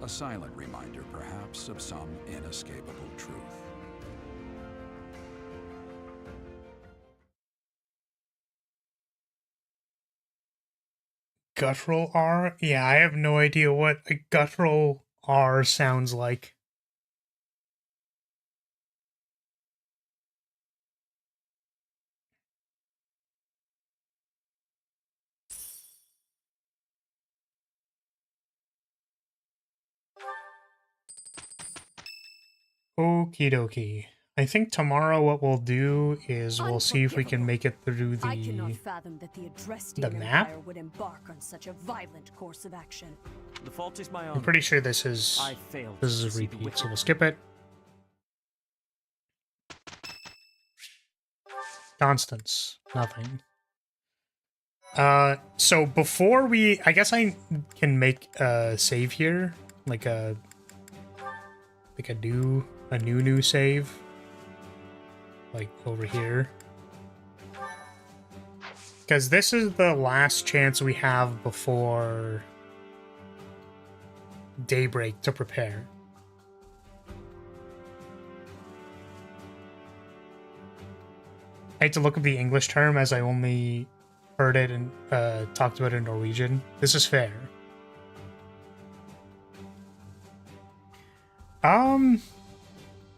A silent reminder, perhaps, of some inescapable truth. Guttural R? Yeah, I have no idea what a guttural R sounds like. Okie dokie. I think tomorrow what we'll do is we'll see if we can make it through I cannot fathom that the Adrestian map? Empire would embark on such a violent course of action. The fault is my own. I'm pretty sure this is I failed this is to a see the repeat, so wicked. we'll skip it. Constance, nothing. So before we, I guess I can make a save here, like a new save, like over here, because this is the last chance we have before daybreak to prepare. I had to look up the English term as I only heard it and talked about it in Norwegian. This is fair.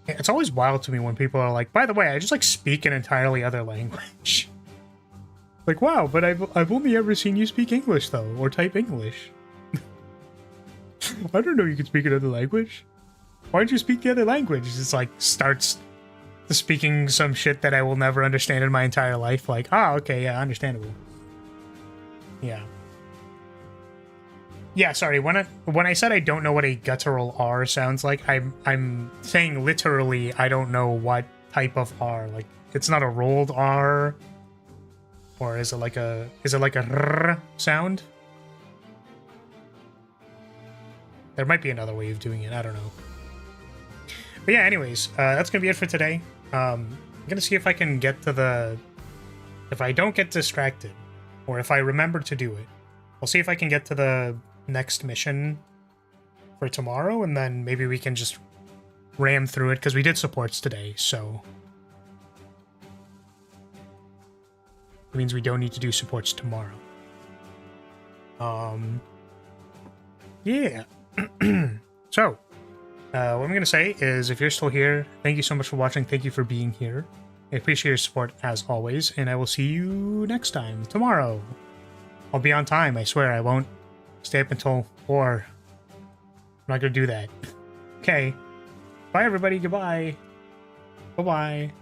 It's always wild to me when people are like, by the way, I just like speak an entirely other language. Like, wow, but I've only ever seen you speak English though, or type English. I don't know you can speak another language. why'd you speak the other language? It's like starts speaking some shit that I will never understand in my entire life. Like, ah, okay, yeah, understandable. Yeah. Yeah, sorry. When I said I don't know what a guttural R sounds like, I'm saying literally I don't know what type of R. Like, it's not a rolled R, or is it like a R sound? There might be another way of doing it. I don't know. But yeah, anyways, that's gonna be it for today. I'm gonna see if I can get to the. If I don't get distracted, or if I remember to do it, I'll see if I can get to the next mission for tomorrow, and then maybe we can just ram through it, because we did supports today, so it means we don't need to do supports tomorrow. Yeah. So what I'm gonna say is, if you're still here, thank you so much for watching. Thank you for being here. I appreciate your support as always, and I will see you next time tomorrow. I'll be on time, I swear. I won't stay up until 4. I'm not gonna do that. Okay. Bye, everybody. Goodbye. Bye-bye.